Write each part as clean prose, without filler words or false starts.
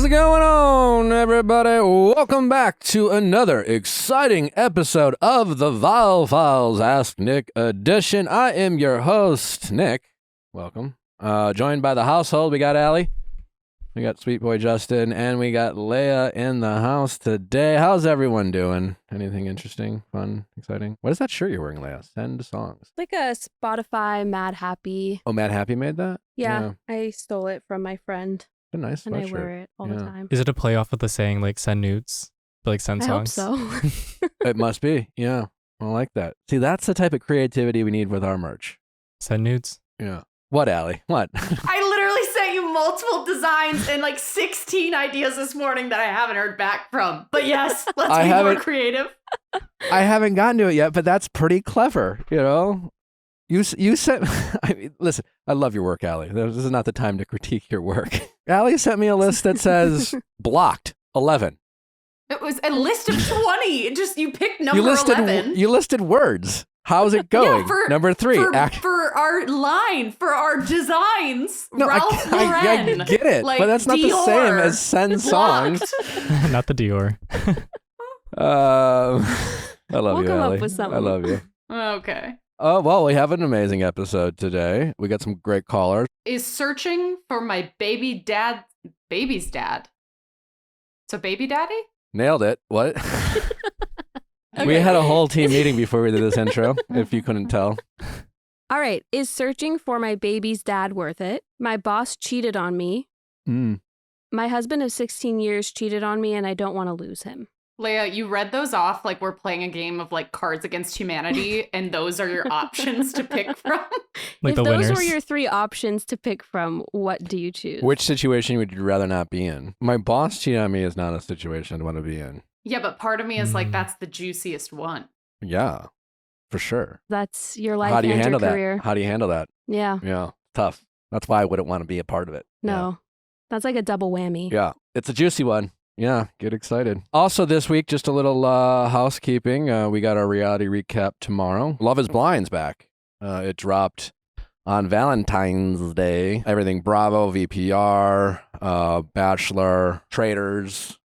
is going on, everybody? Welcome back to another exciting episode of the Viall Files Ask Nick edition. I am your host, Nick. Welcome. Joined by the household, we got Allie, we got Sweet Boy Justin, and we got Leia in the house today. How's everyone doing? Anything interesting, fun, exciting? What is that shirt you're wearing, Leia? Send songs. Like a Spotify Mad Happy. Oh, Mad Happy made that? Yeah, I stole it from my friend. A nice and sweatshirt. I wear it all the time. Is it a play off of the saying, like, send nudes? But, like, send songs? I hope so. It must be, yeah. I like that. See, that's the type of creativity we need with our merch. Send nudes? Yeah. What, Allie? What? I literally sent you multiple designs and like 16 ideas this morning that I haven't heard back from. But yes, let's be more creative. I haven't gotten to it yet, but that's pretty clever, you know? You sent... I mean, listen, I love your work, Allie. This is not the time to critique your work. Allie sent me a list that says blocked 11. It was a list of 20. It just, you picked number 11. You listed words. How's it going? Yeah, Number 3. For our line, for our designs. No, Ralph I Lauren. get it, like but that's not the Dior. same as send songs. Not the Dior. I love you, come up Allie. with something. I love you. Okay. Oh, well, we have an amazing episode today. We got some great callers. Is searching for my baby's dad. So baby daddy? Nailed it. What? Okay. We had a whole team meeting before we did this intro, if you couldn't tell. All right. Is searching for my baby's dad worth it? My boss cheated on me. My husband of 16 years cheated on me and I don't want to lose him. Leia, you read those off like we're playing a game of like Cards Against Humanity, and those are your options to pick from. Like if the those winners. were your 3 options to pick from, what do you choose? Which situation would you rather not be in? My boss cheating on me is not a situation I'd want to be in. Yeah, but part of me is like, that's the juiciest one. Yeah, for sure. That's your life How do you and handle your that? career. How do you handle that? Yeah. Yeah, tough. That's why I wouldn't want to be a part of it. No. That's like a double whammy. Yeah, it's a juicy one. Yeah, get excited. Also this week, just a little housekeeping. We got our reality recap tomorrow. Love is Blind's back. It dropped on Valentine's Day. Everything Bravo, VPR, Bachelor, Traders,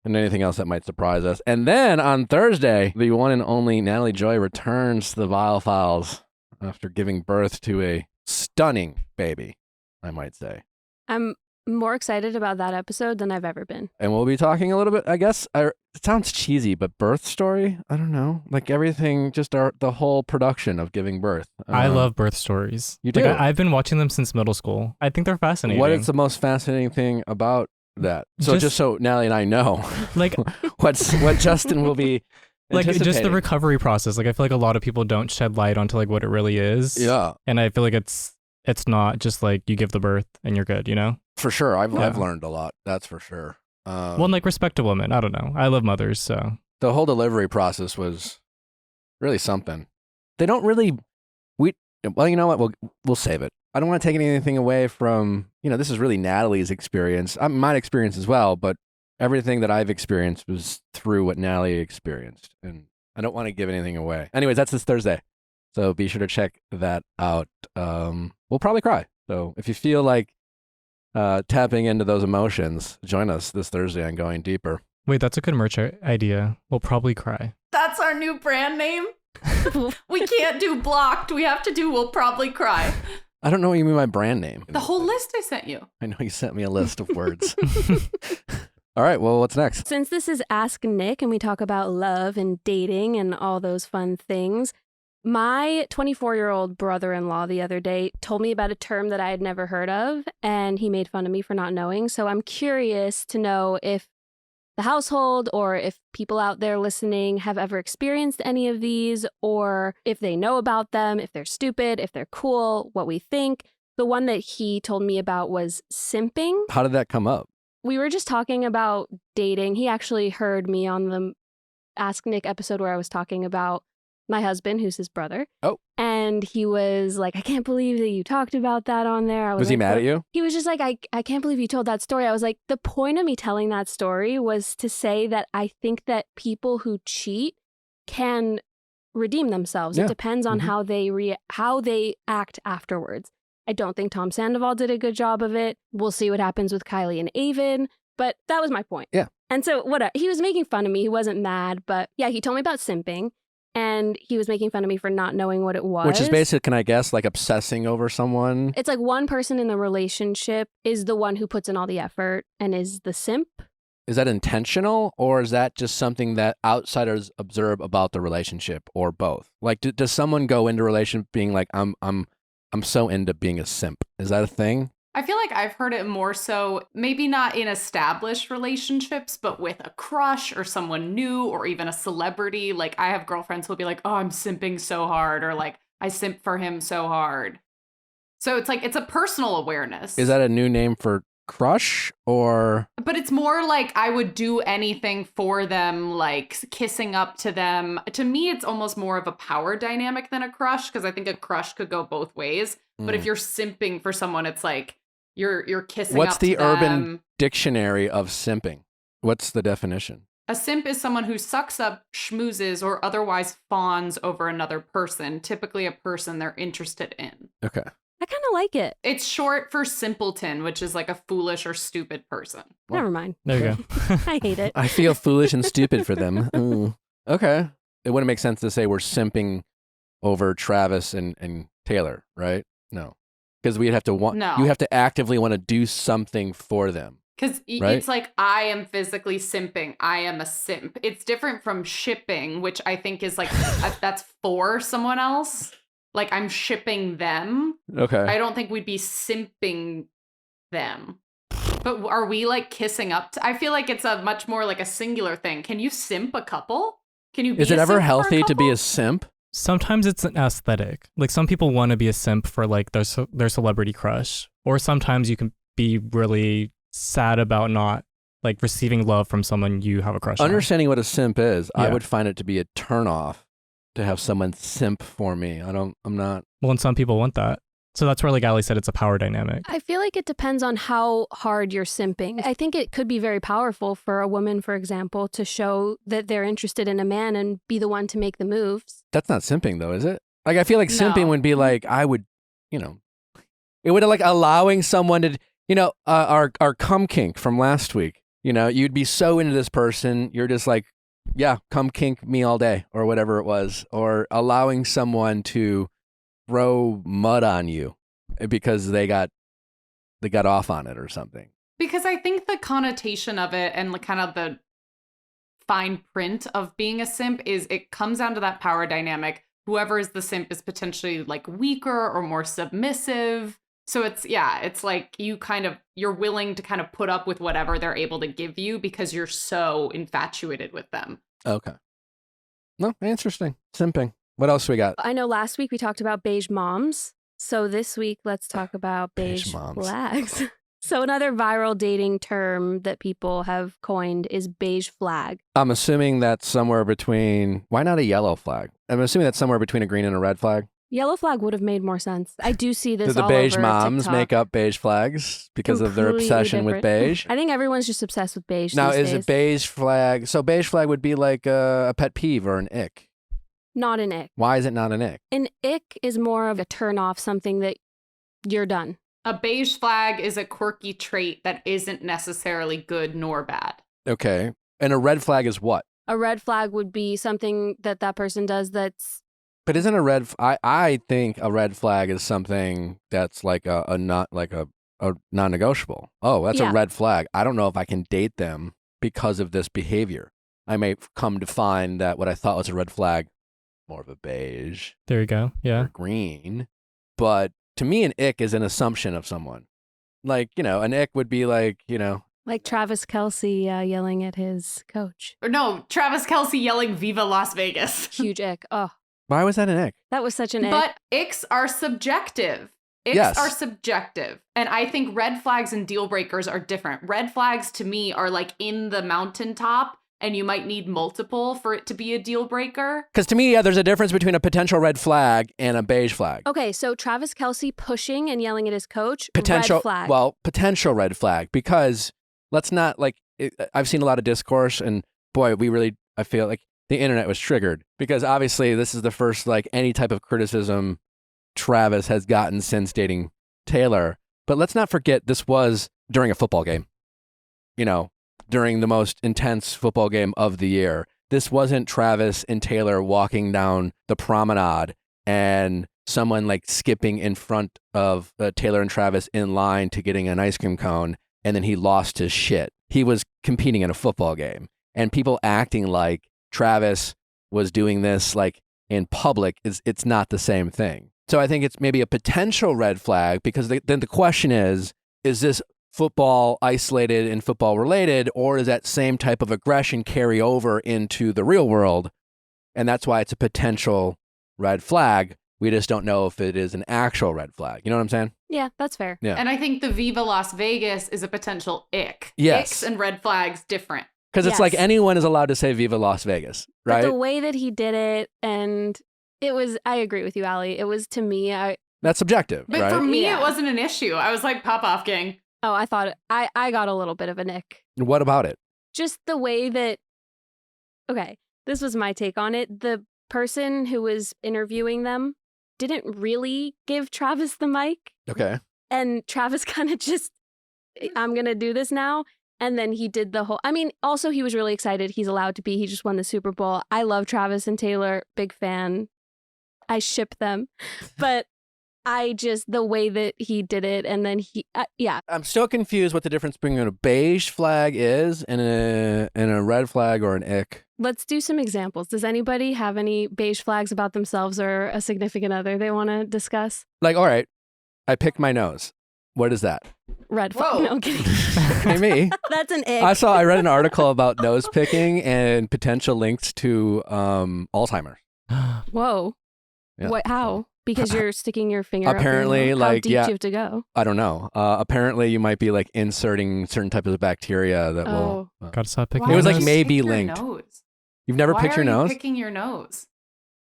and anything else that might surprise us. And then on Thursday, the one and only Natalie Joy returns to the Viall Files after giving birth to a stunning baby, I might say. I'm more excited about that episode than I've ever been. And we'll be talking a little bit, I guess, it sounds cheesy, but birth story? I don't know. Like everything, just the whole production of giving birth. I love birth stories. You do? Like, I've been watching them since middle school. I think they're fascinating. What is the most fascinating thing about that? So just so Natalie and I know, like what Justin will be like just the anticipating. recovery process. Like I feel like a lot of people don't shed light onto like what it really is. Yeah. And I feel like it's not just like you give the birth and you're good, you know? For sure. I've learned a lot. That's for sure. Well, and like respect a woman. I don't know. I love mothers, so. The whole delivery process was really something. They don't really, well, you know what? We'll save it. I don't want to take anything away from, this is really Natalie's experience. My experience as well, but everything that I've experienced was through what Natalie experienced. And I don't want to give anything away. Anyways, that's this Thursday. So be sure to check that out. We'll probably cry. So if you feel like tapping into those emotions, join us this Thursday on Going Deeper. Wait, that's a good merch idea. We'll probably cry. That's our new brand name. We can't do blocked. We have to do We'll Probably Cry. I don't know what you mean by brand name. The whole list I sent you. I know you sent me a list of words. All right, well, what's next? Since this is Ask Nick and we talk about love and dating and all those fun things, my 24-year-old brother-in-law the other day told me about a term that I had never heard of, and he made fun of me for not knowing. So I'm curious to know if the household or if people out there listening have ever experienced any of these, or if they know about them, if they're stupid, if they're cool, what we think. The one that he told me about was simping. How did that come up? We were just talking about dating. He actually heard me on the Ask Nick episode where I was talking about my husband, who's his brother. Oh. And he was like, I can't believe that you talked about that on there. Was he mad at you? He was just like, I can't believe you told that story. I was like, the point of me telling that story was to say that I think that people who cheat can redeem themselves. Yeah. It depends on how they act afterwards. I don't think Tom Sandoval did a good job of it. We'll see what happens with Kylie and Avon. But that was my point. Yeah. And so he was making fun of me. He wasn't mad, but yeah, he told me about simping. And he was making fun of me for not knowing what it was. Which is basically, can I guess, like obsessing over someone? It's like one person in the relationship is the one who puts in all the effort and is the simp. Is that intentional, or is that just something that outsiders observe about the relationship, or both? Like, does someone go into a relationship being like, I'm so into being a simp? Is that a thing? I feel like I've heard it more so, maybe not in established relationships, but with a crush or someone new or even a celebrity. Like, I have girlfriends who'll be like, oh, I'm simping so hard, or like, I simp for him so hard. So it's like, it's a personal awareness. Is that a new name for crush, or? But it's more like I would do anything for them, like kissing up to them. To me, it's almost more of a power dynamic than a crush, because I think a crush could go both ways. But if you're simping for someone, it's like, you're kissing What's up to the them. Urban Dictionary of simping? What's the definition? A simp is someone who sucks up, schmoozes, or otherwise fawns over another person, typically a person they're interested in. Okay. I kind of like it. It's short for simpleton, which is like a foolish or stupid person. Never mind. There you go. I hate it. I feel foolish and stupid for them. Ooh. Okay. It wouldn't make sense to say we're simping over Travis and Taylor, right? No. Because we'd have to want, No. you have to actively want to do something for them. Because Right? it's like, I am physically simping. I am a simp. It's different from shipping, which I think is like, that's for someone else. Like, I'm shipping them. Okay. I don't think we'd be simping them. But are we like kissing up? I feel like it's a much more like a singular thing. Can you simp a couple? Can you be Is it a ever simp for a healthy to be couple? a simp? Sometimes it's an aesthetic. Like some people want to be a simp for like their celebrity crush, or sometimes you can be really sad about not like receiving love from someone you have a crush on. Understanding what a simp is, I Yeah. would find it to be a turnoff to have someone simp for me. I'm not. Well, and some people want that. So that's where like Ali said, it's a power dynamic. I feel like it depends on how hard you're simping. I think it could be very powerful for a woman, for example, to show that they're interested in a man and be the one to make the moves. That's not simping though, is it? Like, I feel like simping No. would be like, I would, it would like allowing someone to, our cum kink from last week. You'd be so into this person, you're just like, yeah, come kink me all day, or whatever it was, or allowing someone to throw mud on you because they got off on it or something. Because I think the connotation of it and kind of the fine print of being a simp is it comes down to that power dynamic. Whoever is the simp is potentially like weaker or more submissive. So it's like you're willing to kind of put up with whatever they're able to give you because you're so infatuated with them. Okay. No, interesting. Simping. What else we got? I know last week we talked about beige moms. So this week, let's talk about Beige beige moms. flags. So another viral dating term that people have coined is beige flag. I'm assuming that's somewhere between, why not a yellow flag? I'm assuming that's somewhere between a green and a red flag. Yellow flag would have made more sense. I do see this Do the all beige over moms TikTok. make up beige flags because of their Completely obsession with different. beige? I think everyone's just obsessed with beige Now, these is days. it beige flag? So beige flag would be like a pet peeve or an ick. Not an ick. Why is it not an ick? An ick is more of a turn off, something that you're done. A beige flag is a quirky trait that isn't necessarily good nor bad. Okay. And a red flag is what? A red flag would be something that person does that's But isn't a red? I think a red flag is something that's like a not like a non-negotiable. Oh, that's Yeah. a red flag. I don't know if I can date them because of this behavior. I may come to find that what I thought was a red flag, more of a beige There you go. Yeah. or green. But to me, an ick is an assumption of someone. Like, an ick would be like, like Travis Kelce yelling at his coach. Or no, Travis Kelce yelling Viva Las Vegas. Huge ick. Oh, why was that an ick? that was such an ick. But icks are subjective. Icks Yes. are subjective. And I think red flags and deal breakers are different. Red flags to me are like in the mountaintop, and you might need multiple for it to be a deal breaker. Because to me, yeah, there's a difference between a potential red flag and a beige flag. Okay, so Travis Kelce pushing and yelling at his coach, Potential, red flag. well, potential red flag, because let's not I've seen a lot of discourse, and boy, I feel like the internet was triggered because obviously this is the first any type of criticism Travis has gotten since dating Taylor. But let's not forget this was during a football game. during the most intense football game of the year. This wasn't Travis and Taylor walking down the promenade and someone like skipping in front of Taylor and Travis in line to getting an ice cream cone, and then he lost his shit. He was competing in a football game, and people acting like Travis was doing this like in public it's not the same thing. So I think it's maybe a potential red flag, because then the question is this football isolated and football related, or does that same type of aggression carry over into the real world? And that's why it's a potential red flag. We just don't know if it is an actual red flag. You know what I'm saying? Yeah, that's fair. Yeah. And I think the Viva Las Vegas is a potential ick. Yes. Icks and red flags different. Because it's like Yes. anyone is allowed to say Viva Las Vegas, But right? the way that he did it, and it was, I agree with you, Allie. It was, to me, That's subjective, But right? for me, Yeah. it wasn't an issue. I was like, pop off, gang. I thought, I got a little bit of a nick. What about it? Just the way that, okay, this was my take on it. The person who was interviewing them didn't really give Travis the mic. Okay. And Travis kind of just, I'm going to do this now. And then he did the whole, I mean, also he was really excited. He's allowed to be. He just won the Super Bowl. I love Travis and Taylor. Big fan. I ship them. But I just, the way that he did it, and then yeah. I'm still confused what the difference between a beige flag is and a red flag or an ick. Let's do some examples. Does anybody have any beige flags about themselves or a significant other they want to discuss? Like, all right, I picked my nose. What is that? Red flag. Whoa. No, I'm kidding. Hey, me. That's an ick. I read an article about nose picking and potential links to Alzheimer's. Whoa. Yeah. What? How? Because you're sticking your finger Apparently, up your nose? How like, deep yeah. do you have to go? I don't know. Apparently, you might be like inserting certain types of bacteria that will. Gotta stop picking. Why It was your like nose. maybe pick your linked. nose? You've never Why picked your are you nose? picking your nose?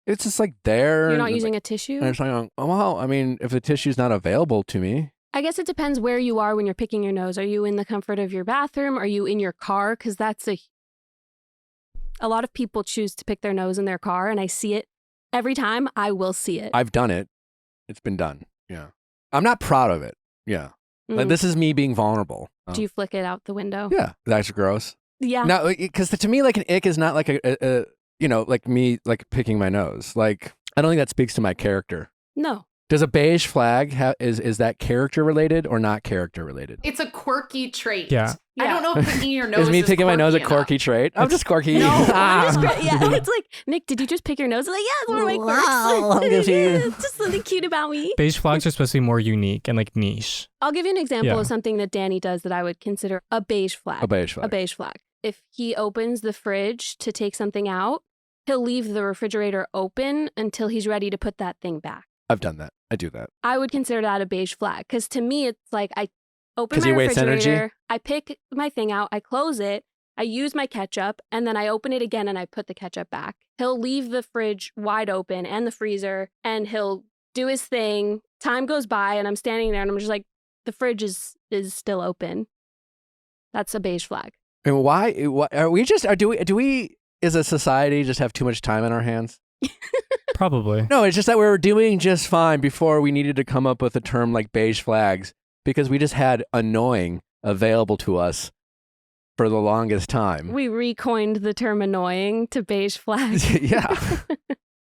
It's just like there. You're not and it's using a tissue? And it's like, oh, well, I mean, if the tissue's not available to me, I guess it depends where you are when you're picking your nose. Are you in the comfort of your bathroom? Are you in your car? Because that's a lot of people choose to pick their nose in their car, and I see it every time. I will see it. I've done it. It's been done. Yeah. I'm not proud of it. Yeah. Like, Mm. this is me being vulnerable. Do you flick it out the window? Yeah. That's gross. Yeah. No, because to me, like an ick is not like a like me, like picking my nose. Like, I don't think that speaks to my character. No. Does a beige flag is that character related or not character related? It's a quirky trait. Yeah. I don't know if picking your nose Is me picking my nose a enough. quirky trait? I'm just quirky. No. Ah. Yeah. It's like, Nick, did you just pick your nose? I'm like, yeah, it's one of my Wow, I'm quirks. confused. It's just something cute about me. Beige flags are supposed to be more unique and like niche. I'll give you an example Yeah. of something that Danny does that I would consider a beige flag. A beige A flag. beige flag. If he opens the fridge to take something out, he'll leave the refrigerator open until he's ready to put that thing back. I've done that. I do that. I would consider that a beige flag because to me, it's like I open 'Cause my he wastes refrigerator, energy? I pick my thing out, I close it, I use my ketchup, and then I open it again and I put the ketchup back. He'll leave the fridge wide open and the freezer, and he'll do his thing. Time goes by, and I'm standing there, and I'm just like, the fridge is still open. That's a beige flag. And why are we just do we as a society just have too much time on our hands? Probably. No, it's just that we were doing just fine before we needed to come up with a term like beige flags because we just had annoying available to us for the longest time. We recoined the term annoying to beige flag. Yeah.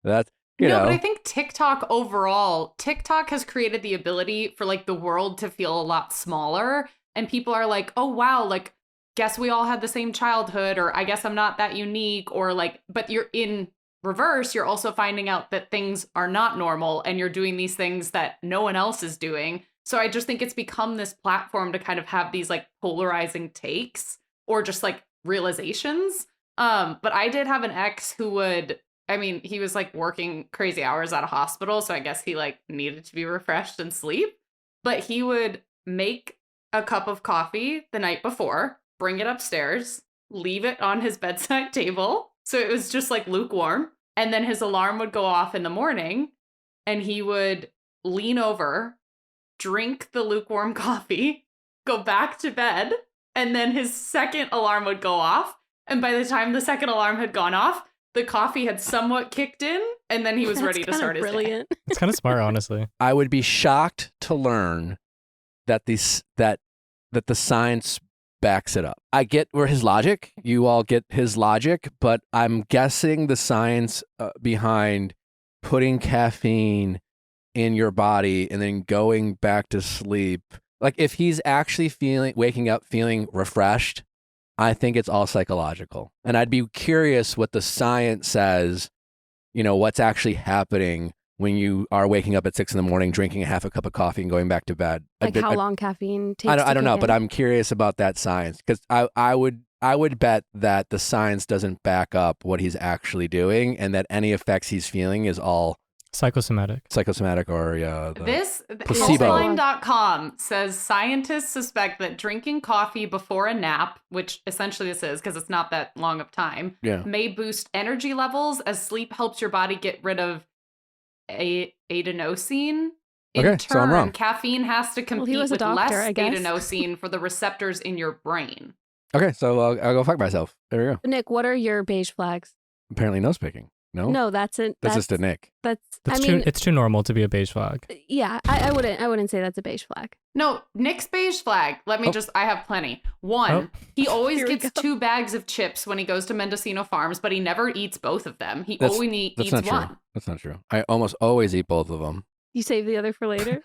That's, you No, know. but I think TikTok has created the ability for like the world to feel a lot smaller. And people are like, oh, wow, like, guess we all had the same childhood, or I guess I'm not that unique, or like, but you're in reverse, you're also finding out that things are not normal and you're doing these things that no one else is doing. So I just think it's become this platform to kind of have these like polarizing takes or just like realizations. But I did have an ex who would, I mean, he was like working crazy hours at a hospital. So I guess he like needed to be refreshed and sleep. But he would make a cup of coffee the night before, bring it upstairs, leave it on his bedside table. So it was just like lukewarm. And then his alarm would go off in the morning and he would lean over, drink the lukewarm coffee, go back to bed. And then his second alarm would go off. And by the time the second alarm had gone off, the coffee had somewhat kicked in. And then he was ready to start his day. Brilliant. It's kind of smart, honestly. I would be shocked to learn that the science backs it up. I get where his logic, you all get his logic, but I'm guessing the science behind putting caffeine in your body and then going back to sleep. Like if he's actually waking up feeling refreshed, I think it's all psychological. And I'd be curious what the science says, what's actually happening when you are waking up at 6 a.m, drinking a half a cup of coffee and going back to bed. Like how long caffeine takes. I don't know, kick but in? I'm curious about that science because I would bet that the science doesn't back up what he's actually doing and that any effects he's feeling is all Psychosomatic. or This placebo. Healthline.com says scientists suspect that drinking coffee before a nap, which essentially this is because it's not that long of time, may boost energy levels as sleep helps your body get rid of adenosine. In Okay, so I'm wrong. caffeine has to compete he was a with doctor, less I guess. adenosine for the receptors in your brain. Okay, so I'll go fuck myself. There we go. Nick, what are your beige flags? Apparently nose picking. No? No, that's it. That's just a Nick. It's too normal to be a beige flag. Yeah, I wouldn't say that's a beige flag. No, Nick's beige flag. Let me I have plenty. One, he always Here we gets go. 2 bags of chips when he goes to Mendocino Farms, but he never eats both of them. He That's only eats not one. true. That's not true. I almost always eat both of them. You save the other for later?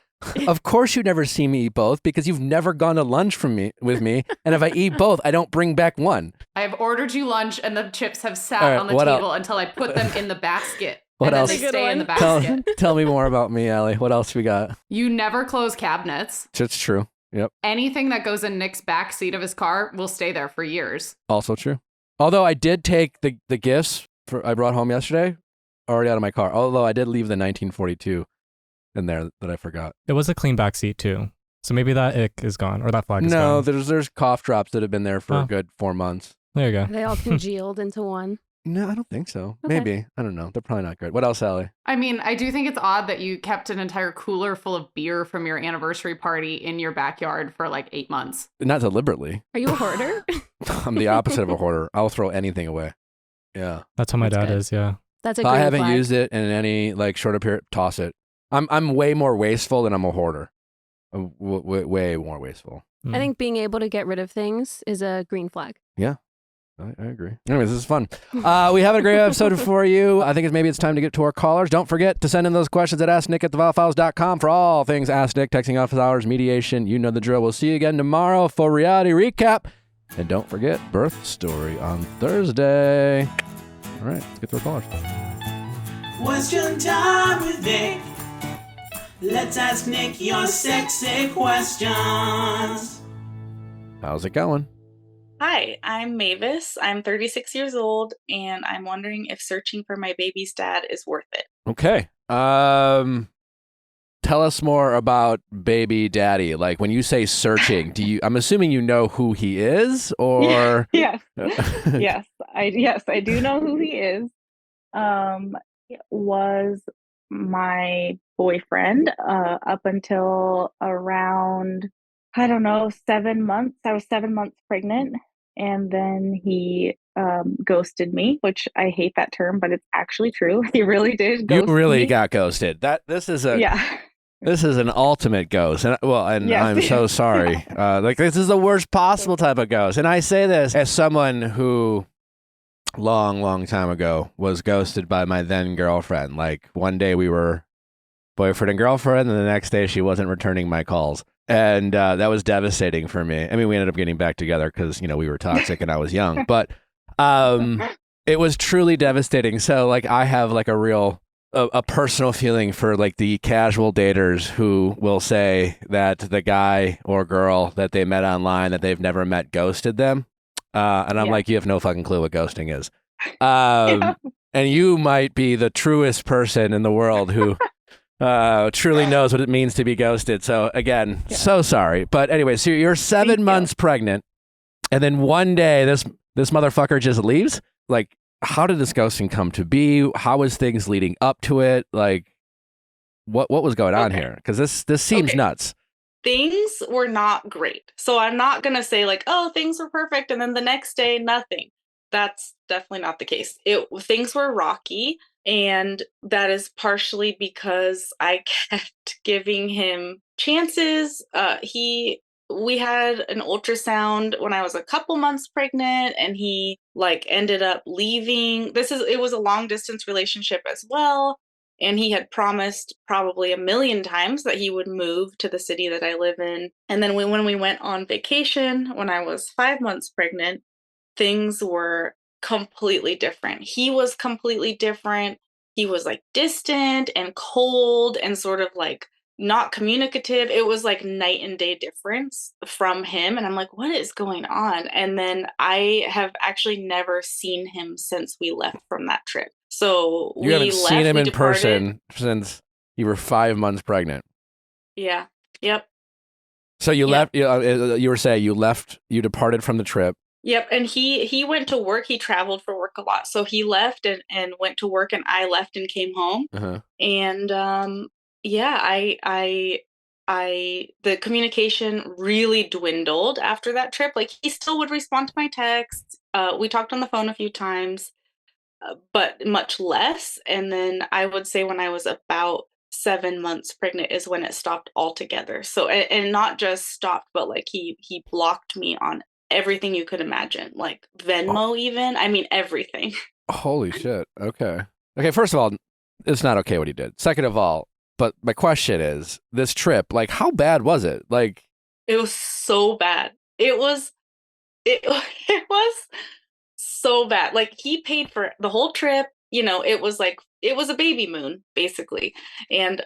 Of course you never see me eat both because you've never gone to lunch with me. And if I eat both, I don't bring back one. I have ordered you lunch and the chips have sat All right, on the what table until I put them in the basket. What and else? then they Good stay in one. the basket. Tell me more about me, Allie. What else we got? You never close cabinets. It's true. Yep. Anything that goes in Nick's back seat of his car will stay there for years. Also true. Although I did take the gifts I brought home yesterday already out of my car. Although I did leave the 1942 in there that I forgot. It was a clean back seat too. So maybe that ick is gone or that flag is No, gone. there's cough drops that have been there for a Oh. good 4 months. There you go. They all congealed into one. No, I don't think so. Okay. Maybe. I don't know. They're probably not good. What else, Allie? I mean, I do think it's odd that you kept an entire cooler full of beer from your anniversary party in your backyard for like 8 months. Not deliberately. Are you a hoarder? I'm the opposite of a hoarder. I'll throw anything away. Yeah. That's how my That's dad good. is, yeah. That's a If I green haven't flag. used it in any shorter period, toss it. I'm way more wasteful than I'm a hoarder. I'm way more wasteful. I think being able to get rid of things is a green flag. I agree. Anyways, this is fun. We have a great episode for you. I think it's time to get to our callers. Don't forget to send in those questions at AskNick@theViallFiles.com for all things Ask Nick, texting office hours, mediation. You know the drill. We'll see you again tomorrow for Reality Recap. And don't forget, birth story on Thursday. All right, let's get to our callers. Question time with Nick. Let's ask Nick your sexy questions. How's it going? Hi, I'm Mavis. I'm 36 years old, and I'm wondering if searching for my baby's dad is worth it. Okay. Tell us more about baby daddy. Like when you say searching, I'm assuming you know who he is or Yes, yes, I do know who he is. Was my boyfriend up until around, I don't know, 7 months. I was 7 months pregnant, and then he ghosted me, which I hate that term, but it's actually true. He really did you ghost really me. got ghosted. This is Yeah. This is an ultimate ghost. And Yes. I'm so sorry. This is the worst possible type of ghost. And I say this as someone who long time ago was ghosted by my then girlfriend. Like one day we were boyfriend and girlfriend, and the next day she wasn't returning my calls. And that was devastating for me. I mean, we ended up getting back together because, we were toxic and I was young. But it was truly devastating. So like I have like a real a personal feeling for like the casual daters who will say that the guy or girl that they met online that they've never met ghosted them. And I'm Yeah. like, you have no fucking clue what ghosting is. And you might be the truest person in the world who truly knows what it means to be ghosted. So again, so sorry. But anyway, so you're 7 months pregnant, and then one day this motherfucker just leaves? Like, how did this ghosting come to be? How was things leading up to it? Like, what was going on here? Because this seems Okay. nuts. Things were not great. So I'm not going to say like, oh, things were perfect, and then the next day, nothing. That's definitely not the case. Things were rocky, and that is partially because I kept giving him chances. He we had an ultrasound when I was a couple months pregnant, and he like ended up leaving. It was a long distance relationship as well. And he had promised probably a million times that he would move to the city that I live in. And then when we went on vacation, when I was 5 months pregnant, things were completely different. He was completely different. He was like distant and cold and sort of like not communicative. It was like night and day difference from him. And I'm like, what is going on? And then I have actually never seen him since we left from that trip. So You haven't seen him we in departed. person since you were 5 months pregnant. Yeah. Yep. So you Yeah. left. You were saying you left. You departed from the trip. Yep. And he went to work. He traveled for work a lot. So he left and went to work, and I left and came home. Uh-huh. And yeah, the communication really dwindled after that trip. Like, he still would respond to my texts. We talked on the phone a few times, but much less. And then I would say when I was about 7 months pregnant is when it stopped altogether. So, and not just stopped, but like he blocked me on everything you could imagine, like Venmo, even. I mean, everything. Holy shit. Okay. Okay. First of all, it's not okay what he did. Second of all, but my question is, this trip, like, how bad was it? Like, It was so bad. It was it was so bad. Like, he paid for the whole trip. It was like it was a baby moon, basically. And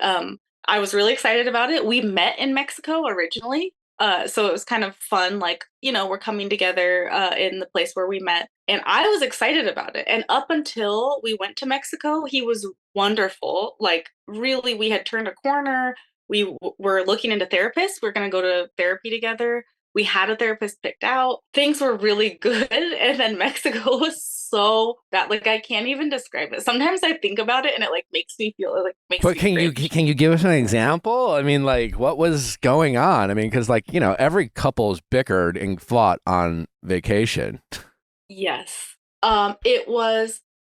I was really excited about it. We met in Mexico originally. So it was kind of fun, like, we're coming together in the place where we met. And I was excited about it. And up until we went to Mexico, he was wonderful. Like, really, we had turned a corner. We were looking into therapists. We're going to go to therapy together. We had a therapist picked out. Things were really good. And then Mexico was so bad. Like, I can't even describe it. Sometimes I think about it and it like makes me feel like makes but me can cringe. you give us an example? I mean, like, what was going on? I mean, because like, every couple's bickered and fought on vacation. Yes.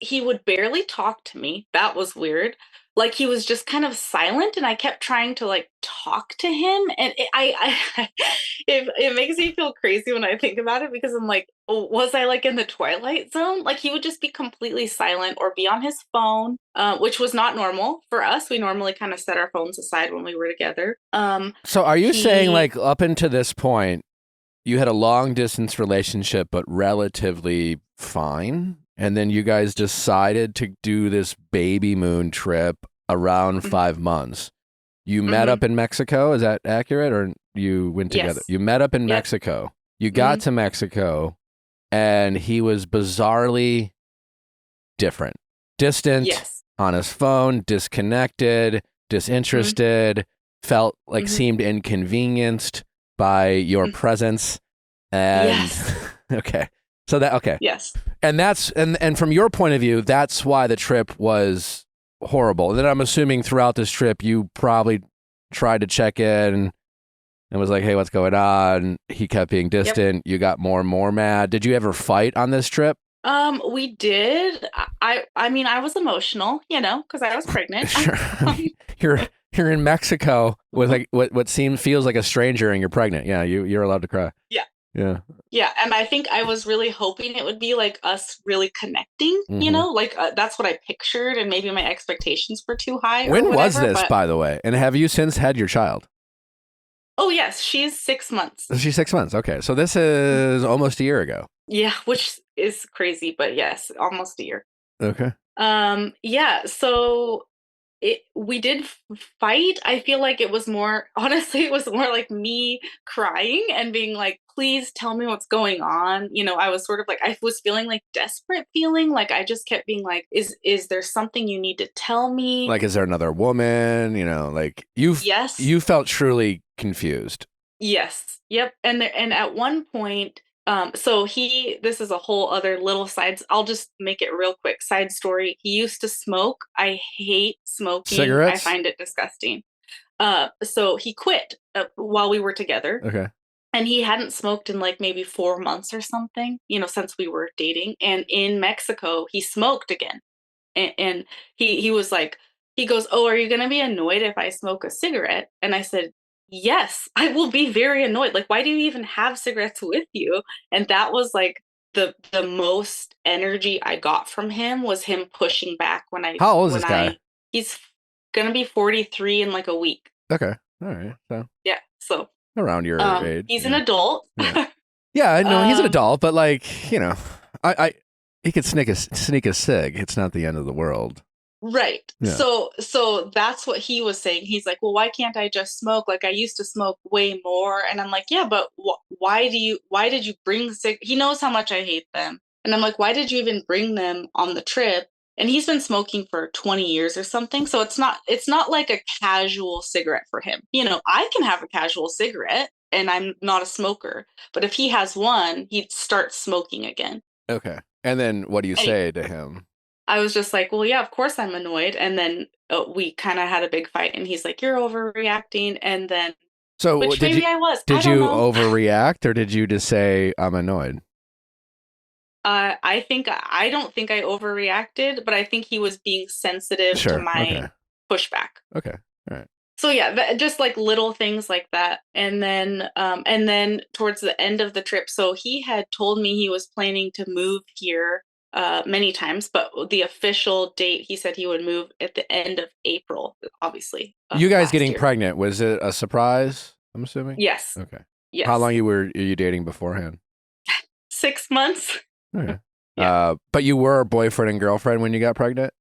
He would barely talk to me. That was weird. Like, he was just kind of silent, and I kept trying to like talk to him, and it makes me feel crazy when I think about it, because I'm like, oh, was I like in the Twilight Zone? Like, he would just be completely silent or be on his phone, which was not normal for us. We normally kind of set our phones aside when we were together. So are you saying, like, up until this point, you had a long distance relationship, but relatively fine? And then you guys decided to do this baby moon trip around 5 months. You met up in Mexico. Is that accurate? Or you went together? Yes. You met up in Yep. Mexico. You got to Mexico, and he was bizarrely different, distant, Yes. on his phone, disconnected, disinterested, felt like seemed inconvenienced by your presence. And Yes. okay. So that, okay. Yes. And that's, and from your point of view, that's why the trip was horrible. And then I'm assuming throughout this trip, you probably tried to check in and was like, hey, what's going on? He kept being distant. You got more and more mad. Did you ever fight on this trip? We did. I mean, I was emotional, because I was pregnant. Sure. I mean, you're in Mexico with like what feels like a stranger, and you're pregnant. Yeah, you're allowed to cry. Yeah. Yeah. Yeah, and I think I was really hoping it would be like us really connecting, like that's what I pictured, and maybe my expectations were too high. When or was whatever, this, but... by the way? And have you since had your child? Oh yes, she's 6 months. She's 6 months. Okay, so this is almost a year ago. Yeah, which is crazy, but yes, almost a year. Okay. Yeah, so we did fight. I feel like it was more, honestly, it was more like me crying and being like, please tell me what's going on. I was sort of like, I was feeling like desperate feeling. Like, I just kept being like, is there something you need to tell me? Like, is there another woman? Like Yes. you felt truly confused. Yes. Yep. And at one point, this is a whole other little I'll just make it real quick. Side story. He used to smoke. I hate smoking. Cigarettes? I find it disgusting. So he quit while we were together. Okay. And he hadn't smoked in like maybe 4 months or something, since we were dating. And in Mexico, he smoked again. And he was like, he goes, oh, are you going to be annoyed if I smoke a cigarette? And I said, yes, I will be very annoyed. Like, why do you even have cigarettes with you? And that was like the most energy I got from him was him pushing back How old is this guy? he's gonna be 43 in like a week. Okay. All right. So Yeah. So around your age. he's an Yeah. adult. Yeah. Yeah, I know he's an adult, but like, I he could sneak a cig. It's not the end of the world. Right. Yeah. So that's what he was saying. He's like, well, why can't I just smoke? Like I used to smoke way more. And I'm like, yeah, but why did you bring he knows how much I hate them. And I'm like, why did you even bring them on the trip? And he's been smoking for 20 years or something. So it's not like a casual cigarette for him. I can have a casual cigarette and I'm not a smoker. But if he has one, he'd start smoking again. Okay. And then what do you say to him? I was just like, well, yeah, of course I'm annoyed. And then we kind of had a big fight and he's like, you're overreacting. And then, which maybe I was. Did you overreact or did you just say, I'm annoyed? I don't think I overreacted, but I think he was being sensitive to my pushback. Okay. All right. So yeah, just like little things like that. And then towards the end of the trip, so he had told me he was planning to move here many times, but the official date he said he would move at the end of April, obviously. You guys getting pregnant, was it a surprise, I'm assuming? Yes. Okay. Yes. How long were you dating beforehand? 6 months. Okay. Yeah. But you were boyfriend and girlfriend when you got pregnant?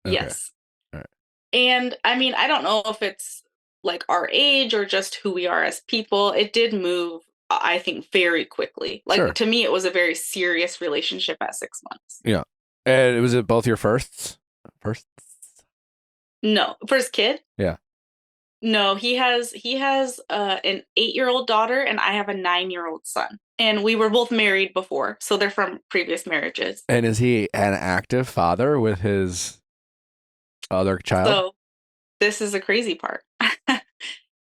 Okay. Yes. All right. And I mean, I don't know if it's like our age or just who we are as people. It did move, I think, very quickly. Like to me, it was a very serious relationship at 6 months. Yeah. And was it both your firsts? No, first kid? Yeah. No, he has an 8-year-old daughter and I have a 9-year-old son. And we were both married before, so they're from previous marriages. And is he an active father with his other child? So this is the crazy part.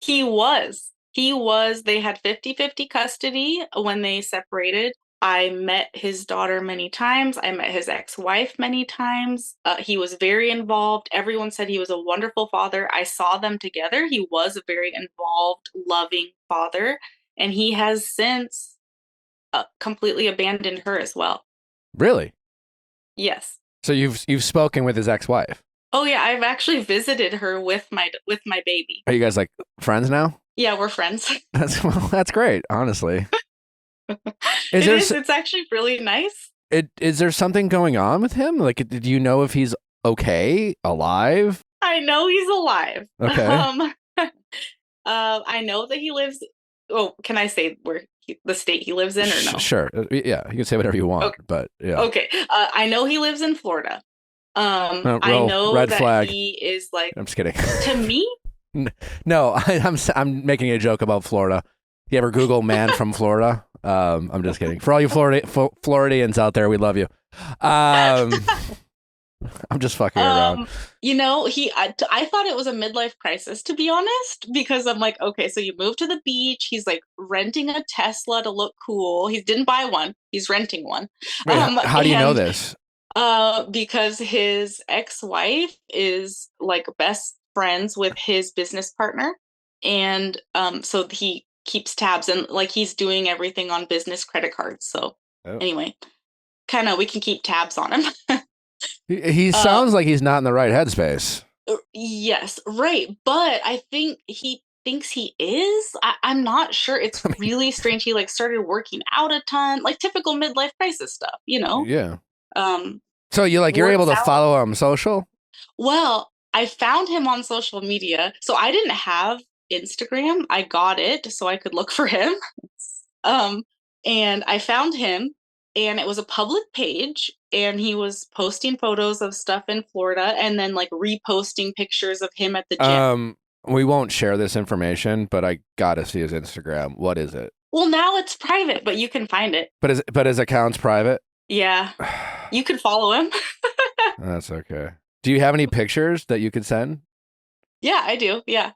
He was. They had 50-50 custody when they separated. I met his daughter many times. I met his ex-wife many times. He was very involved. Everyone said he was a wonderful father. I saw them together. He was a very involved, loving father. And he has since completely abandoned her as well. Really? Yes. So you've spoken with his ex-wife? Oh yeah, I've actually visited her with my baby. Are you guys like friends now? Yeah, we're friends. That's great, honestly. It's actually really nice. Is there something going on with him? Like, do you know if he's okay, alive? I know he's alive. Okay. I know that he lives. Oh, can I say the state he lives in or no? Sure. Yeah, you can say whatever you want. Okay. But yeah. Okay. I know he lives in Florida. I know red that flag. he is like. I'm just kidding. To me. No, I'm making a joke about Florida. You ever Google man from Florida? I'm just kidding. For all you Floridians out there, we love you. I'm just fucking around. I thought it was a midlife crisis, to be honest, because I'm like, okay, so you moved to the beach. He's like renting a Tesla to look cool. He didn't buy one. He's renting one. Wait, how do you know this? Because his ex-wife is like best friends with his business partner. And so he keeps tabs and like he's doing everything on business credit cards. So anyway, kind of we can keep tabs on him. He sounds like he's not in the right headspace. Yes, right. But I think he thinks he is. I'm not sure. It's really strange. He like started working out a ton, like typical midlife crisis stuff, Yeah. So you're able to follow him social? Well, I found him on social media. So I didn't have Instagram. I got it so I could look for him. And I found him. And it was a public page, and he was posting photos of stuff in Florida and then like reposting pictures of him at the gym. We won't share this information, but I gotta see his Instagram. What is it? Well, now it's private, but you can find it. But his account's private? Yeah. You could follow him. That's okay. Do you have any pictures that you could send? Yeah, I do. Yeah.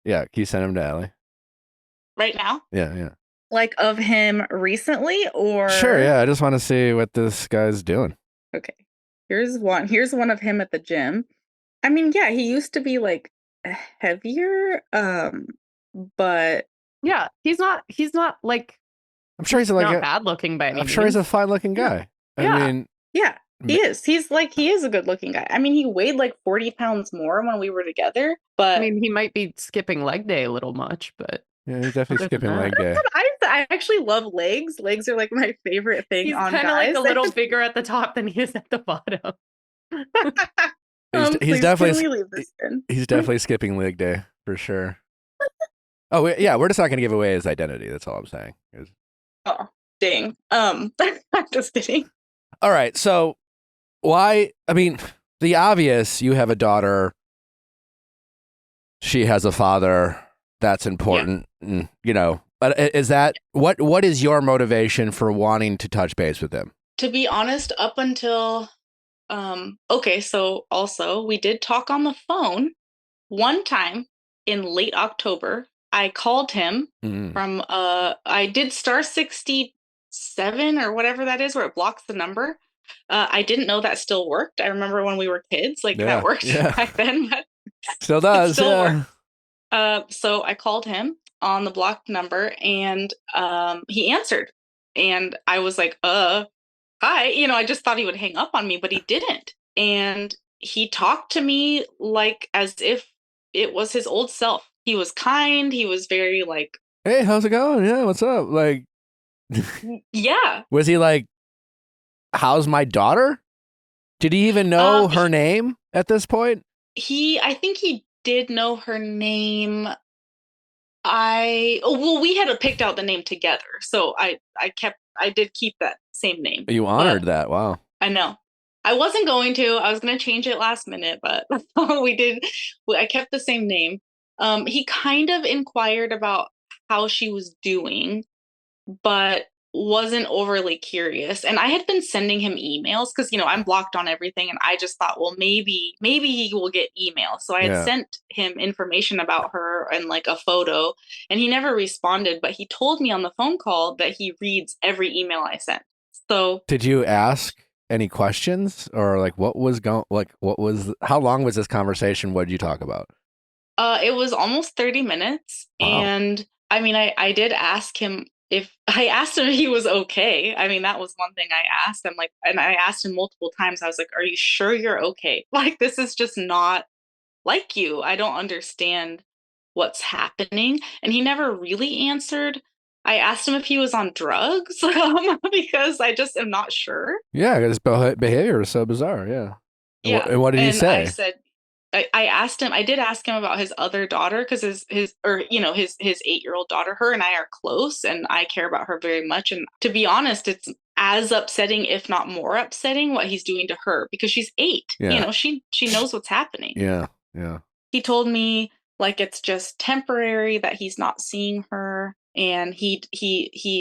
Yeah, can you send them to Allie? Right now? Yeah. Like of him recently or? Sure, yeah. I just want to see what this guy's doing. Okay. Here's one of him at the gym. I mean, yeah, he used to be like heavier. but Yeah, he's not like I'm sure he's not bad looking by any I'm means. sure he's a fine looking guy. Yeah. I mean, yeah, he is. He is a good looking guy. I mean, he weighed like 40 pounds more when we were together, but I mean, he might be skipping leg day a little much, but yeah, he's definitely other than skipping that- leg day. I actually love legs. Legs are like my favorite thing he's on kind of guys. like a little bigger at the top than he is at the bottom. He's Please, definitely can we leave this in? he's definitely skipping leg day for sure. Oh yeah, we're just not going to give away his identity. That's all I'm saying. Oh, dang. I'm just kidding. All right, so why? I mean, the obvious. You have a daughter. She has a father. That's important. You know, but is that what is your motivation for wanting to touch base with him? To be honest, up until okay, so also we did talk on the phone one time in late October. I called him from I did star 67 or whatever that is where it blocks the number. I didn't know that still worked. I remember when we were kids, like that worked back then, but Still does. still Yeah. works. So I called him on the blocked number and he answered. And I was like, hi. You know, I just thought he would hang up on me, but he didn't. And he talked to me like as if it was his old self. He was kind. He was very like, Hey, how's it going? Yeah, what's up? Like, yeah. was he like, how's my daughter? Did he even know her name at this point? I think he did know her name. We had picked out the name together. So I did keep that same name. You honored that. Wow. I know. I wasn't going to. I was going to change it last minute, but we did. I kept the same name. He kind of inquired about how she was doing, but wasn't overly curious. And I had been sending him emails because, you know, I'm blocked on everything. And I just thought, well, maybe he will get email. So I had sent him information about her and like a photo, and he never responded. But he told me on the phone call that he reads every email I sent. So did you ask any questions or like how long was this conversation? What did you talk about? It was almost 30 minutes. Wow. And I mean, I did ask him if he was okay. I mean, that was one thing I asked him, like, and I asked him multiple times. I was like, are you sure you're okay? Like, this is just not like you. I don't understand what's happening. And he never really answered. I asked him if he was on drugs because I just am not sure. Yeah, his behavior is so bizarre. Yeah. Yeah. And what did he say? I said, I asked him, I did ask him about his other daughter because his 8-year-old daughter, her and I are close and I care about her very much. And to be honest, it's as upsetting, if not more upsetting, what he's doing to her because she's 8. Yeah. You know, she knows what's happening. Yeah. Yeah. He told me like it's just temporary that he's not seeing her. And he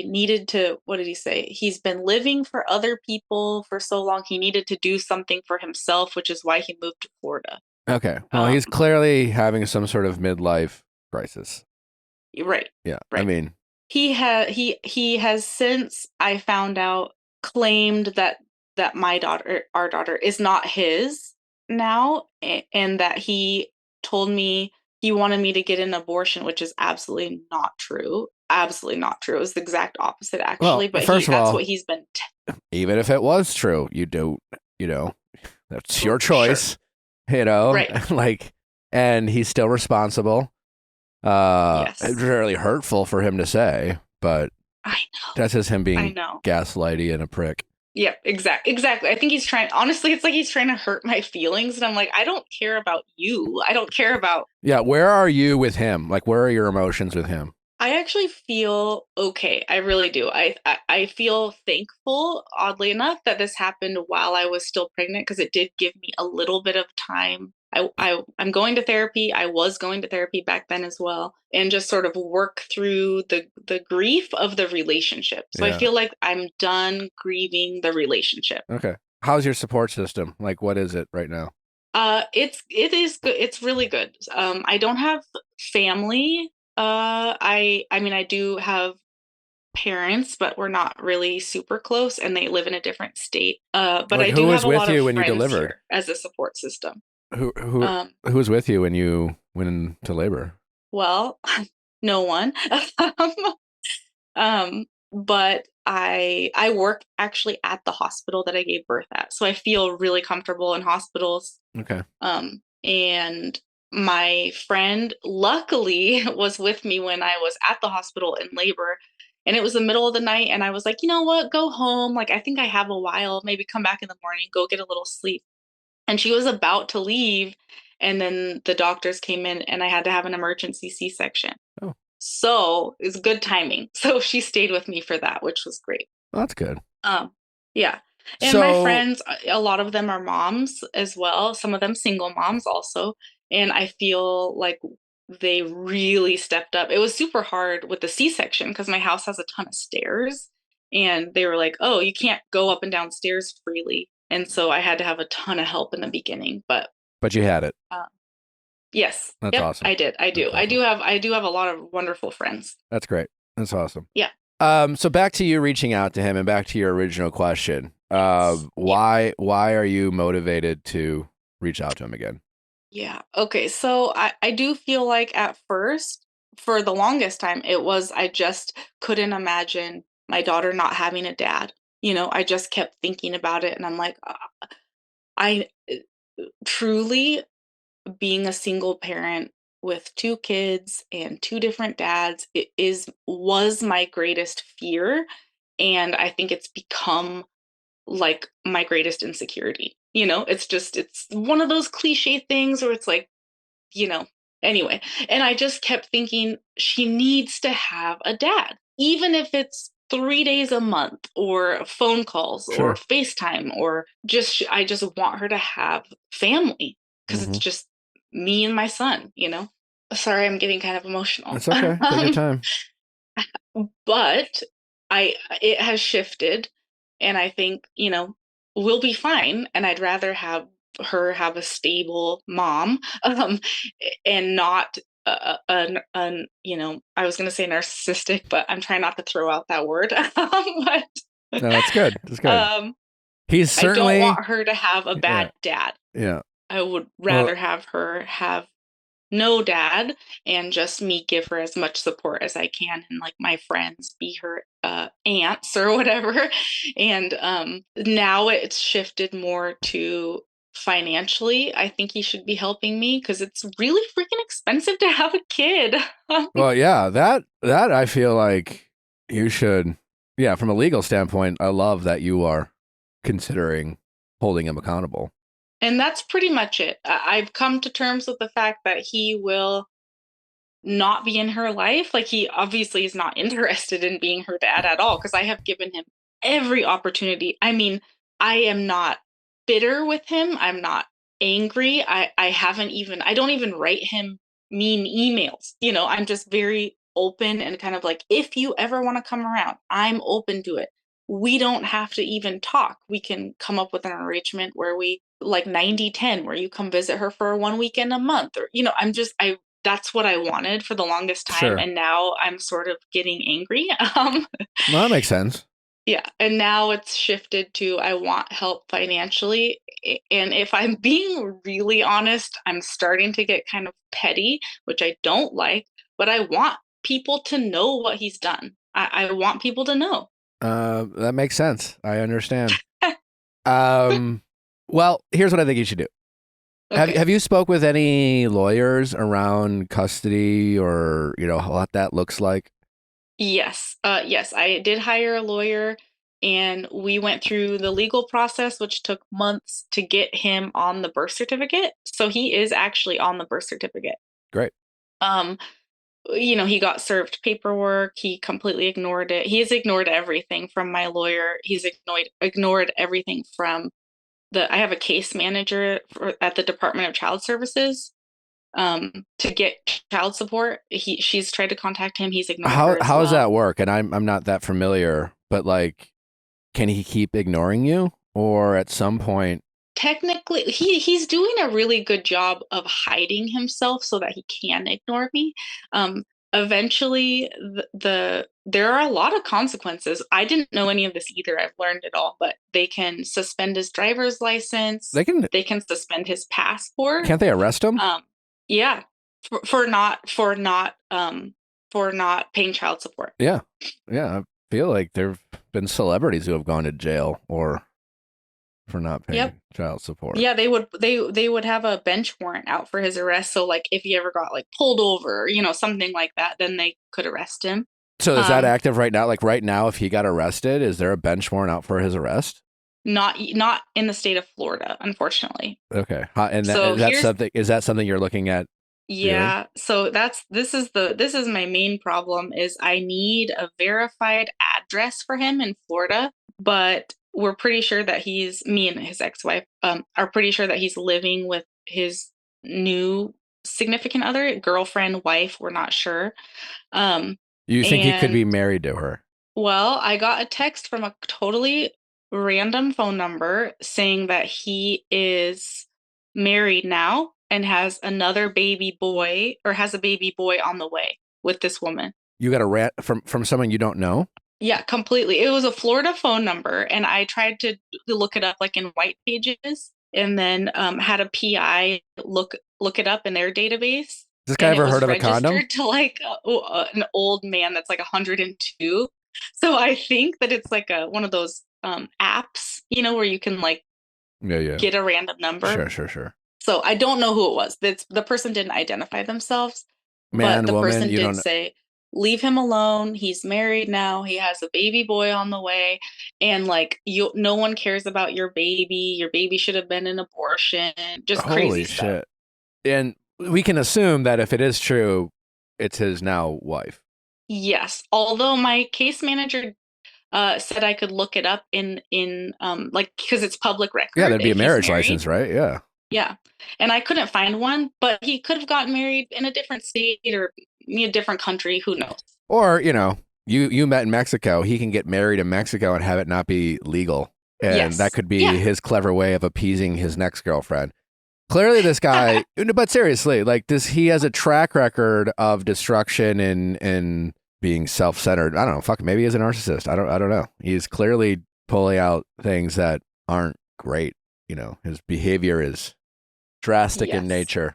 needed to, what did he say? He's been living for other people for so long. He needed to do something for himself, which is why he moved to Florida. Okay. Well, he's clearly having some sort of midlife crisis. Right. Yeah. Right. I mean, he has since I found out claimed that our daughter is not his now, and that he told me he wanted me to get an abortion, which is absolutely not true. Absolutely not true. It was the exact opposite, actually. Well, but first of that's all, what he's been. Even if it was true, that's your choice. Sure. You know, Right. like, and he's still responsible. Yes. It's really hurtful for him to say, but I know. that's just him I being know. gaslighty and a prick. Yeah, exactly. I think he's trying, honestly, it's like he's trying to hurt my feelings. And I'm like, I don't care about you. I don't care about. Yeah. Where are you with him? Like, where are your emotions with him? I actually feel okay. I really do. I feel thankful, oddly enough, that this happened while I was still pregnant because it did give me a little bit of time. I'm going to therapy. I was going to therapy back then as well, and just sort of work through the grief of the relationship. So Yeah. I feel like I'm done grieving the relationship. Okay. How's your support system? Like, what is it right now? It is good. It's really good. I don't have family. I mean, I do have parents, but we're not really super close, and they live in a different state. But Like, I who do was have a with lot you of when you friends delivered? here as a support system. Who was with you when you went into labor? Well, no one. But I work actually at the hospital that I gave birth at, so I feel really comfortable in hospitals. Okay. And my friend luckily was with me when I was at the hospital in labor, and it was the middle of the night, and I was like, you know what, go home. Like, I think I have a while, maybe come back in the morning, go get a little sleep. And she was about to leave, and then the doctors came in, and I had to have an emergency C-section. Oh. So it's good timing. So she stayed with me for that, which was great. Well, that's good. Yeah. And my friends, a lot of them are moms as well. Some of them single moms also. And I feel like they really stepped up. It was super hard with the C-section because my house has a ton of stairs. And they were like, oh, you can't go up and down stairs freely. And so I had to have a ton of help in the beginning. But you had it. yes. That's awesome. I did. I do. That's awesome. I do have a lot of wonderful friends. That's great. That's awesome. Yeah. So back to you reaching out to him and back to your original question. Why are you motivated to reach out to him again? Yeah. Okay. So I do feel like at first, for the longest time, it was I just couldn't imagine my daughter not having a dad. I just kept thinking about it, and I'm like, I truly, being a single parent with two kids and two different dads, was my greatest fear, and I think it's become like my greatest insecurity. It's one of those cliche things where it's like, anyway. And I just kept thinking she needs to have a dad, even if it's 3 days a month or phone calls or Sure. FaceTime, or I just want her to have family because it's just me and my son. Sorry, I'm getting kind of emotional. It's okay. Take your time. But it has shifted, and I think, we'll be fine, and I'd rather have her have a stable mom, and not I was going to say narcissistic, but I'm trying not to throw out that word. But No, that's good. That's good. He's certainly. I don't want her to have a bad dad. Yeah. I would rather have her have no dad, and just me give her as much support as I can, and like my friends be her aunts or whatever. And now it's shifted more to financially. I think he should be helping me because it's really freaking expensive to have a kid. Well, yeah, that I feel like you should. Yeah, from a legal standpoint, I love that you are considering holding him accountable. And that's pretty much it. I've come to terms with the fact that he will not be in her life. Like, he obviously is not interested in being her dad at all, because I have given him every opportunity. I mean, I am not bitter with him. I'm not angry. I don't even write him mean emails. I'm just very open and kind of like, if you ever want to come around, I'm open to it. We don't have to even talk. We can come up with an arrangement where we like 90-10, where you come visit her for 1 weekend a month, or that's what I wanted for the longest time. Sure. And now I'm sort of getting angry. Well, that makes sense. Yeah. And now it's shifted to I want help financially. And if I'm being really honest, I'm starting to get kind of petty, which I don't like, but I want people to know what he's done. I want people to know. That makes sense. I understand. Well, here's what I think you should do. Okay. Have you spoke with any lawyers around custody, or what that looks like? Yes. Yes, I did hire a lawyer, and we went through the legal process, which took months to get him on the birth certificate. So he is actually on the birth certificate. Great. He got served paperwork. He completely ignored it. He has ignored everything from my lawyer. He's ignored everything from I have a case manager at the Department of Child Services. To get child support. She's tried to contact him. He's ignored her as How does well. that work? And I'm not that familiar, but like, can he keep ignoring you, or at some point? Technically, he's doing a really good job of hiding himself so that he can ignore me. Eventually, there are a lot of consequences. I didn't know any of this either. I've learned it all, but they can suspend his driver's license. They can suspend his passport. Can't they arrest him? Yeah, for not for not paying child support. Yeah. I feel like there've been celebrities who have gone to jail or for not paying Yep. child support. Yeah, they would have a bench warrant out for his arrest. So like if he ever got like pulled over, something like that, then they could arrest him. So is that active right now? Like right now, if he got arrested, is there a bench warrant out for his arrest? Not in the state of Florida, unfortunately. Okay. And So is that something you're looking at? Yeah, so this is my main problem is I need a verified address for him in Florida, but we're pretty sure that me and his ex-wife are pretty sure that he's living with his new significant other, girlfriend, wife, we're not sure. You think he could be married to her? Well, I got a text from a totally random phone number saying that he is married now and has another baby boy or has a baby boy on the way with this woman. You got a rant from someone you don't know? Yeah, completely. It was a Florida phone number, and I tried to look it up like in white pages, and then had a PI look it up in their database. This guy ever heard of a condom? Registered to like an old man that's like 102. So I think that it's like one of those apps, where you can like get a random number. Sure. So I don't know who it was. The person didn't identify themselves, man, but the woman, person did say, leave him alone. He's married now. He has a baby boy on the way. And like no one cares about your baby. Your baby should have been an abortion. Just crazy Holy stuff. shit. And we can assume that if it is true, it's his now wife. Yes. Although my case manager said I could look it up in like, because it's public record. Yeah, that'd be a marriage license, right? Yeah. Yeah. And I couldn't find one, but he could have gotten married in a different state or a different country. Who knows? Or, you met in Mexico. He can get married in Mexico and have it not be legal. And that could be his clever way of appeasing his next girlfriend. Clearly this guy, but seriously, like he has a track record of destruction and being self-centered. I don't know. Fuck, maybe he's a narcissist. I don't know. He's clearly pulling out things that aren't great. His behavior is drastic in nature.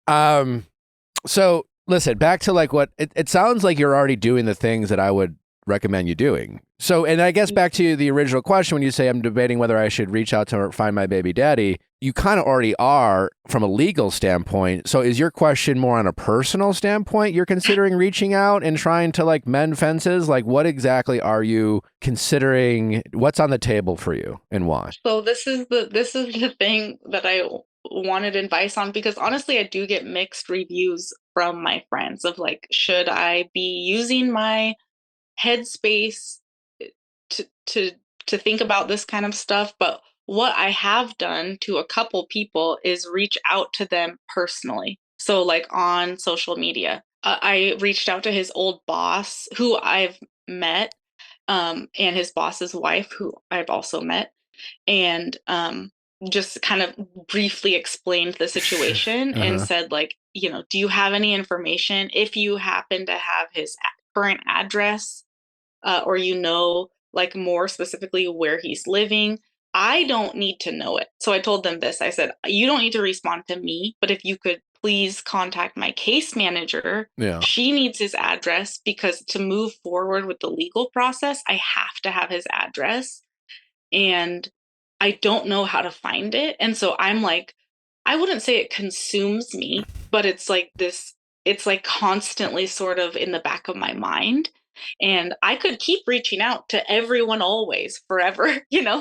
So listen, back to like what it sounds like you're already doing the things that I would recommend you doing. So, and I guess back to the original question, when you say I'm debating whether I should reach out to her, find my baby daddy, you kind of already are from a legal standpoint. So is your question more on a personal standpoint? You're considering reaching out and trying to like mend fences? Like what exactly are you considering? What's on the table for you and why? So this is the thing that I wanted advice on, because honestly, I do get mixed reviews from my friends of like, should I be using my headspace to think about this kind of stuff? But what I have done to a couple people is reach out to them personally. So like on social media, I reached out to his old boss who I've met, and his boss's wife who I've also met, and just kind of briefly explained the situation and said like, do you have any information if you happen to have his current address, or like more specifically where he's living? I don't need to know it. So I told them this. I said, you don't need to respond to me, but if you could please contact my case manager. Yeah. She needs his address because to move forward with the legal process, I have to have his address. And I don't know how to find it. And so I'm like, I wouldn't say it consumes me, but it's like constantly sort of in the back of my mind. And I could keep reaching out to everyone always, forever,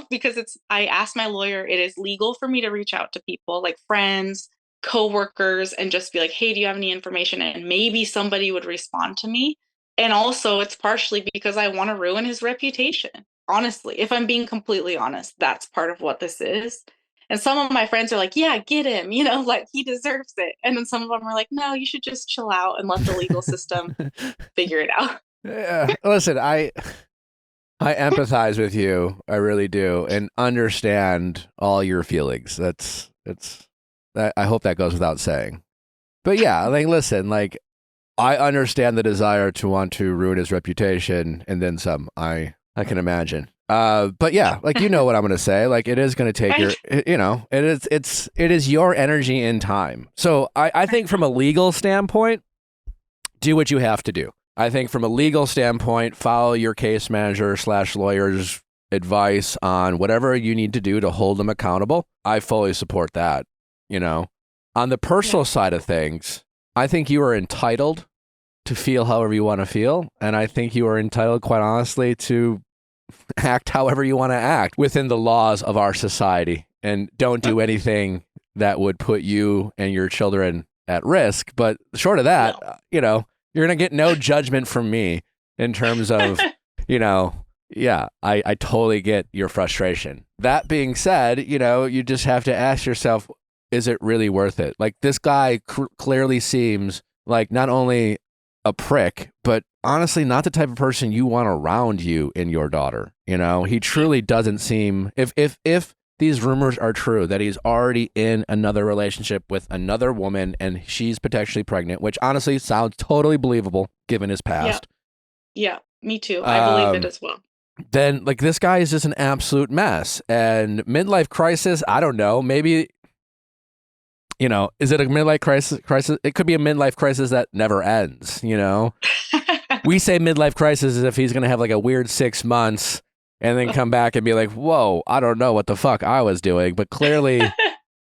because I asked my lawyer, it is legal for me to reach out to people like friends, coworkers, and just be like, hey, do you have any information? And maybe somebody would respond to me. And also it's partially because I want to ruin his reputation. Honestly, if I'm being completely honest, that's part of what this is. And some of my friends are like, yeah, get him, like he deserves it. And then some of them are like, no, you should just chill out and let the legal system figure it out. Yeah. Listen, I empathize with you. I really do, and understand all your feelings. I hope that goes without saying. But yeah, like, listen, like, I understand the desire to want to ruin his reputation and then some. I can imagine. But yeah, like, what I'm going to say, like, it is going to take it is your energy and time. So I think from a legal standpoint, do what you have to do. I think from a legal standpoint, follow your case manager / lawyer's advice on whatever you need to do to hold them accountable. I fully support that. You know, on the personal side of things, I think you are entitled to feel however you want to feel. And I think you are entitled, quite honestly, to act however you want to act within the laws of our society, and don't do anything that would put you and your children at risk. But short of that, you know, you're going to get no judgment from me in terms of, you know, yeah, I totally get your frustration. That being said, you know, you just have to ask yourself, is it really worth it? Like, this guy clearly seems like not only a prick, but honestly not the type of person you want around you and your daughter. You know, he truly doesn't seem, if these rumors are true that he's already in another relationship with another woman and she's potentially pregnant, which honestly sounds totally believable given his past. Yeah, me too. I believe it as well. Then, like, this guy is just an absolute mess. And midlife crisis, I don't know, maybe, you know, is it a midlife crisis? It could be a midlife crisis that never ends, you know? We say midlife crisis as if he's going to have like a weird 6 months and then come back and be like, whoa, I don't know what the fuck I was doing. But clearly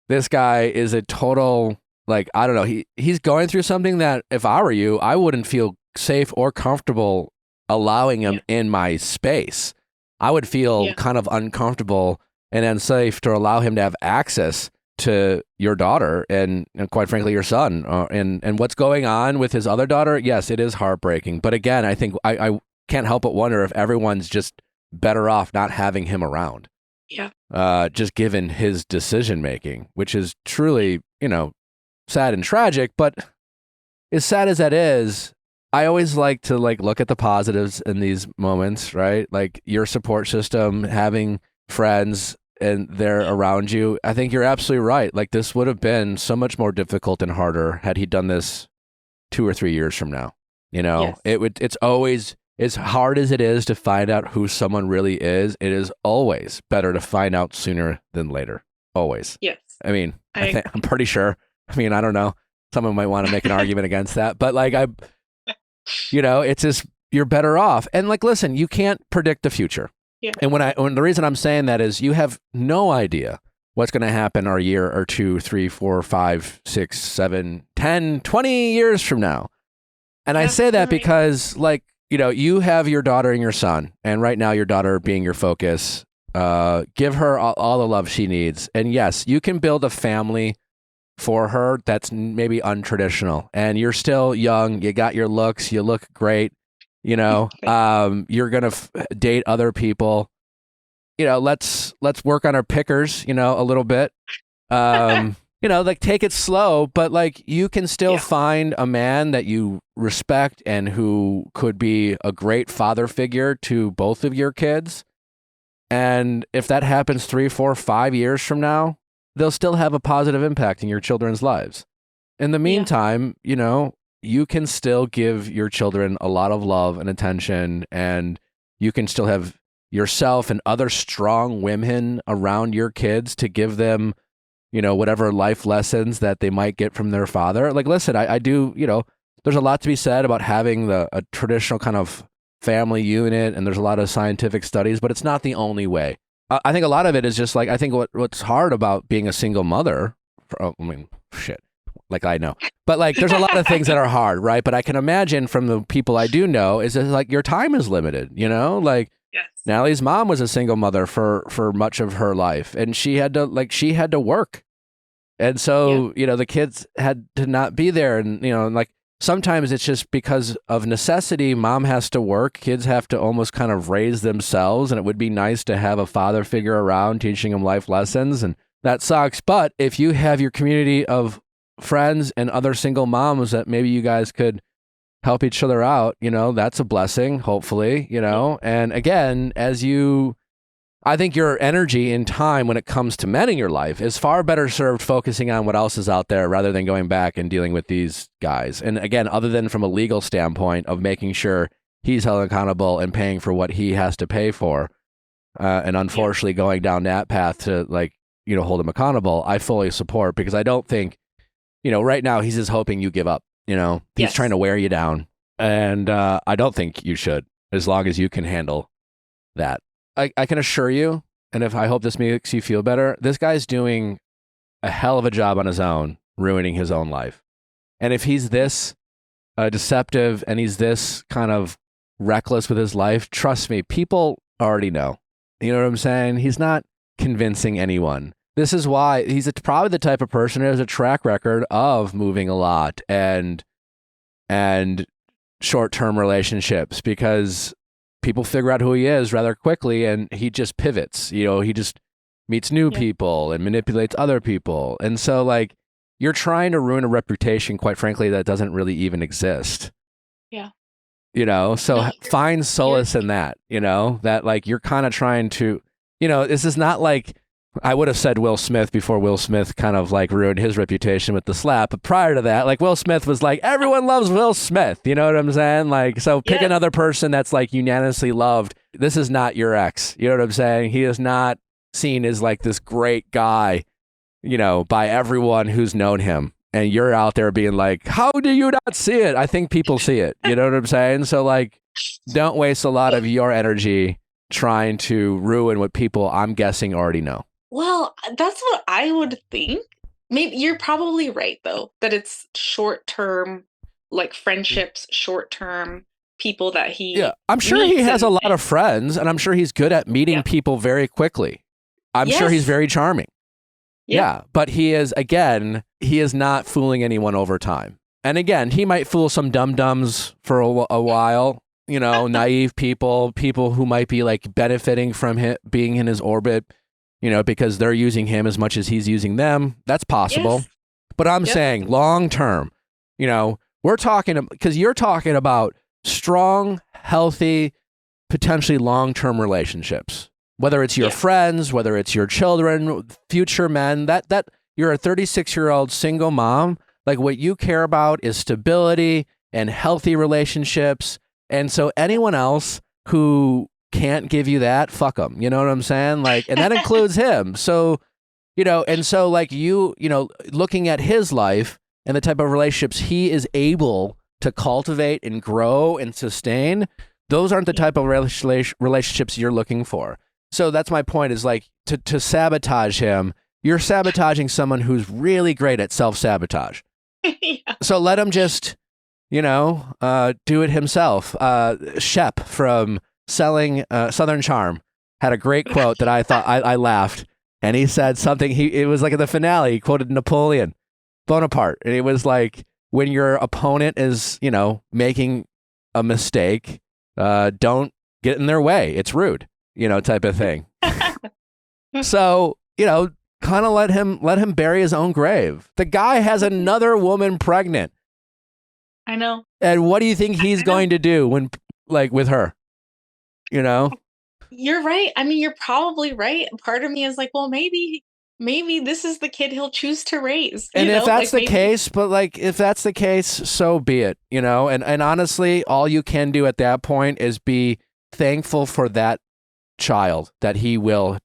this guy is a total, like, I don't know. He's going through something that if I were you, I wouldn't feel safe or comfortable allowing him in my space. I would feel kind of uncomfortable and unsafe to allow him to have access to your daughter and quite frankly, your son. And what's going on with his other daughter, yes, it is heartbreaking. But again, I think I can't help but wonder if everyone's just better off not having him around. Yeah. Just given his decision making, which is truly, you know, sad and tragic. But as sad as that is, I always like to look at the positives in these moments, right? Like your support system, having friends and they're around you. I think you're absolutely right. Like, this would have been so much more difficult and harder had he done this 2 or 3 years from now. You know, it's always, as hard as it is to find out who someone really is, it is always better to find out sooner than later. Always. Yes. I mean, I'm pretty sure. I mean, I don't know. Someone might want to make an argument against that, but like, you know, it's just, you're better off. And like, listen, you can't predict the future. Yeah. And when the reason I'm saying that is you have no idea what's going to happen a year or 2, 3, 4, 5, 6, 7, 10, 20 years from now. And I say that because, like, you know, you have your daughter and your son, and right now your daughter being your focus, give her all the love she needs. And yes, you can build a family for her that's maybe untraditional, and you're still young. You got your looks. You look great. You know, you're going to date other people. You know, let's work on our pickers, you know, a little bit. You know, like, take it slow, but like, you can still find a man that you respect and who could be a great father figure to both of your kids. And if that happens 3, 4, 5 years from now, they'll still have a positive impact in your children's lives. In the meantime, you know, you can still give your children a lot of love and attention, and you can still have yourself and other strong women around your kids to give them, you know, whatever life lessons that they might get from their father. Like, listen, I do, you know, there's a lot to be said about having a traditional kind of family unit, and there's a lot of scientific studies, but it's not the only way. I think a lot of it is just like, I think what's hard about being a single mother, I mean, shit. Like, I know, but like, there's a lot of things that are hard, right? But I can imagine from the people I do know is that, like, your time is limited, you know, like Natalie's mom was a single mother for much of her life, and she had to work. And so, you know, the kids had to not be there. And, you know, like, sometimes it's just because of necessity, mom has to work, kids have to almost kind of raise themselves. And it would be nice to have a father figure around teaching them life lessons. And that sucks. But if you have your community of friends and other single moms that maybe you guys could help each other out, you know, that's a blessing, hopefully, you know. And again, I think your energy and time when it comes to men in your life is far better served focusing on what else is out there rather than going back and dealing with these guys. And again, other than from a legal standpoint of making sure he's held accountable and paying for what he has to pay for, and unfortunately going down that path to, like, you know, hold him accountable, I fully support, because I don't think, you know, right now he's just hoping you give up. You know, he's Yes. trying to wear you down. And I don't think you should, as long as you can handle that. I can assure you, and if I hope this makes you feel better, this guy's doing a hell of a job on his own, ruining his own life. And if he's this deceptive and he's this kind of reckless with his life, trust me, people already know. You know what I'm saying? He's not convincing anyone. This is why he's probably the type of person who has a track record of moving a lot and short-term relationships, because people figure out who he is rather quickly and he just pivots. You know, he just meets new people and manipulates other people. And so, like, you're trying to ruin a reputation, quite frankly, that doesn't really even exist. Yeah. You know, so No, find solace in that, you know, that like you're kind of trying to, you know, this is not like, I would have said Will Smith before Will Smith kind of like ruined his reputation with the slap. But prior to that, like Will Smith was like, everyone loves Will Smith. You know what I'm saying? Like, so pick another person that's like unanimously loved. This is not your ex. You know what I'm saying? He is not seen as like this great guy, you know, by everyone who's known him. And you're out there being like, how do you not see it? I think people see it. You know what I'm saying? So like, don't waste a lot of your energy trying to ruin what people, I'm guessing, already know. Well, that's what I would think. Maybe you're probably right, though, that it's short-term, like friendships, short-term people that he. Yeah, I'm sure he has a lot of friends, and I'm sure he's good at meeting people very quickly. I'm sure he's very charming. Yeah, but he is not fooling anyone over time. And again, he might fool some dum-dums for a while, you know, naive people who might be like benefiting from him being in his orbit, you know, because they're using him as much as he's using them. That's possible. Yes. But I'm saying long term, you know, we're talking, because you're talking about strong, healthy, potentially long-term relationships. Whether it's your friends, whether it's your children, future men, that you're a 36-year-old single mom, like what you care about is stability and healthy relationships. And so anyone else who can't give you that, fuck them. You know what I'm saying? Like, and that includes him. So, you know, and so like you know, looking at his life and the type of relationships he is able to cultivate and grow and sustain, those aren't the type of relationships you're looking for. So that's my point, is like to sabotage him, you're sabotaging someone who's really great at self-sabotage. So let him just, you know, do it himself. Shep from Selling Southern Charm had a great quote that I thought I laughed. And he said something, it was like in the finale, he quoted Napoleon Bonaparte. And it was like, when your opponent is, you know, making a mistake, don't get in their way. It's rude. You know, type of thing. So, you know, kind of let him bury his own grave. The guy has another woman pregnant. I know. And what do you think he's going to do when, like, with her? You know? You're right. I mean, you're probably right. Part of me is like, well, maybe this is the kid he'll choose to raise. And if that's the case, but like, if that's the case, so be it, you know? And honestly, all you can do at that point is be thankful for that child, that he will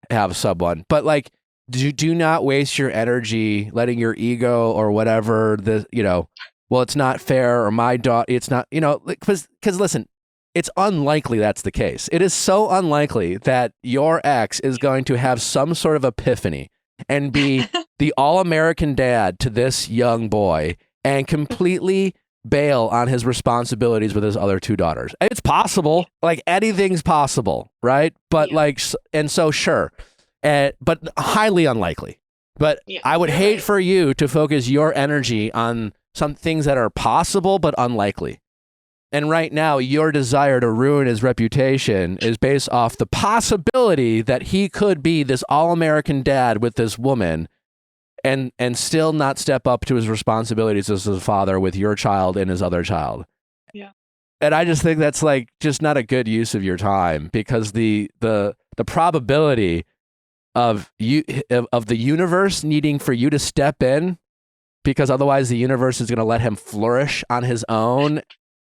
have someone. But like, do not waste your energy letting your ego or whatever, you know, well, it's not fair, or my daughter, it's not, you know, because listen, it's unlikely that's the case. It is so unlikely that your ex is going to have some sort of epiphany and be the all-American dad to this young boy and completely bail on his responsibilities with his other two daughters. It's possible. Like, anything's possible, right? But like, and so sure, but highly unlikely. But I would hate for you to focus your energy on some things that are possible but unlikely. And right now, your desire to ruin his reputation is based off the possibility that he could be this all-American dad with this woman and still not step up to his responsibilities as a father with your child and his other child. Yeah. And I just think that's like just not a good use of your time, because the probability of the universe needing for you to step in, because otherwise the universe is going to let him flourish on his own,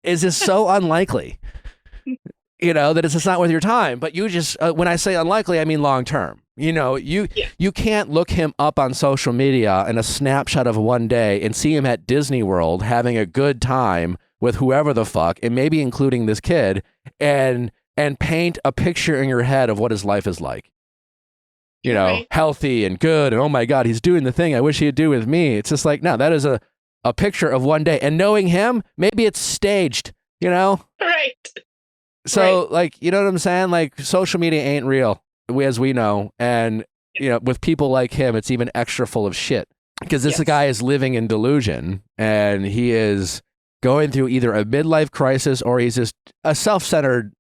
is just so unlikely. You know, that it's just not worth your time. But you just, when I say unlikely, I mean long term. You know, you Yeah. you can't look him up on social media in a snapshot of one day and see him at Disney World having a good time with whoever the fuck, and maybe including this kid, and paint a picture in your head of what his life is like. You know, Right. healthy and good, and oh my God, he's doing the thing I wish he'd do with me. It's just like, no, that is a picture of one day. And knowing him, maybe it's staged, you know? Right. So, like, you know what I'm saying? Like, social media ain't real, as we know. And, you know, with people like him, it's even extra full of shit. Because this Yes. guy is living in delusion, and he is going through either a midlife crisis or he's just a self-centered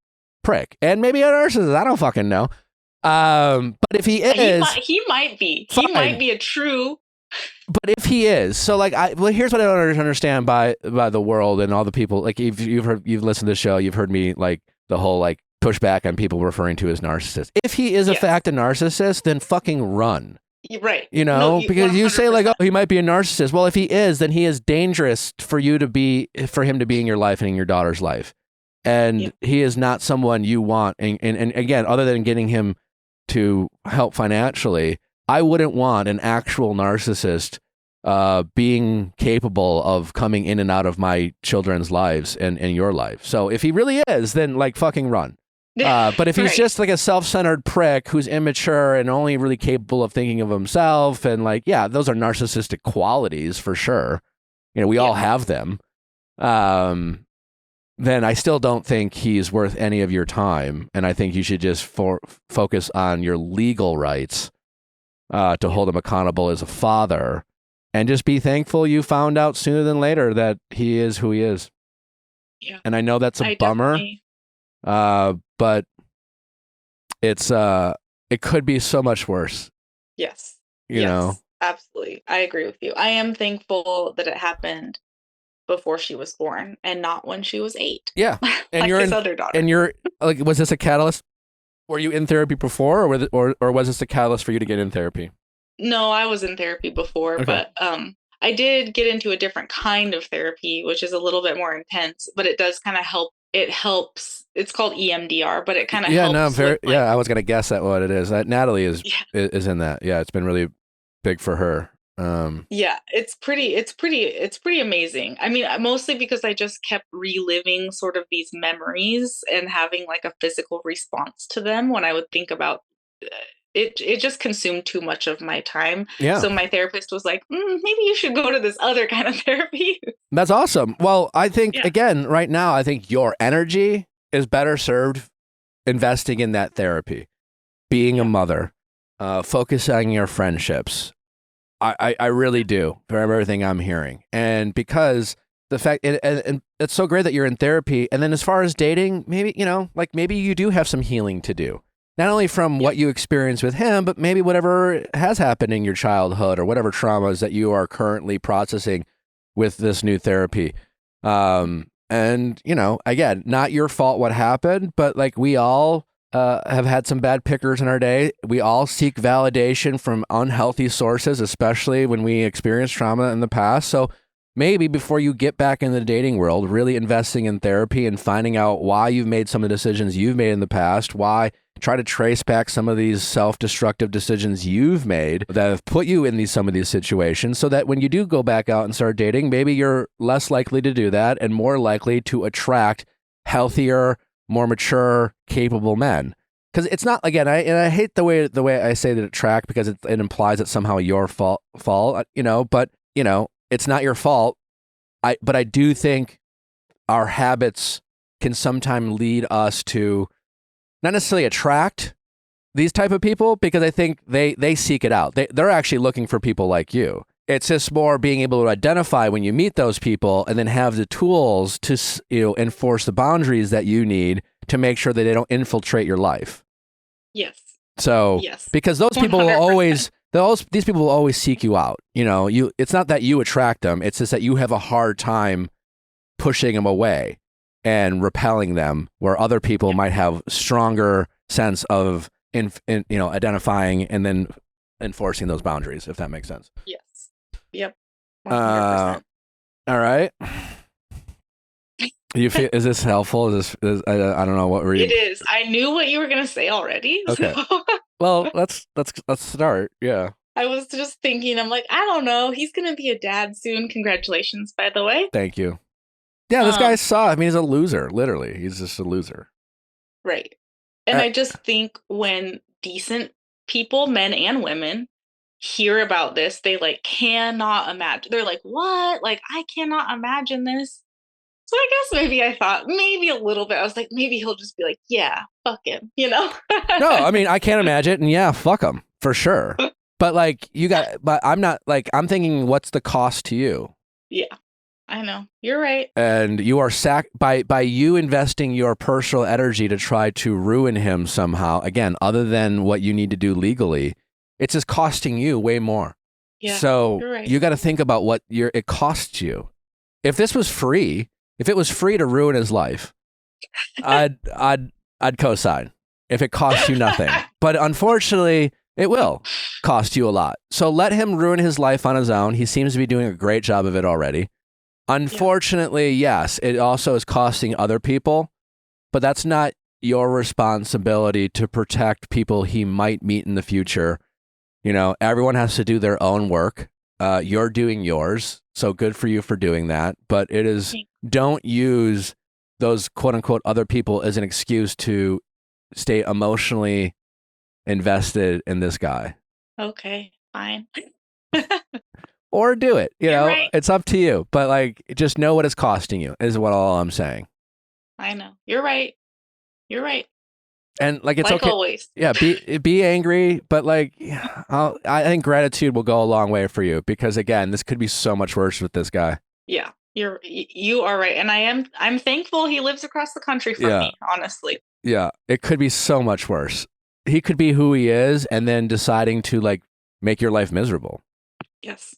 prick. And maybe a narcissist. I don't fucking know. But if he is... He might be. Fine. He might be a true... But if he is, so like, here's what I don't understand by the world and all the people. Like, if you've listened to the show, you've heard me like the whole like pushback on people referring to as narcissists. If he is a fact a narcissist, then fucking run. Right. You know, because you say like, oh, he might be a narcissist. Well, if he is, then he is dangerous for him to be in your life and in your daughter's life, and he is not someone you want. And again, other than getting him to help financially, I wouldn't want an actual narcissist being capable of coming in and out of my children's lives and your life. So if he really is, then like fucking run. But if he's just like a self-centered prick who's immature and only really capable of thinking of himself, and like, yeah, those are narcissistic qualities for sure. You know, we all have them. Then I still don't think he's worth any of your time. And I think you should just focus on your legal rights to hold him accountable as a father, and just be thankful you found out sooner than later that he is who he is. Yeah. And I know that's a bummer, but it's it could be so much worse. Yes. You know? Absolutely. I agree with you. I am thankful that it happened before she was born and not when she was 8. Yeah. And like you're his other daughter. And you're like, was this a catalyst? Were you in therapy before, or was this a catalyst for you to get in therapy? No, I was in therapy before, but I did get into a different kind of therapy, which is a little bit more intense, but it does kind of help. It helps. It's called EMDR, but it kind of helps. I was gonna guess at what it is. Natalie is in that. Yeah, it's been really big for her. Yeah, it's pretty amazing. I mean, mostly because I just kept reliving sort of these memories and having like a physical response to them when I would think about it. It just consumed too much of my time. Yeah. So my therapist was like, maybe you should go to this other kind of therapy. That's awesome. Well, I think again, right now, I think your energy is better served investing in that therapy, being a mother, focusing on your friendships. I really do, from everything I'm hearing. And because the fact, and it's so great that you're in therapy. And then as far as dating, maybe, you know, like maybe you do have some healing to do. Not only from what you experienced with him, but maybe whatever has happened in your childhood or whatever traumas that you are currently processing with this new therapy. And, you know, again, not your fault what happened, but like we all have had some bad pickers in our day. We all seek validation from unhealthy sources, especially when we experience trauma in the past. So maybe before you get back in the dating world, really investing in therapy and finding out why you've made some of the decisions you've made in the past, why try to trace back some of these self-destructive decisions you've made that have put you in some of these situations, so that when you do go back out and start dating, maybe you're less likely to do that and more likely to attract healthier, more mature, capable men. Because it's not, again, I hate the way I say that attract, because it implies it's somehow your fault, you know, but, you know, it's not your fault. But I do think our habits can sometimes lead us to not necessarily attract these type of people, because I think they seek it out. They're actually looking for people like you. It's just more being able to identify when you meet those people and then have the tools to, you know, enforce the boundaries that you need to make sure that they don't infiltrate your life. Yes. So, because those people will 100%. these people will always seek you out. You know, it's not that you attract them. It's just that you have a hard time pushing them away and repelling them, where other people might have stronger sense of, you know, identifying and then enforcing those boundaries, if that makes sense. Yes. Yep. 100%. All right. You feel, is this helpful? I don't know what were you... It is. I knew what you were going to say already. Okay. So. Well, let's start. Yeah. I was just thinking, I'm like, I don't know. He's gonna be a dad soon. Congratulations, by the way. Thank you. Yeah, this guy saw. I mean, he's a loser. Literally, he's just a loser. Right. And I just think when decent people, men and women, hear about this, they like cannot imagine. They're like, what? Like, I cannot imagine this. So I guess maybe I thought maybe a little bit. I was like, maybe he'll just be like, yeah, fuck him, you know? No, I mean, I can't imagine. And yeah, fuck him for sure. But like, but I'm not like, I'm thinking, what's the cost to you? Yeah, I know. You're right. And you are by you investing your personal energy to try to ruin him somehow. Again, other than what you need to do legally, it's just costing you way more. Yeah, so you're right. you got to think about what it costs you. If this was free, if it was free to ruin his life, I'd co-sign. If it costs you nothing, but unfortunately, it will cost you a lot. So let him ruin his life on his own. He seems to be doing a great job of it already. Unfortunately, yes, it also is costing other people, but that's not your responsibility to protect people he might meet in the future. You know, everyone has to do their own work. You're doing yours, so good for you for doing that. But it is, don't use those quote unquote other people as an excuse to stay emotionally invested in this guy. Okay, fine. Or do it. You know, right. It's up to you. But like, just know what it's costing you is what all I'm saying. I know. You're right. You're right. And like, it's like okay. Always. Yeah, be angry, but like, I think gratitude will go a long way for you because again, this could be so much worse with this guy. Yeah, you are right, and I'm thankful he lives across the country from me. Honestly. Yeah, it could be so much worse. He could be who he is, and then deciding to like make your life miserable. Yes.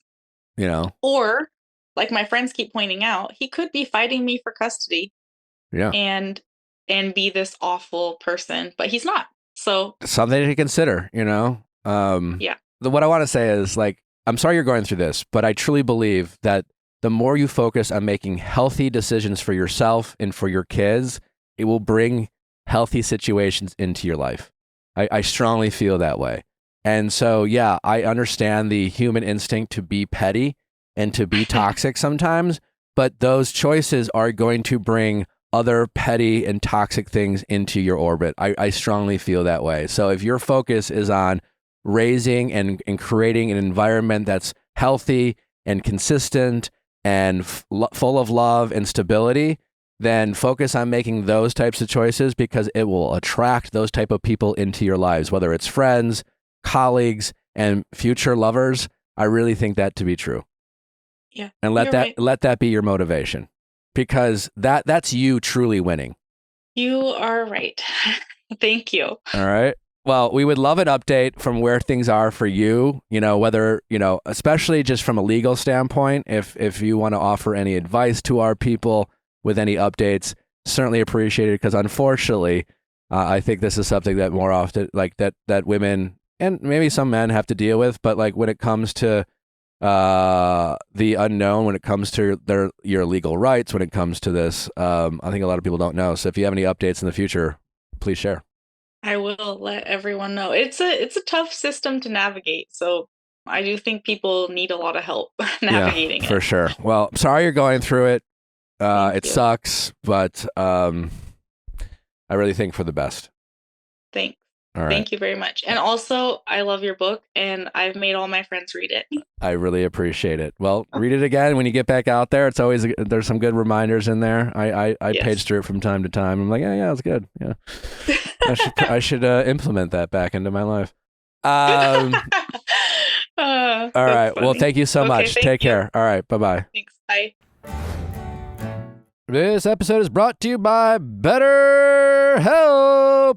You know, or like my friends keep pointing out, he could be fighting me for custody. Yeah. And be this awful person, but he's not. So something to consider, you know? Yeah. What I want to say is like, I'm sorry you're going through this, but I truly believe that the more you focus on making healthy decisions for yourself and for your kids, it will bring healthy situations into your life. I strongly feel that way. And so, yeah, I understand the human instinct to be petty and to be toxic sometimes, but those choices are going to bring other petty and toxic things into your orbit. I strongly feel that way. So if your focus is on raising and creating an environment that's healthy and consistent and full of love and stability, then focus on making those types of choices because it will attract those type of people into your lives, whether it's friends, colleagues, and future lovers. I really think that to be true. Yeah. And let that be your motivation. Because that's you truly winning. You are right. Thank you. All right. Well, we would love an update from where things are for you, you know, whether, you know, especially just from a legal standpoint, if you want to offer any advice to our people with any updates, certainly appreciate it because unfortunately, I think this is something that more often like that women and maybe some men have to deal with. But like when it comes to the unknown, when it comes to your legal rights, when it comes to this, I think a lot of people don't know. So if you have any updates in the future, please share. I will let everyone know. It's a tough system to navigate. So I do think people need a lot of help navigating it. For sure. Well, I'm sorry you're going through it. It sucks, but I really think for the best. Thanks. All right. Thank you very much. And also, I love your book, and I've made all my friends read it. I really appreciate it. Well, read it again when you get back out there. It's always there's some good reminders in there. I page through it from time to time. I'm like, yeah, it's good. Yeah, I should implement that back into my life. All right. Funny. Well, thank you so much. Take care. All right. Bye-bye. Thanks. Bye. This episode is brought to you by BetterHelp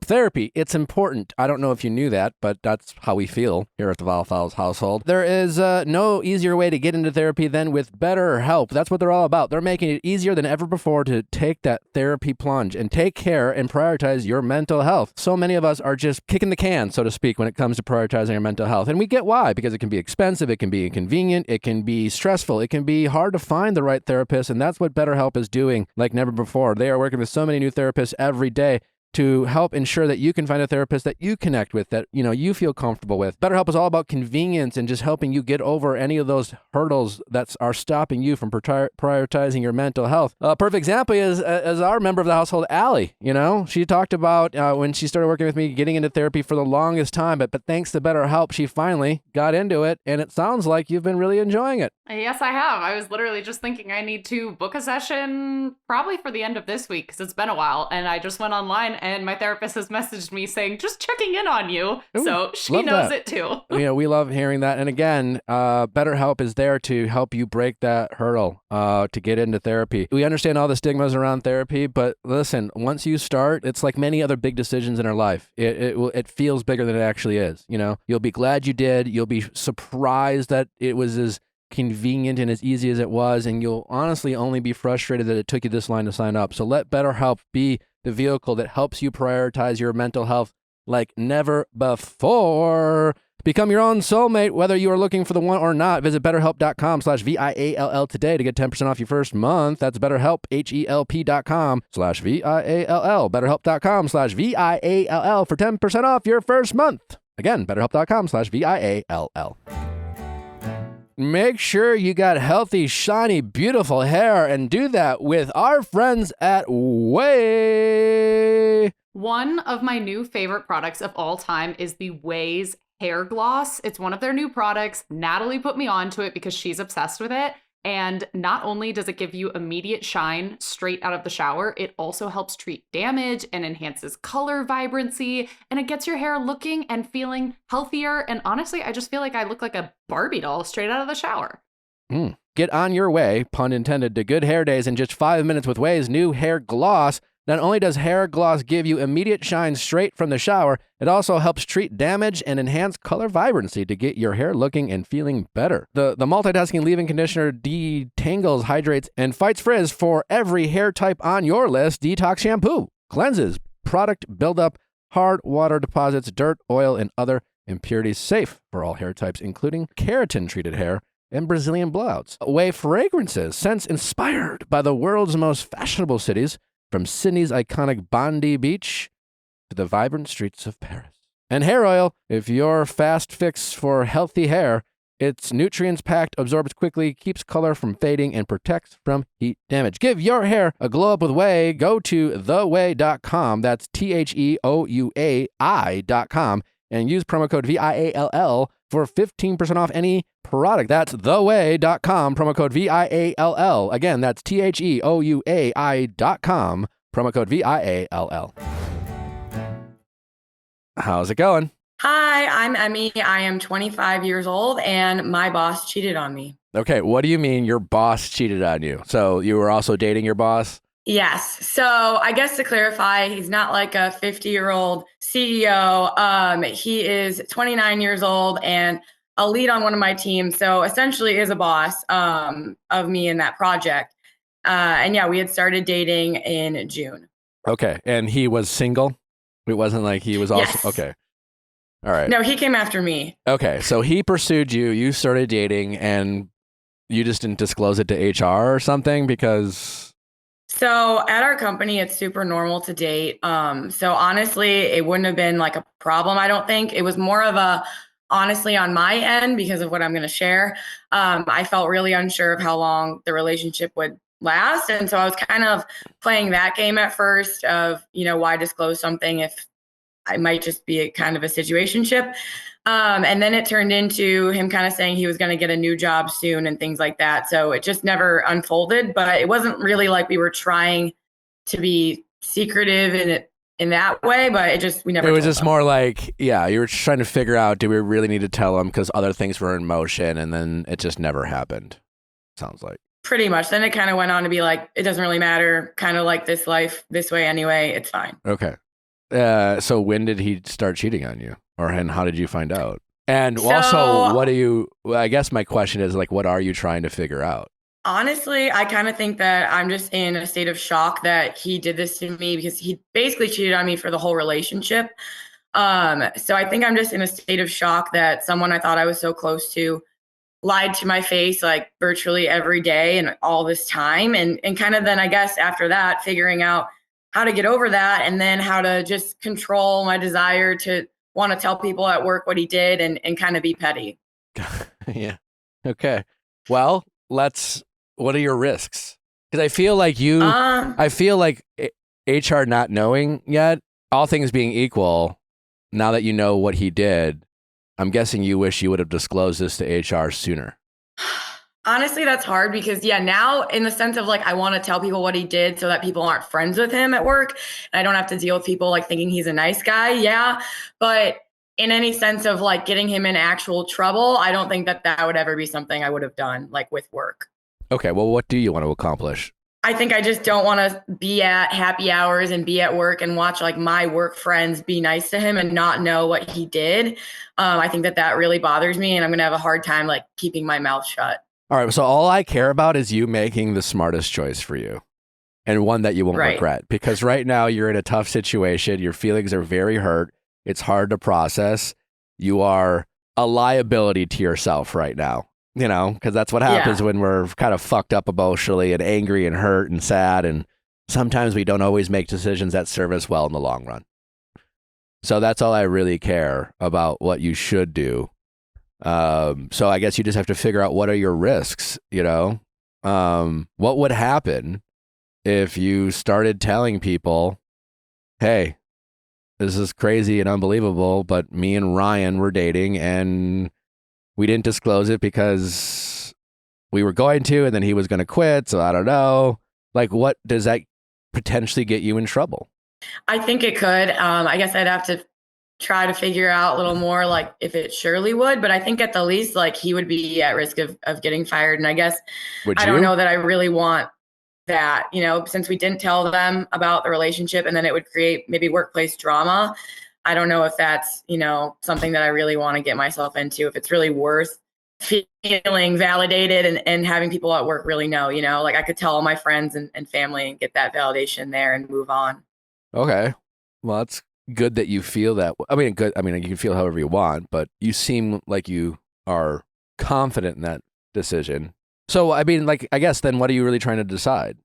Therapy. It's important. I don't know if you knew that, but that's how we feel here at the Viall Files household. There is no easier way to get into therapy than with BetterHelp. That's what they're all about. They're making it easier than ever before to take that therapy plunge and take care and prioritize your mental health. So many of us are just kicking the can, so to speak, when it comes to prioritizing our mental health. And we get why, because it can be expensive, it can be inconvenient, it can be stressful, it can be hard to find the right therapist, and that's what BetterHelp is doing like never before. They are working with so many new therapists every day to help ensure that you can find a therapist that you connect with, that you feel comfortable with. BetterHelp is all about convenience and just helping you get over any of those hurdles that are stopping you from prioritizing your mental health. A perfect example is our member of the household, Allie. She talked about when she started working with me, getting into therapy for the longest time, but thanks to BetterHelp, she finally got into it, and it sounds like you've been really enjoying it. Yes, I have. I was literally just thinking I need to book a session probably for the end of this week because it's been a while, and I just went online and my therapist has messaged me saying, just checking in on you. Ooh, so she knows that. It too. We love hearing that. And again, BetterHelp is there to help you break that hurdle to get into therapy. We understand all the stigmas around therapy, but listen, once you start, it's like many other big decisions in our life. It feels bigger than it actually is. You'll be glad you did. You'll be surprised that it was as convenient and as easy as it was, and you'll honestly only be frustrated that it took you this long to sign up. So let BetterHelp be the vehicle that helps you prioritize your mental health like never before. Become your own soulmate, whether you are looking for the one or not. Visit BetterHelp.com/VIALL today to get 10% off your first month. That's BetterHelp, HELP.com/VIALL. BetterHelp.com/VIALL for 10% off your first month. Again, BetterHelp.com/VIALL. Make sure you got healthy, shiny, beautiful hair, and do that with our friends at Way. One of my new favorite products of all time is the Way's hair gloss. It's one of their new products. Natalie put me onto it because she's obsessed with it. And not only does it give you immediate shine straight out of the shower, it also helps treat damage and enhances color vibrancy. And it gets your hair looking and feeling healthier. And honestly, I just feel like I look like a Barbie doll straight out of the shower. Get on your way, pun intended, to good hair days in just 5 minutes with Way's new hair gloss. Not only does hair gloss give you immediate shine straight from the shower, it also helps treat damage and enhance color vibrancy to get your hair looking and feeling better. The multitasking leave-in conditioner detangles, hydrates, and fights frizz for every hair type on your list. Detox shampoo cleanses product buildup, hard water deposits, dirt, oil, and other impurities. Safe for all hair types, including keratin-treated hair and Brazilian blowouts. Way fragrances, scents inspired by the world's most fashionable cities, from Sydney's iconic Bondi Beach to the vibrant streets of Paris. And hair oil, if your fast fix for healthy hair, it's nutrients-packed, absorbs quickly, keeps color from fading, and protects from heat damage. Give your hair a glow up with Way. Go to theway.com, that's THEOUAI.com, and use promo code VIALL for 15% off any product. That's theway.com, promo code VIALL. Again, that's THEOUAI.com, promo code VIALL. How's it going? Hi, I'm Emmy. I am 25 years old and my boss cheated on me. Okay, what do you mean your boss cheated on you? So you were also dating your boss? Yes. So I guess to clarify, he's not like a 50-year-old CEO. He is 29 years old and a lead on one of my teams. So essentially is a boss of me in that project. And yeah, we had started dating in June. Okay. And he was single? It wasn't like he was also... Yes. Okay. All right. No, he came after me. Okay. So he pursued you, you started dating, and you just didn't disclose it to HR or something because... So at our company, it's super normal to date. So honestly, it wouldn't have been like a problem, I don't think. It was more of a, honestly, on my end, because of what I'm going to share, I felt really unsure of how long the relationship would last. And so I was kind of playing that game at first of, why disclose something if I might just be a kind of a situationship. And then it turned into him kind of saying he was going to get a new job soon and things like that. So it just never unfolded, but it wasn't really like we were trying to be secretive in that way, but we never. It was just more like, yeah, you were trying to figure out, do we really need to tell him because other things were in motion, and then it just never happened. Sounds like. Pretty much. Then it kind of went on to be like, it doesn't really matter, kind of like this life this way anyway. It's fine. Okay. So when did he start cheating on you? And how did you find out? And also, I guess my question is, like, what are you trying to figure out? Honestly, I kind of think that I'm just in a state of shock that he did this to me because he basically cheated on me for the whole relationship. So I think I'm just in a state of shock that someone I thought I was so close to lied to my face like virtually every day and all this time. And kind of then I guess after that, figuring out how to get over that, and then how to just control my desire to want to tell people at work what he did and kind of be petty. Yeah. Okay. Well, what are your risks? Because I feel like HR not knowing yet, all things being equal, now that you know what he did, I'm guessing you wish you would have disclosed this to HR sooner. Honestly, that's hard because now in the sense of like, I want to tell people what he did so that people aren't friends with him at work. And I don't have to deal with people like thinking he's a nice guy. Yeah. But in any sense of like getting him in actual trouble, I don't think that would ever be something I would have done like with work. Okay. Well, what do you want to accomplish? I think I just don't want to be at happy hours and be at work and watch like my work friends be nice to him and not know what he did. I think that really bothers me, and I'm going to have a hard time like keeping my mouth shut. All right. So all I care about is you making the smartest choice for you, and one that you won't regret, because right now you're in a tough situation. Your feelings are very hurt. It's hard to process. You are a liability to yourself right now, because that's what happens when we're kind of fucked up emotionally and angry and hurt and sad. And sometimes we don't always make decisions that serve us well in the long run. So that's all I really care about, what you should do. So I guess you just have to figure out, what are your risks, what would happen if you started telling people, hey, this is crazy and unbelievable, but me and Ryan were dating and we didn't disclose it because we were going to, and then he was going to quit. So I don't know. Like, what does that potentially get you in trouble? I think it could. I guess I'd have to try to figure out a little more like if it surely would, but I think at the least like he would be at risk of getting fired. And I guess I don't know that I really want that, since we didn't tell them about the relationship and then it would create maybe workplace drama. I don't know if that's, something that I really want to get myself into, if it's really worth feeling validated and having people at work really know, like I could tell all my friends and family and get that validation there and move on. Okay. Well, that's good that you feel that. I mean, good. I mean, you can feel however you want, but you seem like you are confident in that decision. So, I mean, like, I guess then what are you really trying to decide?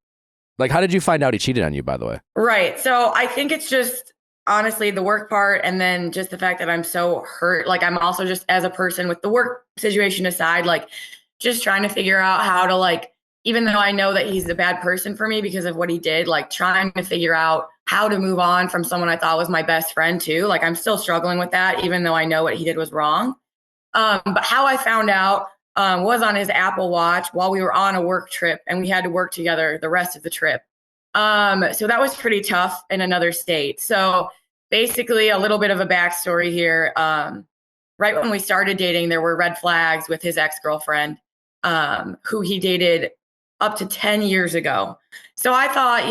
Like, how did you find out he cheated on you, by the way? Right. So I think it's just honestly the work part, and then just the fact that I'm so hurt. Like, I'm also just as a person, with the work situation aside, like just trying to figure out how to, like, even though I know that he's a bad person for me because of what he did, like trying to figure out how to move on from someone I thought was my best friend too. Like, I'm still struggling with that, even though I know what he did was wrong. But how I found out was on his Apple Watch while we were on a work trip, and we had to work together the rest of the trip. So that was pretty tough in another state. So basically, a little bit of a backstory here. Right when we started dating, there were red flags with his ex-girlfriend, who he dated up to 10 years ago. So I thought,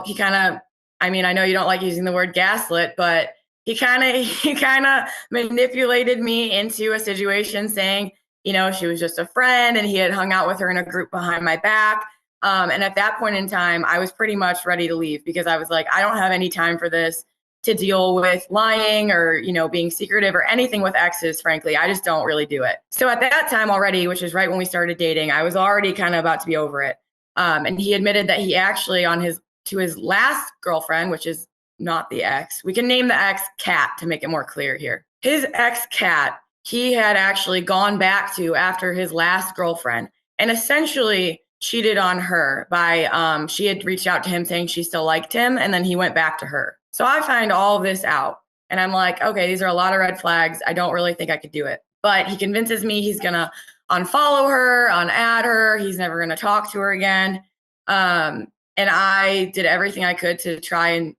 he kind of, I mean, I know you don't like using the word gaslit, but he kind of manipulated me into a situation saying, she was just a friend and he had hung out with her in a group behind my back. And at that point in time, I was pretty much ready to leave because I was like, I don't have any time for this, to deal with lying or, being secretive or anything with exes. Frankly, I just don't really do it. So at that time already, which is right when we started dating, I was already kind of about to be over it. And he admitted that he actually to his last girlfriend, which is not the ex. We can name the ex Kat to make it more clear here. His ex Kat, he had actually gone back to after his last girlfriend and essentially cheated on her by, she had reached out to him saying she still liked him. And then he went back to her. So I find all of this out and I'm like, okay, these are a lot of red flags. I don't really think I could do it. But he convinces me he's going to unfollow her, unadd her. He's never going to talk to her again. And I did everything I could to try and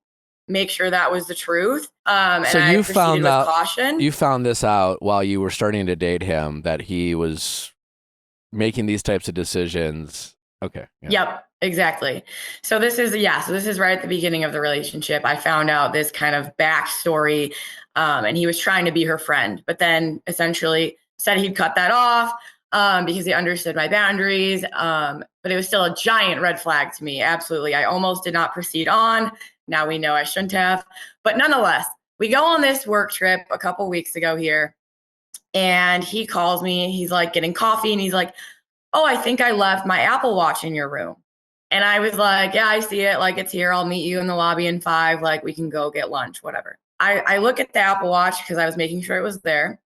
make sure that was the truth. So and you I found with out, caution. You found this out while you were starting to date him, that he was making these types of decisions. Okay. Yeah. Yep, exactly. So this is right at the beginning of the relationship. I found out this kind of backstory, and he was trying to be her friend, but then essentially said he'd cut that off because he understood my boundaries. But it was still a giant red flag to me. Absolutely. I almost did not proceed on. Now we know I shouldn't have. But nonetheless, we go on this work trip a couple weeks ago here, and he calls me. He's like getting coffee, and he's like, oh, I think I left my Apple Watch in your room. And I was like, yeah, I see it. Like, it's here. I'll meet you in the lobby in 5. Like, we can go get lunch, whatever. I look at the Apple Watch because I was making sure it was there.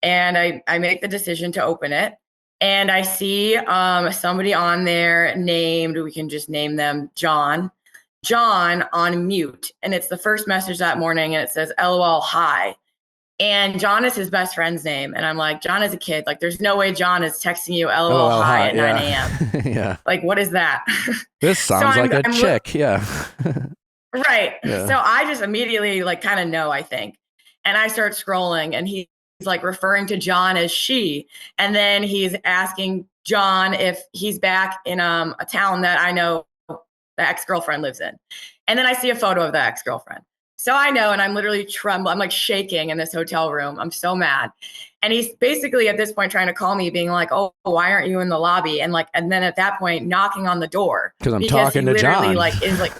And I make the decision to open it. And I see somebody on there named, we can just name them John on mute. And it's the first message that morning. And it says, LOL, hi. And John is his best friend's name. And I'm like, John is a kid. Like, there's no way John is texting you LOL, hi at 9 a.m. Yeah. Like, what is that? This sounds like a chick. Yeah. Right. Yeah. So I just immediately like kind of know, I think. And I start scrolling and he's like referring to John as she. And then he's asking John if he's back in a town that I know the ex-girlfriend lives in. And then I see a photo of the ex-girlfriend. So I know, and I'm literally trembling. I'm like shaking in this hotel room. I'm so mad. And he's basically at this point trying to call me, being like, oh, why aren't you in the lobby? And then at that point, knocking on the door. Because I'm talking to John. Like, is like,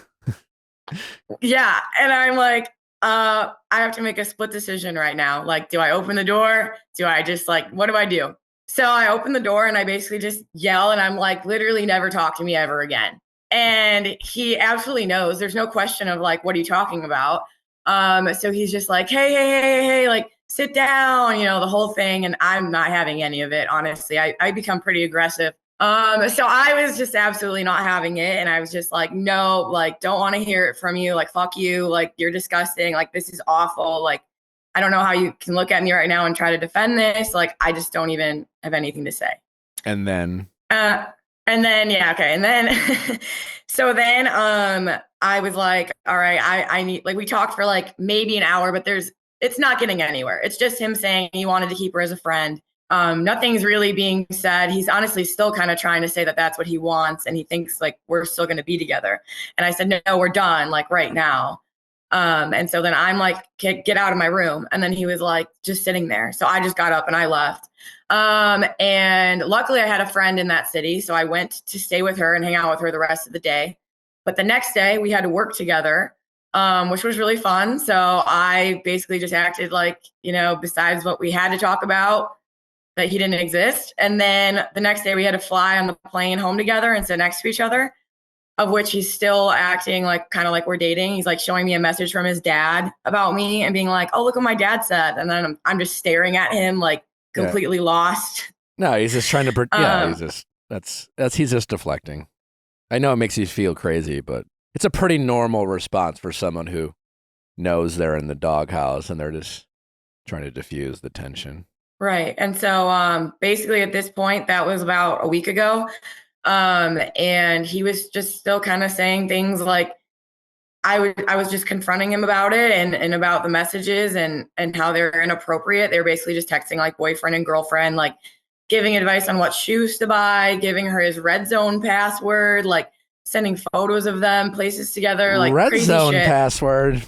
yeah. And I'm like, I have to make a split decision right now. Like, do I open the door? Do I just like, what do I do? So I open the door and I basically just yell and I'm like, literally never talk to me ever again. And he absolutely knows. There's no question of like, what are you talking about? So he's just like, hey, like sit down, the whole thing. And I'm not having any of it. Honestly, I become pretty aggressive. So I was just absolutely not having it. And I was just like, no, like, don't want to hear it from you. Like, fuck you. Like, you're disgusting. Like, this is awful. Like, I don't know how you can look at me right now and try to defend this. Like, I just don't even have anything to say. And then, yeah, okay. And then, so then, I was like, all right, I need, like, we talked for like maybe an hour, but it's not getting anywhere. It's just him saying he wanted to keep her as a friend. Nothing's really being said. He's honestly still kind of trying to say that that's what he wants. And he thinks like we're still going to be together. And I said, no, we're done. Like right now. And so then I'm like, get out of my room. And then he was like, just sitting there. So I just got up and I left. And luckily I had a friend in that city. So I went to stay with her and hang out with her the rest of the day. But the next day we had to work together, which was really fun. So I basically just acted like, besides what we had to talk about, that he didn't exist. And then the next day we had to fly on the plane home together and sit next to each other, of which he's still acting like kind of like we're dating. He's like showing me a message from his dad about me and being like, oh, look what my dad said. And then I'm just staring at him like completely lost. No, he's just trying to, he's just deflecting. I know it makes you feel crazy, but it's a pretty normal response for someone who knows they're in the doghouse and they're just trying to diffuse the tension. Right. And so basically at this point, that was about a week ago. And he was just still kind of saying things like, I was just confronting him about it and about the messages and how they're inappropriate. They're basically just texting like boyfriend and girlfriend, like giving advice on what shoes to buy, giving her his Red Zone password, like sending photos of them, places together, like Red crazy Zone shit. password.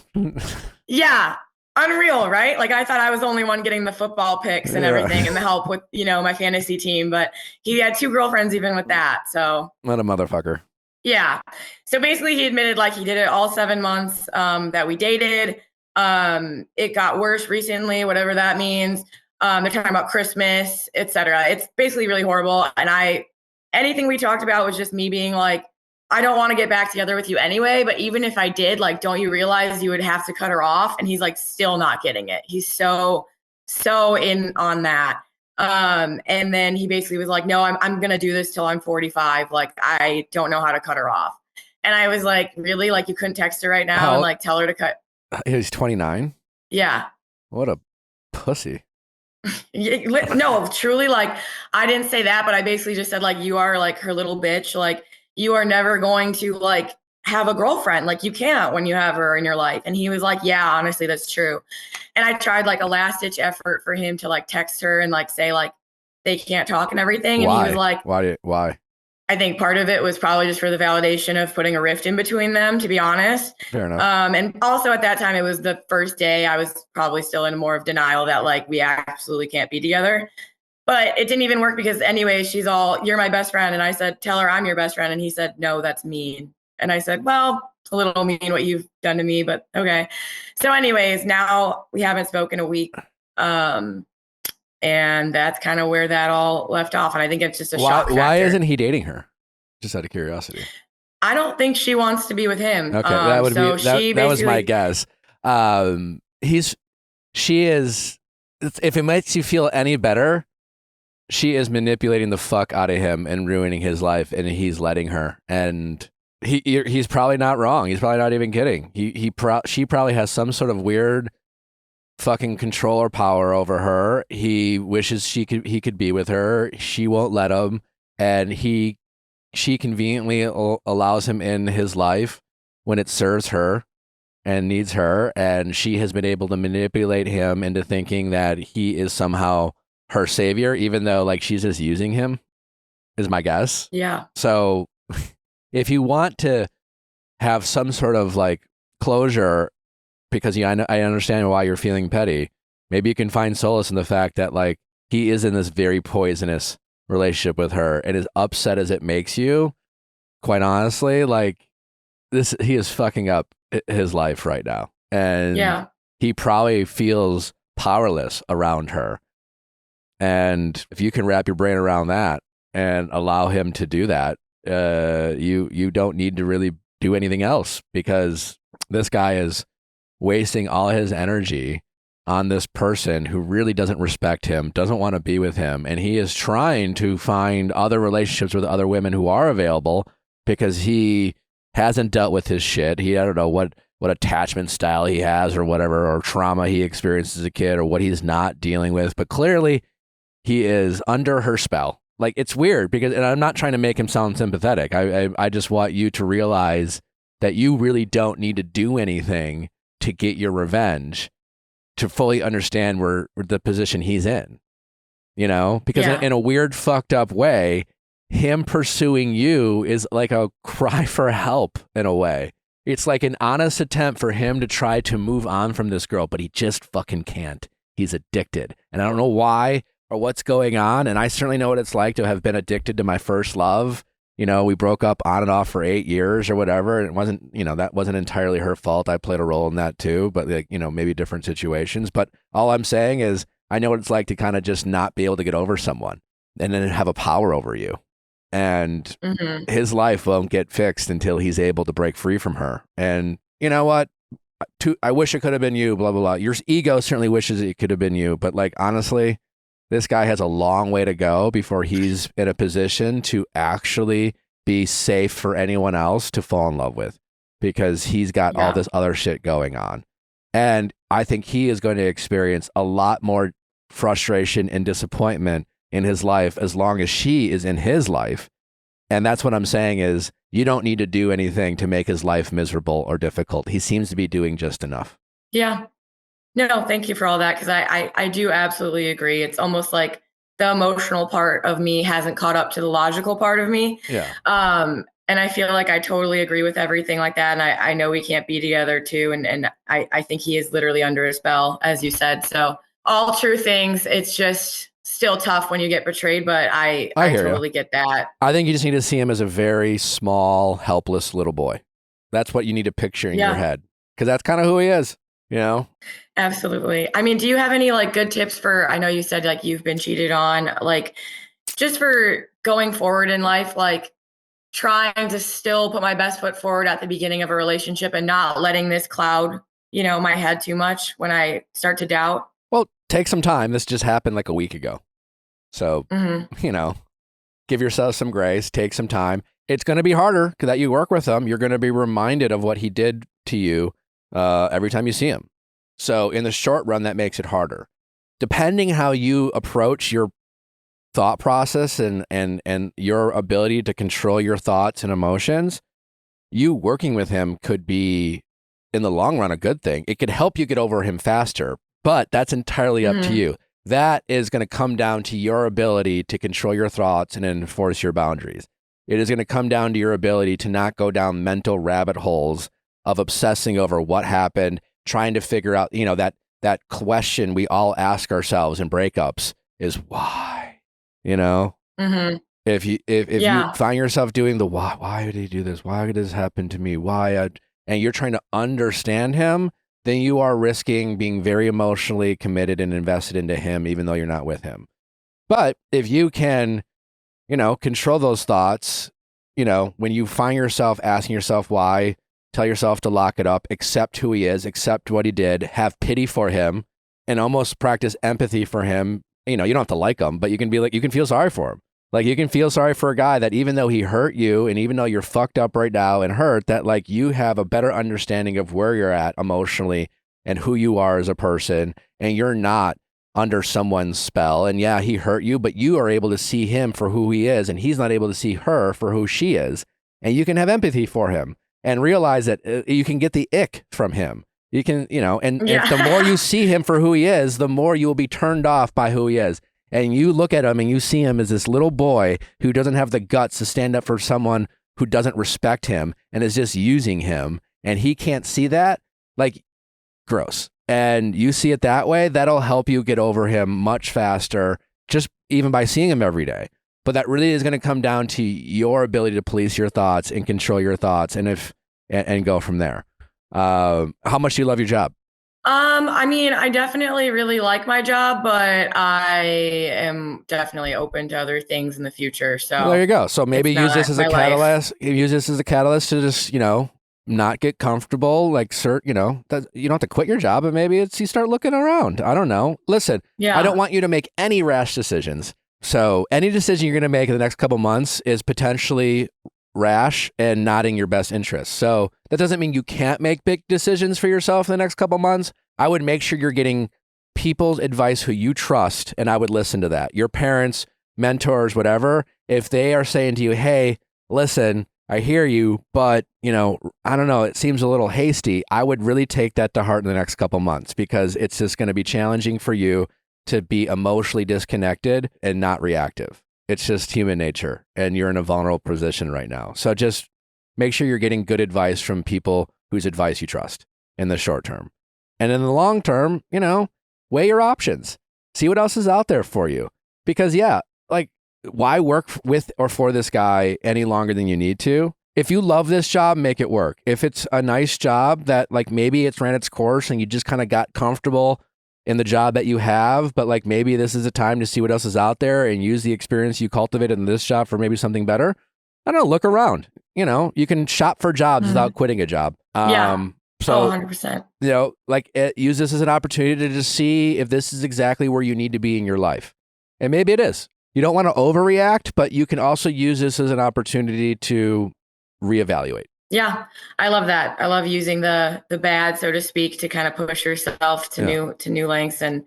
Yeah. Unreal, right? Like I thought I was the only one getting the football picks and everything and the help with, my fantasy team, but he had 2 girlfriends even with that. So what a motherfucker. Yeah. So basically he admitted like he did it all 7 months that we dated. It got worse recently, whatever that means. They're talking about Christmas, etc. It's basically really horrible. And anything we talked about was just me being like, I don't want to get back together with you anyway. But even if I did, like, don't you realize you would have to cut her off? And he's like, still not getting it. He's so in on that. And then he basically was like, no, I'm going to do this till I'm 45. Like, I don't know how to cut her off. And I was like, really? Like, you couldn't text her right now and like tell her to cut? He's 29. Yeah. What a pussy. No, truly, like, I didn't say that, but I basically just said like, you are like her little bitch. Like, you are never going to like have a girlfriend. Like you can't when you have her in your life. And he was like, yeah, honestly, that's true. And I tried like a last ditch effort for him to like text her and like say like they can't talk and everything. Why? And he was like, why? I think part of it was probably just for the validation of putting a rift in between them, to be honest. Fair enough. And also at that time, it was the first day. I was probably still in more of denial that like we absolutely can't be together. But it didn't even work because anyway, she's all, you're my best friend. And I said, tell her I'm your best friend. And he said, no, that's mean. And I said, well, it's a little mean what you've done to me, but okay. So anyways, now we haven't spoken a week. And that's kind of where that all left off. And I think it's just a shock factor. Why isn't he dating her? Just out of curiosity. I don't think she wants to be with him. Okay, that would so be that. she That was my basically guess. She is. If it makes you feel any better, she is manipulating the fuck out of him and ruining his life, and he's letting her. And he's probably not wrong. He's probably not even kidding. She probably has some sort of weird fucking control or power over her. He wishes he could be with her. She won't let him, and she conveniently allows him in his life when it serves her and needs her, and she has been able to manipulate him into thinking that he is somehow her savior, even though like she's just using him, is my guess. Yeah. So if you want to have some sort of like closure, because I understand why you're feeling petty, maybe you can find solace in the fact that like he is in this very poisonous relationship with her, and as upset as it makes you, quite honestly, like he is fucking up his life right now, and he probably feels powerless around her. And if you can wrap your brain around that and allow him to do that, you don't need to really do anything else, because this guy is wasting all his energy on this person who really doesn't respect him, doesn't want to be with him, and he is trying to find other relationships with other women who are available because he hasn't dealt with his shit. I don't know what attachment style he has or whatever, or trauma he experienced as a kid, or what he's not dealing with, but clearly he is under her spell. Like, it's weird because, and I'm not trying to make him sound sympathetic. I just want you to realize that you really don't need to do anything to get your revenge, to fully understand where the position he's in, you know, because in a weird fucked up way, him pursuing you is like a cry for help in a way. It's like an honest attempt for him to try to move on from this girl, but he just fucking can't. He's addicted. And I don't know why or what's going on. And I certainly know what it's like to have been addicted to my first love. You know, we broke up on and off for 8 years or whatever. And it wasn't, you know, that wasn't entirely her fault. I played a role in that too, but like, you know, maybe different situations. But all I'm saying is I know what it's like to kind of just not be able to get over someone and then have a power over you. And his life won't get fixed until he's able to break free from her. And you know what? I wish it could have been you, blah, blah, blah. Your ego certainly wishes it could have been you. But like, honestly, this guy has a long way to go before he's in a position to actually be safe for anyone else to fall in love with, because he's got all this other shit going on. And I think he is going to experience a lot more frustration and disappointment in his life as long as she is in his life. And that's what I'm saying is you don't need to do anything to make his life miserable or difficult. He seems to be doing just enough. Yeah. No, thank you for all that. Cause I do absolutely agree. It's almost like the emotional part of me hasn't caught up to the logical part of me. Yeah. And I feel like I totally agree with everything like that. And I know we can't be together too. And I think he is literally under a spell, as you said. So all true things. It's just still tough when you get betrayed, but I totally get that. I think you just need to see him as a very small, helpless little boy. That's what you need to picture in your head, because that's kind of who he is, you know? Absolutely. I mean, do you have any like good tips for, I know you said like you've been cheated on, like just for going forward in life, like trying to still put my best foot forward at the beginning of a relationship and not letting this cloud, you know, my head too much when I start to doubt? Well, take some time. This just happened like a week ago. So, you know, give yourself some grace, take some time. It's going to be harder because that you work with him. You're going to be reminded of what he did to you every time you see him. So in the short run, that makes it harder. Depending how you approach your thought process and your ability to control your thoughts and emotions, you working with him could be, in the long run, a good thing. It could help you get over him faster, but that's entirely up to you. That is going to come down to your ability to control your thoughts and enforce your boundaries. It is going to come down to your ability to not go down mental rabbit holes of obsessing over what happened, trying to figure out, you know, that question we all ask ourselves in breakups is why, you know? If you find yourself doing the why did he do this? Why did this happen to me? And you're trying to understand him, then you are risking being very emotionally committed and invested into him, even though you're not with him. But if you can, you know, control those thoughts when you find yourself asking yourself why, tell yourself to lock it up, accept who he is, accept what he did, have pity for him, and almost practice empathy for him. You don't have to like him, but you can feel sorry for him. Like, you can feel sorry for a guy that even though he hurt you and even though you're fucked up right now and hurt, that like you have a better understanding of where you're at emotionally and who you are as a person, and you're not under someone's spell. And yeah, he hurt you, but you are able to see him for who he is, and he's not able to see her for who she is. And you can have empathy for him and realize that you can get the ick from him. You can, and if the more you see him for who he is, the more you will be turned off by who he is. And you look at him and you see him as this little boy who doesn't have the guts to stand up for someone who doesn't respect him and is just using him. And he can't see that. Like, gross. And you see it that way, that'll help you get over him much faster, just even by seeing him every day. But that really is going to come down to your ability to police your thoughts and control your thoughts, and go from there. How much do you love your job? I mean, I definitely really like my job, but I am definitely open to other things in the future. So well, there you go. So maybe use this as a catalyst. Use this as a catalyst to just, not get comfortable. Like, that you don't have to quit your job, but maybe you start looking around. I don't know. Listen, I don't want you to make any rash decisions. So any decision you're going to make in the next couple months is potentially rash and not in your best interest. So that doesn't mean you can't make big decisions for yourself in the next couple months. I would make sure you're getting people's advice who you trust, and I would listen to that. Your parents, mentors, whatever, if they are saying to you, hey, listen, I hear you, but, I don't know, it seems a little hasty, I would really take that to heart in the next couple months, because it's just going to be challenging for you to be emotionally disconnected and not reactive. It's just human nature, and you're in a vulnerable position right now. So just make sure you're getting good advice from people whose advice you trust in the short term. And in the long term, weigh your options. See what else is out there for you. Because why work with or for this guy any longer than you need to? If you love this job, make it work. If it's a nice job that maybe it's ran its course and you just kind of got comfortable in the job that you have, but maybe this is a time to see what else is out there and use the experience you cultivated in this job for maybe something better. I don't know, look around. You can shop for jobs without quitting a job. So 100%. Use this as an opportunity to just see if this is exactly where you need to be in your life. And maybe it is. You don't want to overreact, but you can also use this as an opportunity to reevaluate. Yeah, I love that. I love using the bad, so to speak, to kind of push yourself to new lengths. And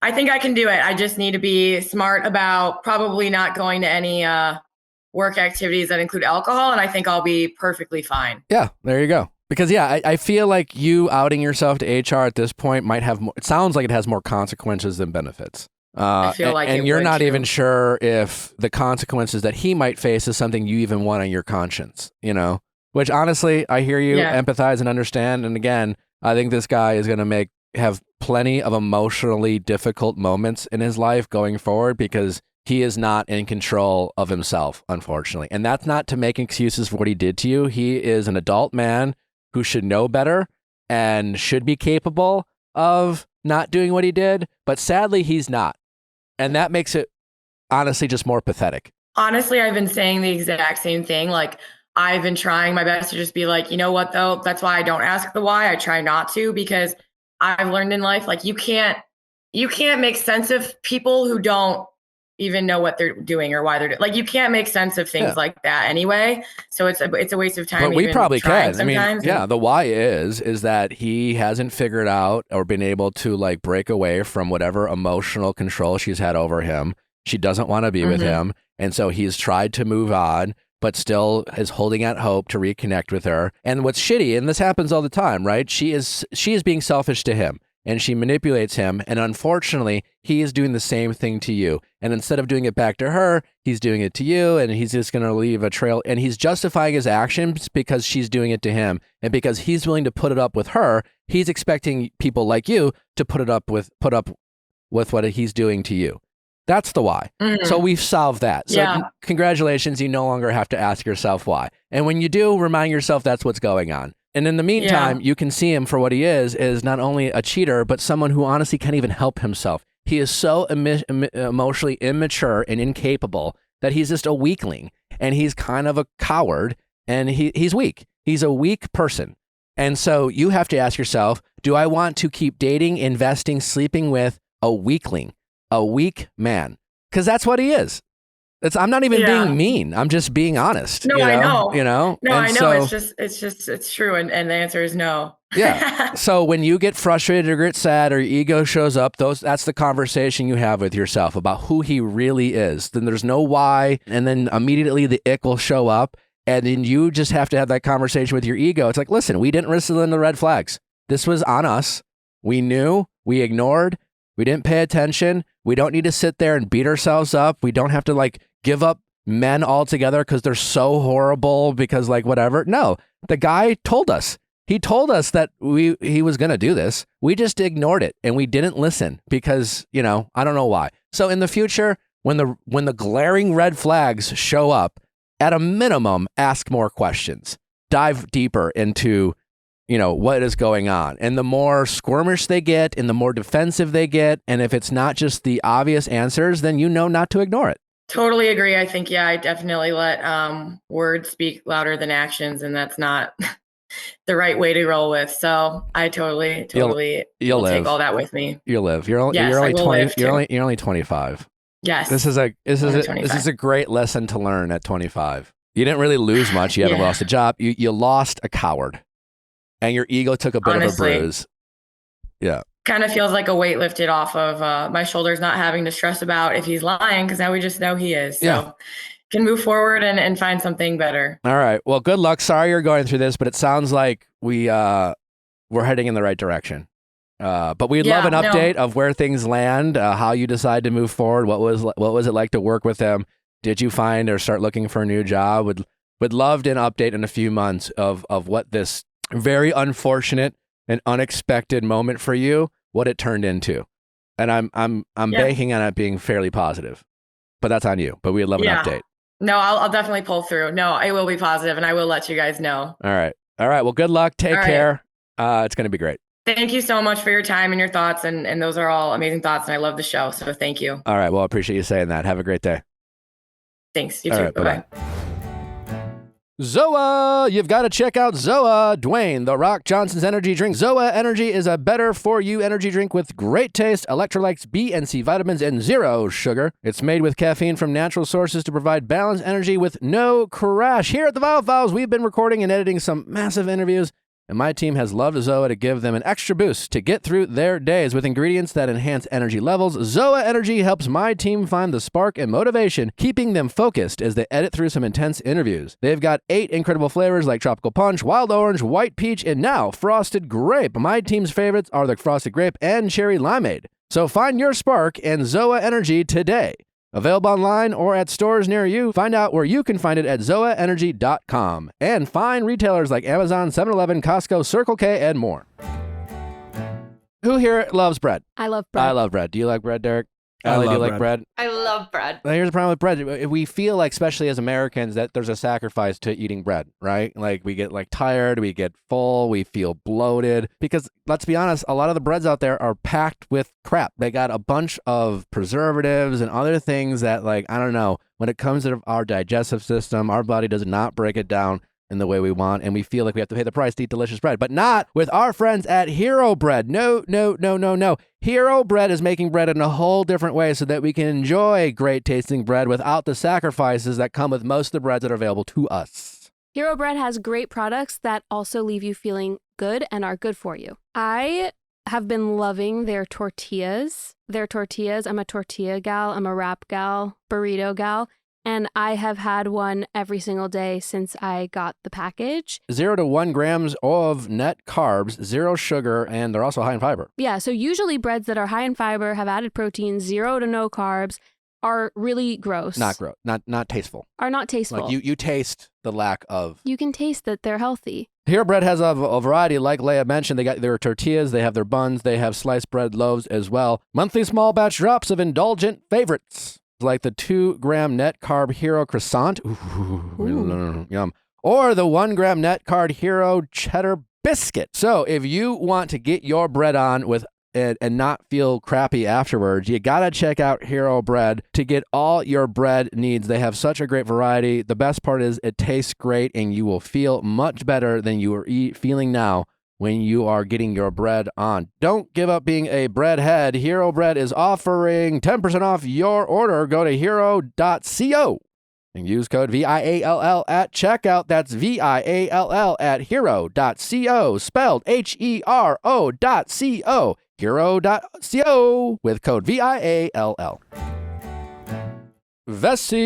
I think I can do it. I just need to be smart about probably not going to any work activities that include alcohol, and I think I'll be perfectly fine. Yeah, there you go. Because I feel like you outing yourself to HR at this point might have more, it sounds like it has more consequences than benefits. I feel like and you're not even sure if the consequences that he might face is something you even want on your conscience, Which honestly, I hear you, empathize and understand. And again, I think this guy is going to have plenty of emotionally difficult moments in his life going forward, because he is not in control of himself, unfortunately. And that's not to make excuses for what he did to you. He is an adult man who should know better and should be capable of not doing what he did. But sadly, he's not. And that makes it honestly just more pathetic. Honestly, I've been saying the exact same thing. I've been trying my best to just be like, you know what, though? That's why I don't ask the why. I try not to, because I've learned in life, you can't make sense of people who don't even know what they're doing or why they're doing. You can't make sense of things like that anyway. So it's a waste of time. But we probably can. I mean, the why is that he hasn't figured out or been able to break away from whatever emotional control she's had over him. She doesn't want to be with him. And so he's tried to move on, but still is holding out hope to reconnect with her. And what's shitty, and this happens all the time, right? She is being selfish to him, and she manipulates him. And unfortunately, he is doing the same thing to you. And instead of doing it back to her, he's doing it to you, and he's just going to leave a trail. And he's justifying his actions because she's doing it to him. And because he's willing to put it up with her, he's expecting people like you to put up with what he's doing to you. That's the why. So we've solved that. So congratulations, you no longer have to ask yourself why. And when you do, remind yourself that's what's going on. And in the meantime, you can see him for what he is not only a cheater, but someone who honestly can't even help himself. He is so emotionally immature and incapable that he's just a weakling. and he's kind of a coward, and he's weak. He's a weak person. And so you have to ask yourself, do I want to keep dating, investing, sleeping with a weakling, a weak man? Because that's what he is. I'm not even being mean. I'm just being honest. No, I know. You know? No, and I know. so, It's true. And the answer is no. Yeah. So when you get frustrated or get sad or your ego shows up, that's the conversation you have with yourself about who he really is. Then there's no why. And then immediately the ick will show up. And then you just have to have that conversation with your ego. It's like, listen, we didn't listen to the red flags. This was on us. We knew, we ignored, we didn't pay attention. We don't need to sit there and beat ourselves up. We don't have to like give up men altogether because they're so horrible because like whatever. No, the guy told us. He told us that he was going to do this. We just ignored it and we didn't listen because, I don't know why. So in the future, when the glaring red flags show up, at a minimum, ask more questions. Dive deeper into, what is going on. And the more squirmish they get and the more defensive they get, and if it's not just the obvious answers, then you know not to ignore it. Totally agree. I think, I definitely let words speak louder than actions, and that's not the right way to roll with. So I totally you'll will live. take all that with me. You'll live. You're only 20. You're only 25. Yes. This is a great lesson to learn at 25. You didn't really lose much. You haven't lost a job. You lost a coward, and your ego took a bit of a bruise. Yeah. Kind of feels like a weight lifted off of my shoulders, not having to stress about if he's lying, because now we just know he is. So can move forward and find something better. All right. Well, good luck. Sorry you're going through this, but it sounds like we're heading in the right direction. But we'd love an update of where things land, how you decide to move forward. What was it like to work with them? Did you find or start looking for a new job? Would love an update in a few months of what this very unfortunate and unexpected moment for you, what it turned into. And I'm banking on it being fairly positive, but that's on you. But we'd love an update. No, I'll definitely pull through. No, I will be positive, and I will let you guys know. All right. Well, good luck. Take care. It's going to be great. Thank you so much for your time and your thoughts. And those are all amazing thoughts. And I love the show. So thank you. All right. Well, I appreciate you saying that. Have a great day. Thanks. You too. Right, bye-bye. Zoa, you've got to check out Zoa. Dwayne, The Rock Johnson's energy drink. Zoa Energy is a better for you energy drink with great taste, electrolytes, B and C vitamins, and zero sugar. It's made with caffeine from natural sources to provide balanced energy with no crash. Here at the Viall Files, we've been recording and editing some massive interviews, and my team has loved Zoa to give them an extra boost to get through their days. With ingredients that enhance energy levels, Zoa Energy helps my team find the spark and motivation, keeping them focused as they edit through some intense interviews. They've got 8 incredible flavors like tropical punch, wild orange, white peach, and now frosted grape. My team's favorites are the frosted grape and cherry limeade. So find your spark and Zoa Energy today. Available online or at stores near you. Find out where you can find it at zoaenergy.com. And find retailers like Amazon, 7-Eleven, Costco, Circle K, and more. Who here loves bread? I love bread. I love bread. Do you like bread, Derek? Allie, do you like bread? I love bread. Well, here's the problem with bread. We feel like, especially as Americans, that there's a sacrifice to eating bread, right? Like we get tired, we get full, we feel bloated. Because let's be honest, a lot of the breads out there are packed with crap. They got a bunch of preservatives and other things that, like, I don't know, when it comes to our digestive system, our body does not break it down in the way we want, and we feel like we have to pay the price to eat delicious bread, but not with our friends at Hero Bread. No. Hero Bread is making bread in a whole different way so that we can enjoy great tasting bread without the sacrifices that come with most of the breads that are available to us. Hero Bread has great products that also leave you feeling good and are good for you. I have been loving their tortillas. I'm a tortilla gal, I'm a wrap gal, burrito gal. And I have had one every single day since I got the package. 0 to 1 grams of net carbs, 0 sugar, and they're also high in fiber. Yeah, so usually breads that are high in fiber, have added protein, 0 to no carbs, are really gross. Not tasteful. Are not tasteful. Like you taste the lack of. You can taste that they're healthy. Hero Bread has a variety, like Leia mentioned. They got their tortillas, they have their buns, they have sliced bread loaves as well. Monthly small batch drops of indulgent favorites, like the 2-gram net carb Hero croissant, ooh, yum, or the 1-gram net carb Hero cheddar biscuit. So if you want to get your bread on with and not feel crappy afterwards, you gotta check out Hero Bread to get all your bread needs. They have such a great variety. The best part is it tastes great, and you will feel much better than you are feeling now when you are getting your bread on. Don't give up being a breadhead. Hero Bread is offering 10% off your order. Go to hero.co and use code VIALL at checkout. That's VIALL at hero.co, spelled HERO.co. Hero.co with code VIALL. Vessi.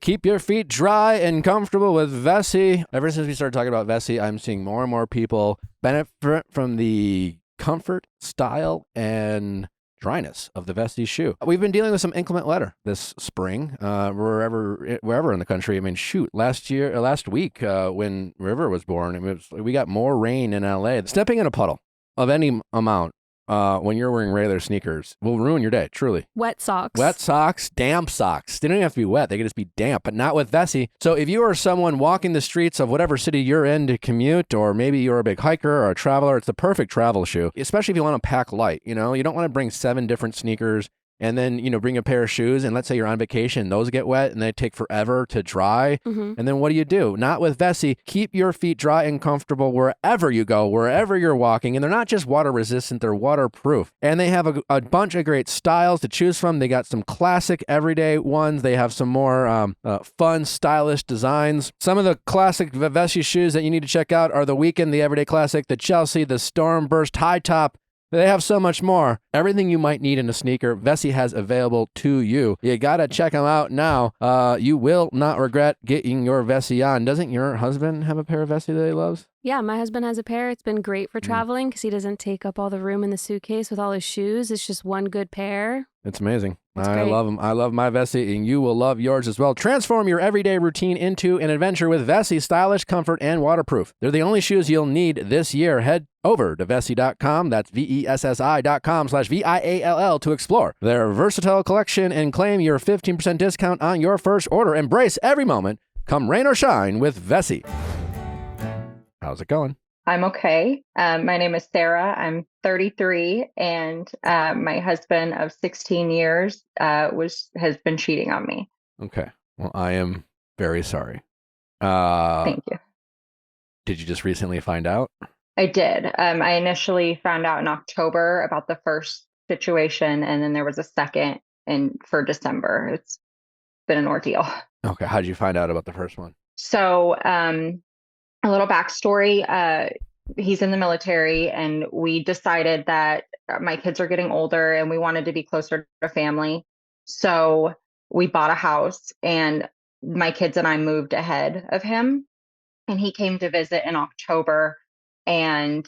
Keep your feet dry and comfortable with Vessi. Ever since we started talking about Vessi, I'm seeing more and more people benefit from the comfort, style, and dryness of the Vessi shoe. We've been dealing with some inclement weather this spring, wherever in the country. I mean, shoot, last week, when River was born, we got more rain in LA. Stepping in a puddle of any amount when you're wearing regular sneakers will ruin your day, truly. Wet socks. Wet socks, damp socks. They don't even have to be wet. They can just be damp, but not with Vessi. So if you are someone walking the streets of whatever city you're in to commute, or maybe you're a big hiker or a traveler, it's the perfect travel shoe, especially if you want to pack light. You know, you don't want to bring 7 different sneakers and then, bring a pair of shoes, and let's say you're on vacation, those get wet and they take forever to dry. Mm-hmm. And then what do? Not with Vessi. Keep your feet dry and comfortable wherever you go, wherever you're walking. And they're not just water resistant, they're waterproof. And they have a bunch of great styles to choose from. They got some classic everyday ones. They have some more fun, stylish designs. Some of the classic Vessi shoes that you need to check out are the Weekend, the Everyday Classic, the Chelsea, the Stormburst High Top. They have so much more. Everything you might need in a sneaker, Vessi has available to you. You gotta check them out now. You will not regret getting your Vessi on. Doesn't your husband have a pair of Vessi that he loves? Yeah, my husband has a pair. It's been great for traveling because he doesn't take up all the room in the suitcase with all his shoes. It's just one good pair. It's amazing. It's I great. love them. I love my Vessi, and you will love yours as well. Transform your everyday routine into an adventure with Vessi, stylish, comfort, and waterproof. They're the only shoes you'll need this year. Head over to Vessi.com. That's VESSI.com/VIALL to explore their versatile collection and claim your 15% discount on your first order. Embrace every moment, come rain or shine, with Vessi. How's it going? I'm okay. My name is Sarah. I'm 33, and my husband of 16 years has been cheating on me. Okay. Well, I am very sorry. Thank you. Did you just recently find out? I did. I initially found out in October about the first situation, and then there was a second for December. It's been an ordeal. Okay. How did you find out about the first one? So, a little backstory. He's in the military, and we decided that my kids are getting older and we wanted to be closer to family. So we bought a house, and my kids and I moved ahead of him, and he came to visit in October. And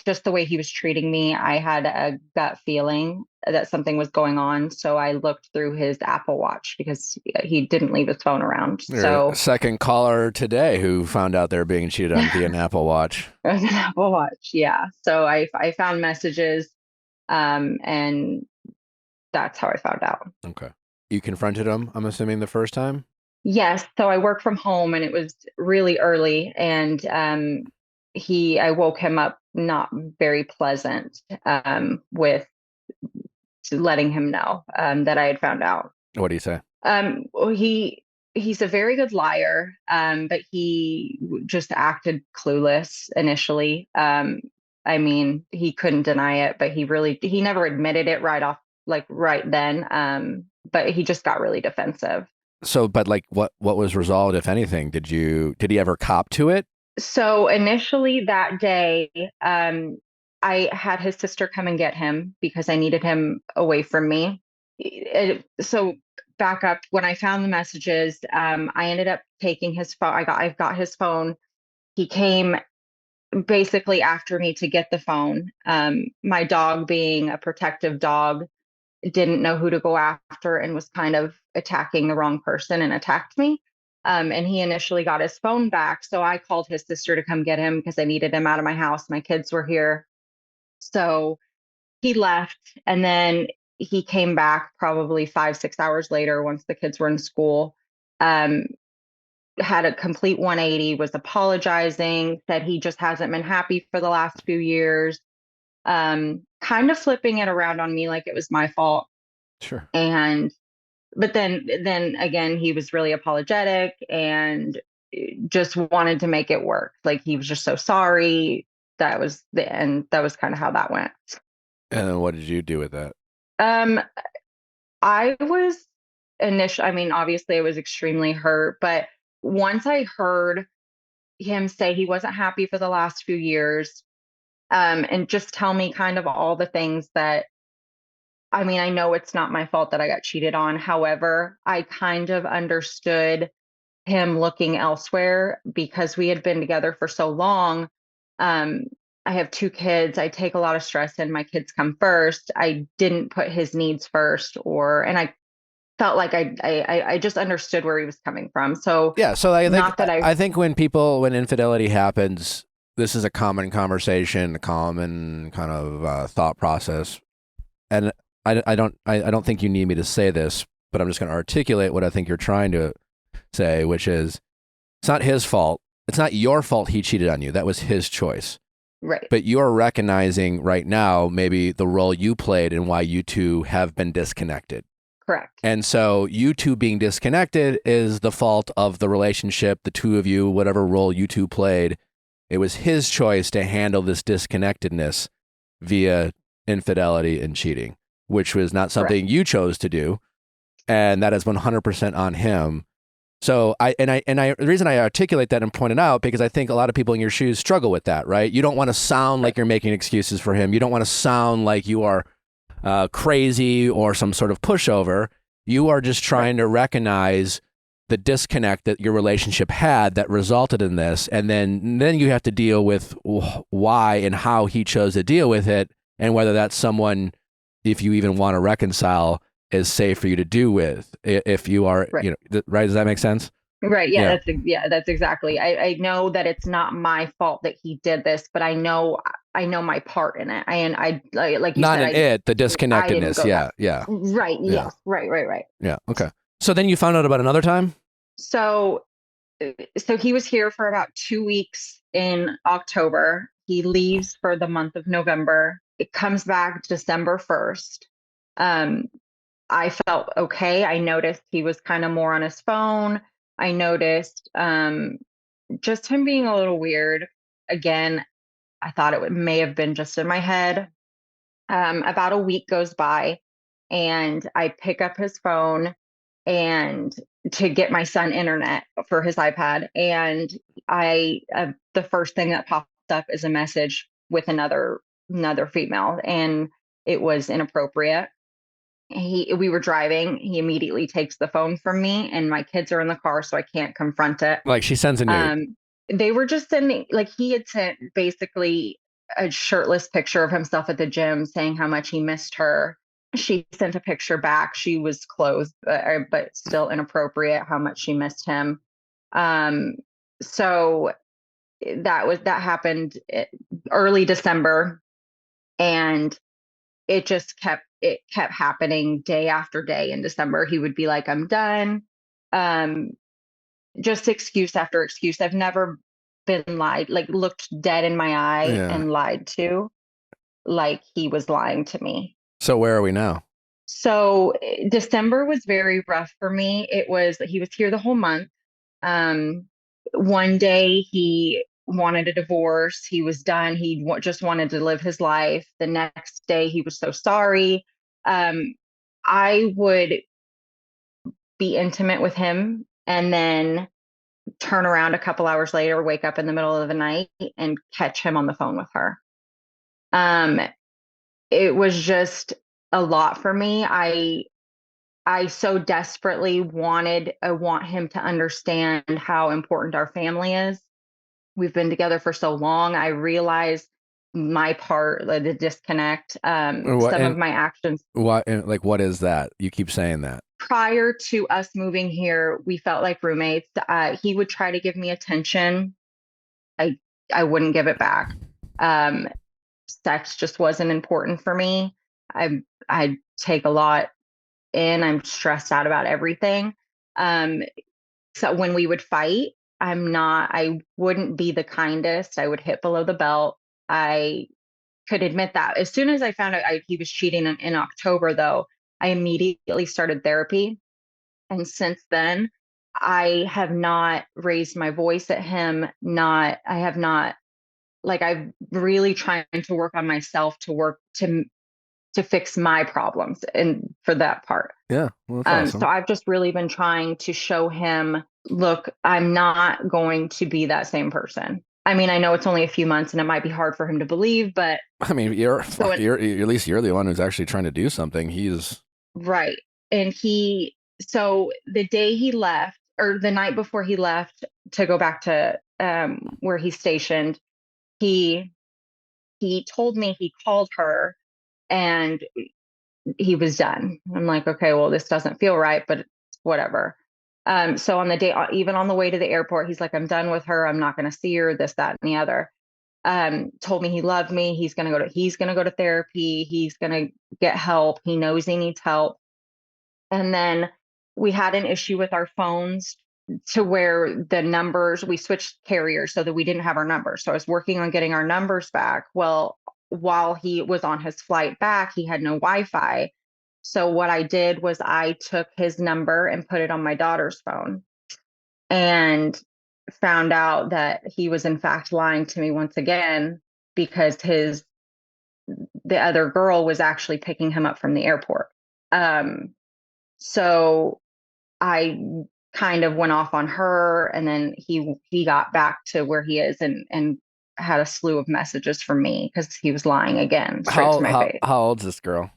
just the way he was treating me, I had a gut feeling that something was going on. So I looked through his Apple Watch because he didn't leave his phone around. You're so a second caller today who found out they're being cheated on via an Apple Watch. it was an Apple Watch, yeah. So I found messages, and that's how I found out. Okay. You confronted him, I'm assuming, the first time? Yes. So I work from home, and it was really early, and I woke him up not very pleasant with letting him know that I had found out. What do you say? Well, he's a very good liar, but he just acted clueless initially. I mean, he couldn't deny it, but he never admitted it right then. But he just got really defensive. So, but like, what was resolved, if anything? Did he ever cop to it? So initially that day, I had his sister come and get him because I needed him away from me. So back up, when I found the messages, I ended up taking his phone. I've got his phone. He came basically after me to get the phone. My dog, being a protective dog, didn't know who to go after and was kind of attacking the wrong person and attacked me. And he initially got his phone back. So I called his sister to come get him because I needed him out of my house. My kids were here. So he left, and then he came back probably 5-6 hours later once the kids were in school. Had a complete 180, was apologizing, said he just hasn't been happy for the last few years. kind of flipping it around on me like it was my fault. Sure. And but then again, he was really apologetic and just wanted to make it work. Like he was just so sorry. That was the end. That was kind of how that went. And then what did you do with that? Um, I was I mean, obviously I was extremely hurt, but once I heard him say he wasn't happy for the last few years, and just tell me kind of all the things that, I mean, I know it's not my fault that I got cheated on. However, I kind of understood him looking elsewhere because we had been together for so long. Um, I have 2 kids. I take a lot of stress and my kids come first. I didn't put his needs first, and I felt like I just understood where he was coming from. So Yeah. So I think not that I think when infidelity happens, this is a common conversation, a common kind of thought process, and I don't think you need me to say this, but I'm just going to articulate what I think you're trying to say, which is it's not his fault. It's not your fault he cheated on you. That was his choice. right, But you're recognizing right now maybe the role you played and why you two have been disconnected. correct, And so you two being disconnected is the fault of the relationship, the two of you, whatever role you two played. It was his choice to handle this disconnectedness via infidelity and cheating, which was not something you chose to do. And that is 100% on him. So the reason I articulate that and point it out, because I think a lot of people in your shoes struggle with that, right? You don't want to sound like you're making excuses for him. You don't want to sound like you are crazy or some sort of pushover. You are just trying to recognize the disconnect that your relationship had that resulted in this. And then you have to deal with why and how he chose to deal with it, and whether that's someone, if you even want to reconcile, is safe for you to do with, if you are, right. Right? Does that make sense? Right. Yeah, that's exactly. I know that it's not my fault that he did this, but I know my part in it. Like you Not said, in it, the I didn't disconnectedness. go Yeah. that. Yeah. Right. Yeah. Yes. Right. Yeah. Okay. So then you found out about another time? So he was here for about 2 weeks in October. He leaves for the month of November. It comes back December 1st. Um, I felt okay. I noticed he was kind of more on his phone. I noticed just him being a little weird. Again, I thought may have been just in my head. About a week goes by, and I pick up his phone and to get my son internet for his iPad, and the first thing that pops up is a message with another female, and it was inappropriate. We were driving. He immediately takes the phone from me, and my kids are in the car, so I can't confront it. Like she sends a nude. They were just sending, like, he had sent basically a shirtless picture of himself at the gym saying how much he missed her. She sent a picture back. She was clothed, but still inappropriate, how much she missed him. So that happened early December, and it kept happening day after day in December. He would be like, I'm done. Just excuse after excuse. I've never been looked dead in my eye and lied to, like he was lying to me. So where are we now? So December was very rough for me. He was here the whole month. One day he wanted a divorce. He was done. He just wanted to live his life. The next day he was so sorry. I would be intimate with him and then turn around a couple hours later, wake up in the middle of the night and catch him on the phone with her. It was just a lot for me. I so desperately want him to understand how important our family is. We've been together for so long. I realize my part, the disconnect, some of my actions. What is that? You keep saying that. Prior to us moving here, we felt like roommates. He would try to give me attention. I wouldn't give it back. Sex just wasn't important for me. I take a lot in. I'm stressed out about everything. So when we would fight, I wouldn't be the kindest. I would hit below the belt. I could admit that. As soon as I found out he was cheating in October, though, I immediately started therapy. And since then, I have not raised my voice at him. I have not, like, I've really trying to work on myself to fix my problems and for that part. Yeah. Well, that's awesome. So I've just really been trying to show him, look, I'm not going to be that same person. I mean, I know it's only a few months and it might be hard for him to believe, but I mean, at least you're the one who's actually trying to do something. He's right. And so the day he left, or the night before he left to go back to where he's stationed, he told me he called her and he was done. I'm like, okay, well, this doesn't feel right, but whatever. So on the day, even on the way to the airport, he's like, I'm done with her. I'm not going to see her, this, that, and the other. Told me he loved me. He's going to go to therapy. He's going to get help. He knows he needs help. And then we had an issue with our phones to where the numbers, we switched carriers so that we didn't have our numbers. So I was working on getting our numbers back. Well, while he was on his flight back, he had no Wi-Fi. So what I did was I took his number and put it on my daughter's phone and found out that he was in fact lying to me once again because the other girl was actually picking him up from the airport. So I kind of went off on her, and then he got back to where he is and had a slew of messages from me because he was lying again straight to my face. How old's this girl?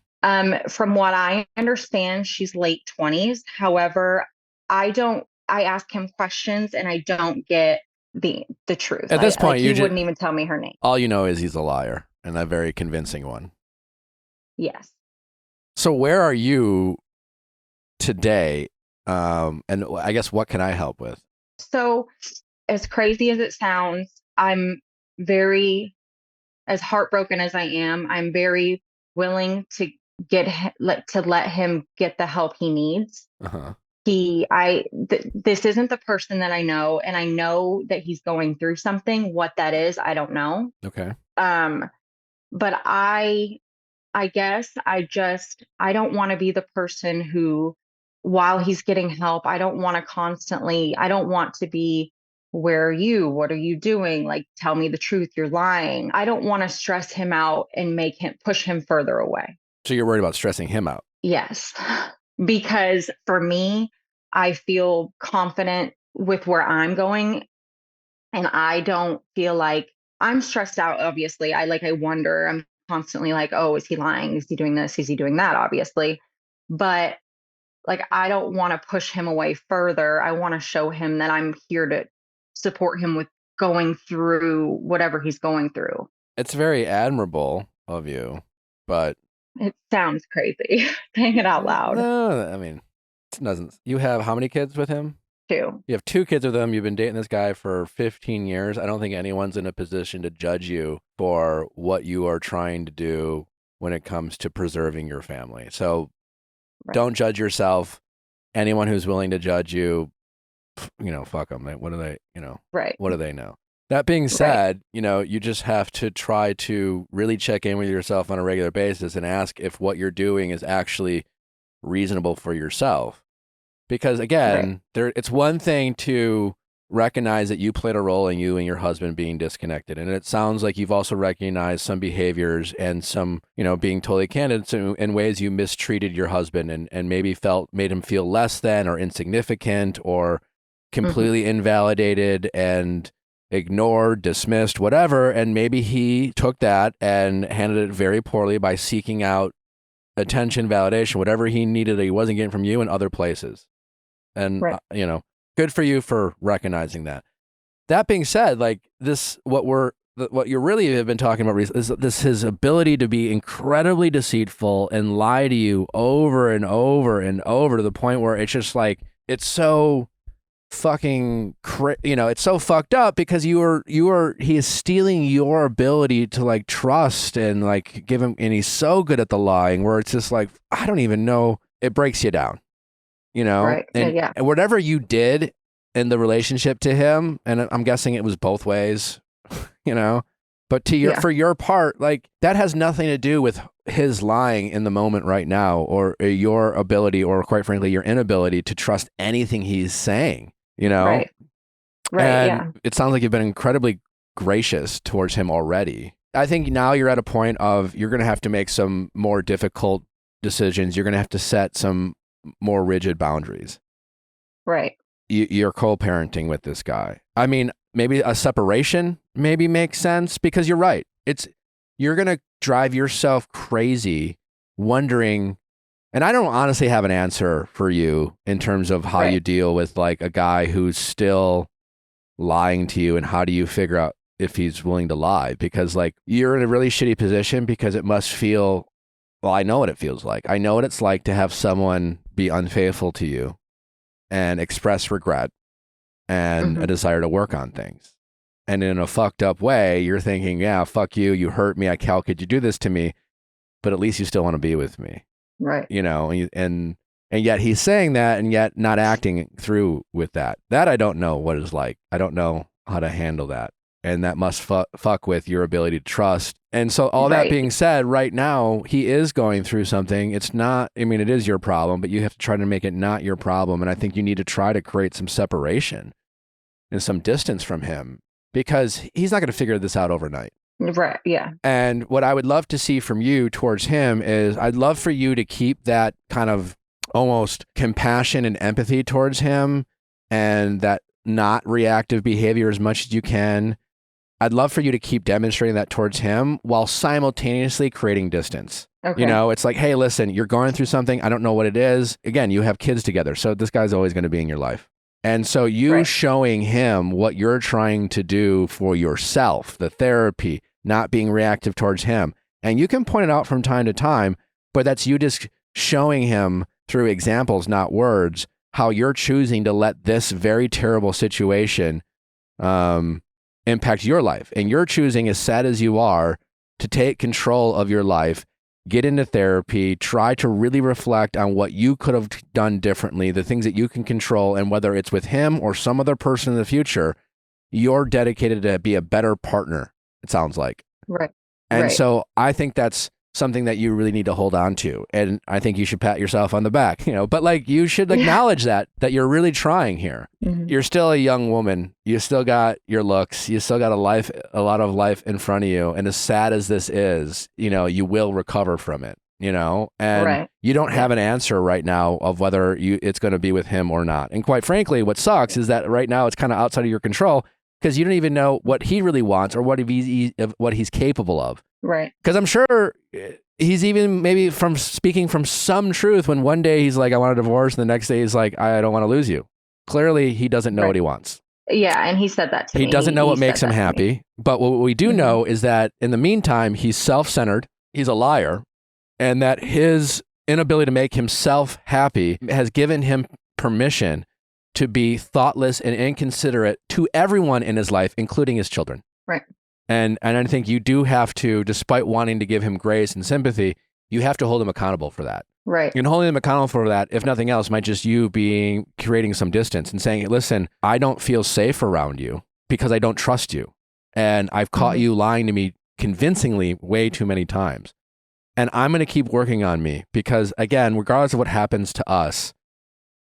From what I understand, she's late 20s. However, I ask him questions and I don't get the truth. At this point, he wouldn't even tell me her name. All you know is he's a liar, and a very convincing one. Yes. So where are you today? And I guess what can I help with? So as crazy as it sounds, I'm as heartbroken as I am, I'm very willing to let him get the help he needs. Uh-huh. This isn't the person that I know, and I know that he's going through something. What that is, I don't know. Okay. But I guess I don't want to be the person who, while he's getting help, I don't want to be, where are you? What are you doing? Like, tell me the truth. You're lying. I don't want to stress him out and push him further away. So you're worried about stressing him out? Yes. Because for me, I feel confident with where I'm going, and I don't feel like I'm stressed out. Obviously, I wonder, I'm constantly like, oh, is he lying? Is he doing this? Is he doing that? Obviously. But I don't want to push him away further. I want to show him that I'm here to support him with going through whatever he's going through. It's very admirable of you, but it sounds crazy saying it out loud. No, I mean, it doesn't. You have how many kids with him? 2. You have 2 kids with him. You've been dating this guy for 15 years. I don't think anyone's in a position to judge you for what you are trying to do when it comes to preserving your family. So Don't judge yourself. Anyone who's willing to judge you, fuck them. What do they, what do they know? That being said, you just have to try to really check in with yourself on a regular basis and ask if what you're doing is actually reasonable for yourself. Because again, it's one thing to recognize that you played a role in you and your husband being disconnected. And it sounds like you've also recognized some behaviors and some, being totally candid in ways you mistreated your husband and maybe made him feel less than or insignificant or completely invalidated and ignored, dismissed, whatever. And maybe he took that and handled it very poorly by seeking out attention, validation, whatever he needed that he wasn't getting from you in other places. And, good for you for recognizing that. That being said, what you really have been talking about is his ability to be incredibly deceitful and lie to you over and over and over to the point where it's just it's so fucking it's so fucked up because he is stealing your ability to trust and give him, and he's so good at the lying where it's just I don't even know, it breaks you down, and whatever you did in the relationship to him, and I'm guessing it was both ways, But for your part, like that has nothing to do with his lying in the moment right now, or your ability, or quite frankly, your inability to trust anything he's saying, you know? Right. And it sounds like you've been incredibly gracious towards him already. I think now you're at a point of you're going to have to make some more difficult decisions. You're going to have to set some more rigid boundaries. Right. You're co-parenting with this guy. I mean, maybe a separation maybe makes sense, because you're right. You're going to drive yourself crazy wondering, and I don't honestly have an answer for you in terms of how you deal with like a guy who's still lying to you, and how do you figure out if he's willing to lie, because like you're in a really shitty position, because it must feel, well, I know what it feels like. I know what it's like to have someone be unfaithful to you and express regret and a desire to work on things. And in a fucked up way, you're thinking, yeah, fuck you. You hurt me. How could you do this to me? But at least you still want to be with me. Right. You know, and yet he's saying that, and yet not acting through with that. That I don't know what it's like. I don't know how to handle that. And that must fuck with your ability to trust. And so all that being said, right now, he is going through something. It's not, I mean, it is your problem, but you have to try to make it not your problem. And I think you need to try to create some separation and some distance from him, because he's not going to figure this out overnight. Right. Yeah. And what I would love to see from you towards him is I'd love for you to keep that kind of almost compassion and empathy towards him, and that not reactive behavior as much as you can. I'd love for you to keep demonstrating that towards him while simultaneously creating distance. Okay. You know, it's like, hey, listen, you're going through something. I don't know what it is. Again, you have kids together, so this guy's always going to be in your life. And so you showing him what you're trying to do for yourself, the therapy, not being reactive towards him. And you can point it out from time to time, but that's you just showing him through examples, not words, how you're choosing to let this very terrible situation impact your life. And you're choosing, as sad as you are, to take control of your life, get into therapy, try to really reflect on what you could have done differently, the things that you can control, and whether it's with him or some other person in the future, you're dedicated to be a better partner, it sounds like. Right. And so I think that's something that you really need to hold on to. And I think you should pat yourself on the back, you know, but like you should acknowledge that you're really trying here. Mm-hmm. You're still a young woman. You still got your looks. You still got a lot of life in front of you. And as sad as this is, you know, you will recover from it, you know, and you don't have an answer right now of whether it's going to be with him or not. And quite frankly, what sucks is that right now it's kind of outside of your control, because you don't even know what he really wants or what he's capable of. Right. Because I'm sure he's even maybe speaking from some truth when one day he's like, I want a divorce, and the next day he's like, I don't want to lose you. Clearly, he doesn't know what he wants. Yeah, and he said that to me. He doesn't know what makes him happy. But what we do know is that in the meantime, he's self-centered, he's a liar, and that his inability to make himself happy has given him permission to be thoughtless and inconsiderate to everyone in his life, including his children. Right. And I think you do have to, despite wanting to give him grace and sympathy, you have to hold him accountable for that. Right. And holding him accountable for that, if nothing else, might just you creating some distance and saying, listen, I don't feel safe around you because I don't trust you. And I've caught you lying to me convincingly way too many times. And I'm going to keep working on me because, again, regardless of what happens to us,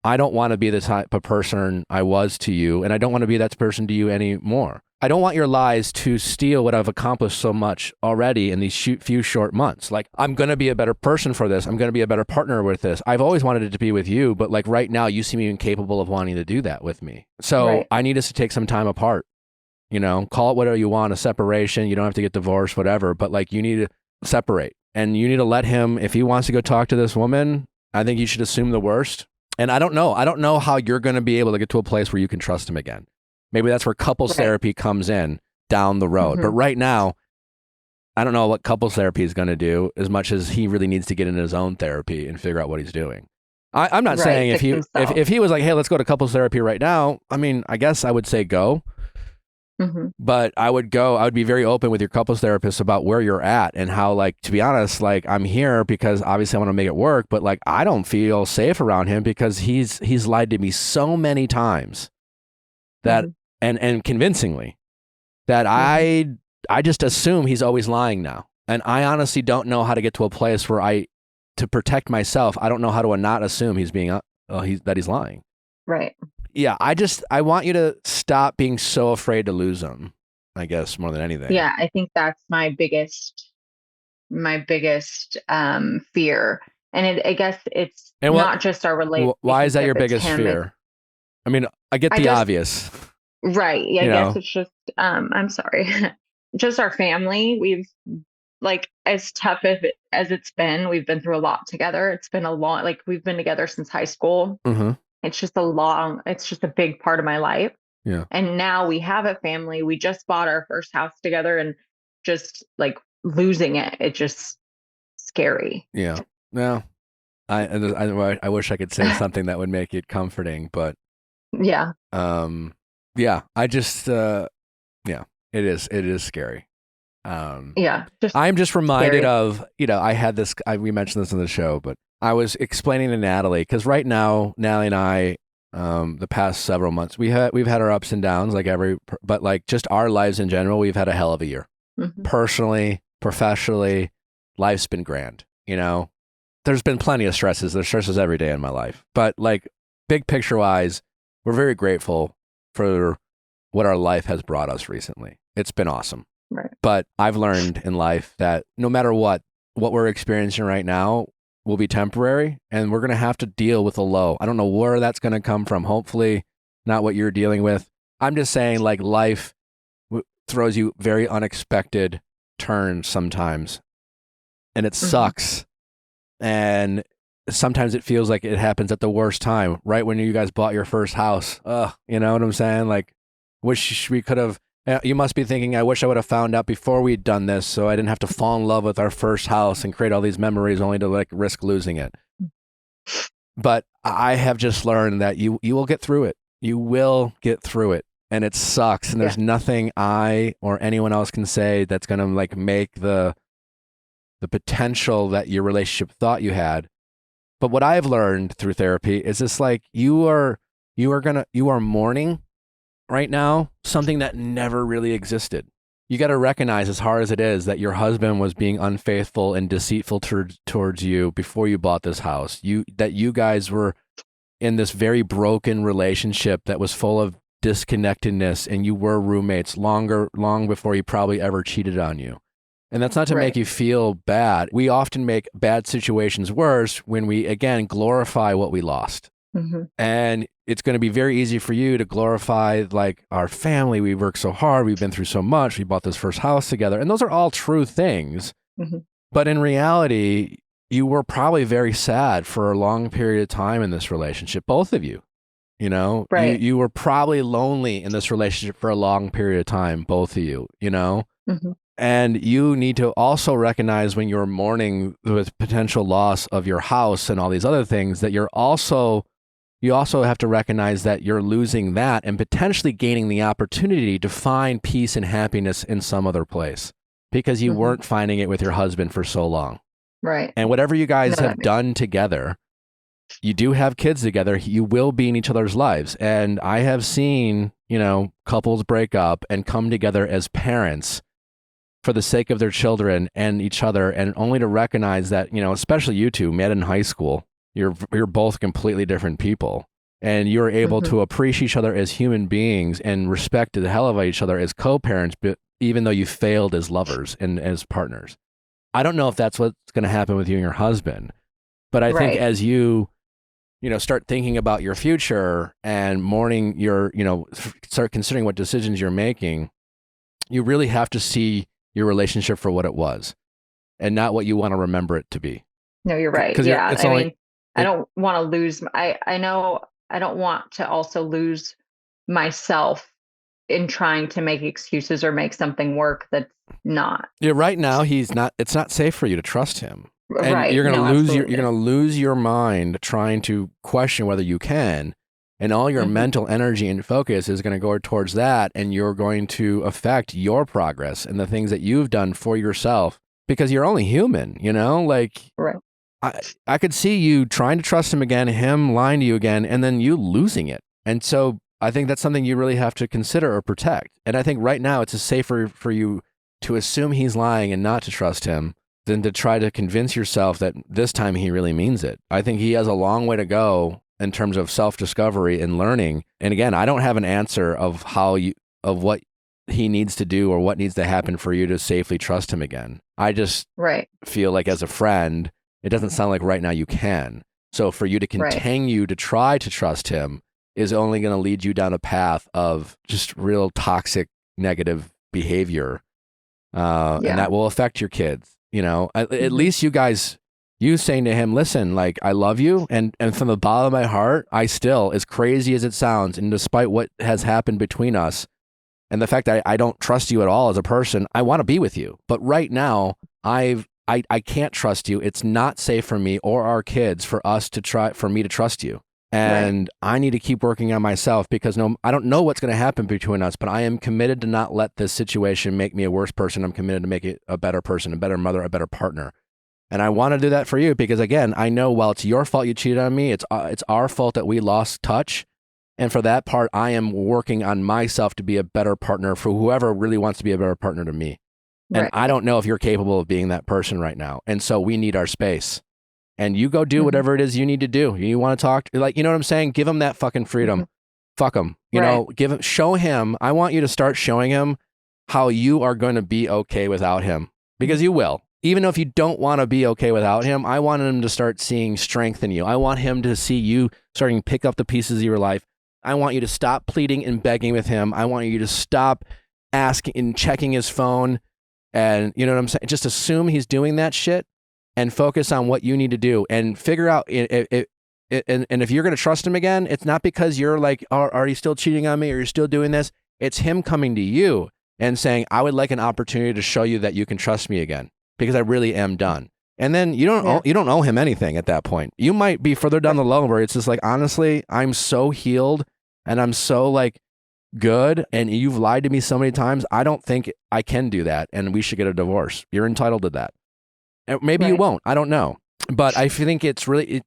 I don't want to be the type of person I was to you, and I don't want to be that person to you anymore. I don't want your lies to steal what I've accomplished so much already in these few short months. Like, I'm going to be a better person for this. I'm going to be a better partner with this. I've always wanted it to be with you, but like right now, you seem incapable of wanting to do that with me. So I need us to take some time apart. You know, call it whatever you want, a separation. You don't have to get divorced, whatever, but like you need to separate. And you need to let him, if he wants to go talk to this woman, I think you should assume the worst. And I don't know how you're going to be able to get to a place where you can trust him again. Maybe that's where couples therapy comes in down the road. But right now, I don't know what couples therapy is going to do as much as he really needs to get into his own therapy and figure out what he's doing. I'm not saying if he was like, hey, let's go to couples therapy right now. I mean, I guess I would say go. But I would be very open with your couples therapist about where you're at and how, like, to be honest, like I'm here because obviously I want to make it work, but like, I don't feel safe around him because he's lied to me so many times that, and convincingly that I I just assume he's always lying now. And I honestly don't know how to get to a place where to protect myself, I don't know how to not assume he's being, that he's lying. Right. Yeah. I want you to stop being so afraid to lose him, I guess, more than anything. Yeah. I think that's my biggest fear. And I guess it's not just our relationship. Why is that your biggest him, fear? I mean, I get the obvious. Right. Yeah. I guess it's just, I'm sorry. Just our family. We've like, as tough as it's been, we've been through a lot together. It's been a long, like we've been together since high school. Mm-hmm. It's just a big part of my life. Yeah. And now we have a family. We just bought our first house together, and just like losing it, it's just scary. Yeah. No, I wish I could say something that would make it comforting, but yeah. Yeah, I just, yeah, it is scary. Yeah. I'm just reminded scary. of, I had this, we mentioned this in the show, but I was explaining to Natalie, because right now, Natalie and I, the past several months, we've had our ups and downs, but like just our lives in general, we've had a hell of a year. Mm-hmm. Personally, professionally, life's been grand, There's been plenty of stresses. There's stresses every day in my life. But like big picture wise, we're very grateful for what our life has brought us recently. It's been awesome. Right. But I've learned in life that no matter what we're experiencing right now will be temporary, and we're going to have to deal with a low. I don't know where that's going to come from. Hopefully not what you're dealing with. I'm just saying, like, life throws you very unexpected turns sometimes, and it sucks. And sometimes it feels like it happens at the worst time, right when you guys bought your first house. You know what I'm saying? Like, wish we could have. You must be thinking, I wish I would have found out before we'd done this, so I didn't have to fall in love with our first house and create all these memories only to like risk losing it. But I have just learned that you will get through it. You will get through it, and it sucks. And there's nothing I or anyone else can say that's gonna like make the potential that your relationship thought you had. But what I've learned through therapy is this: like you are mourning right now something that never really existed. You got to recognize, as hard as it is, that your husband was being unfaithful and deceitful towards you before you bought this house. That you guys were in this very broken relationship that was full of disconnectedness, and you were roommates long before he probably ever cheated on you. And that's not to make you feel bad. We often make bad situations worse when we, again, glorify what we lost. Mm-hmm. And it's going to be very easy for you to glorify like our family. We worked so hard. We've been through so much. We bought this first house together. And those are all true things. Mm-hmm. But in reality, you were probably very sad for a long period of time in this relationship, both of you. You were probably lonely in this relationship for a long period of time, both of you, Mm-hmm. And you need to also recognize when you're mourning the potential loss of your house and all these other things that you also have to recognize that you're losing that and potentially gaining the opportunity to find peace and happiness in some other place because you weren't finding it with your husband for so long. Right. And whatever you guys have done together, you do have kids together. You will be in each other's lives. And I have seen, couples break up and come together as parents for the sake of their children and each other, and only to recognize that, especially you two met in high school, you're both completely different people, and you're able to appreciate each other as human beings and respect the hell out of each other as co-parents, but even though you failed as lovers and as partners. I don't know if that's what's going to happen with you and your husband, but I think as you start thinking about your future and mourning start considering what decisions you're making, you really have to see your relationship for what it was and not what you want to remember it to be. No, you're right. Yeah. I don't want to lose. I know I don't want to also lose myself in trying to make excuses or make something work that's not. Yeah. Right now, it's not safe for you to trust him. And right. You're going to lose your mind trying to question whether you can. And all your mental energy and focus is going to go towards that. And you're going to affect your progress and the things that you've done for yourself because you're only human, Right. I could see you trying to trust him again, him lying to you again, and then you losing it. And so I think that's something you really have to consider or protect. And I think right now it's safer for you to assume he's lying and not to trust him than to try to convince yourself that this time he really means it. I think he has a long way to go in terms of self-discovery and learning. And again, I don't have an answer of what he needs to do or what needs to happen for you to safely trust him again. I just feel like as a friend, it doesn't sound like right now you can. So for you to continue to try to trust him is only going to lead you down a path of just real toxic, negative behavior. And that will affect your kids. You know, at least you saying to him, listen, like, I love you. And from the bottom of my heart, I still, as crazy as it sounds, and despite what has happened between us and the fact that I don't trust you at all as a person, I want to be with you. But right now, I can't trust you. It's not safe for me or our kids for me to trust you. And I need to keep working on myself because I don't know what's going to happen between us, but I am committed to not let this situation make me a worse person. I'm committed to make it a better person, a better mother, a better partner. And I want to do that for you because, again, I know while it's your fault you cheated on me, it's our fault that we lost touch. And for that part, I am working on myself to be a better partner for whoever really wants to be a better partner to me. And I don't know if you're capable of being that person right now. And so we need our space. And you go do whatever it is you need to do. You want to talk, like, you know what I'm saying? Give him that fucking freedom. Fuck him. You know, show him. I want you to start showing him how you are going to be okay without him, because you will. Even if you don't want to be okay without him, I want him to start seeing strength in you. I want him to see you starting to pick up the pieces of your life. I want you to stop pleading and begging with him. I want you to stop asking and checking his phone. And you know what I'm saying? Just assume he's doing that shit and focus on what you need to do and figure out and if you're going to trust him again, it's not because you're like, are you still cheating on me or you're still doing this? It's him coming to you and saying, I would like an opportunity to show you that you can trust me again because I really am done. And then you don't owe him anything at that point. You might be further down the line where it's just like, honestly, I'm so healed and I'm so like good and you've lied to me so many times. I don't think I can do that and we should get a divorce. You're entitled to that. And maybe you won't. I don't know. But I think it's really,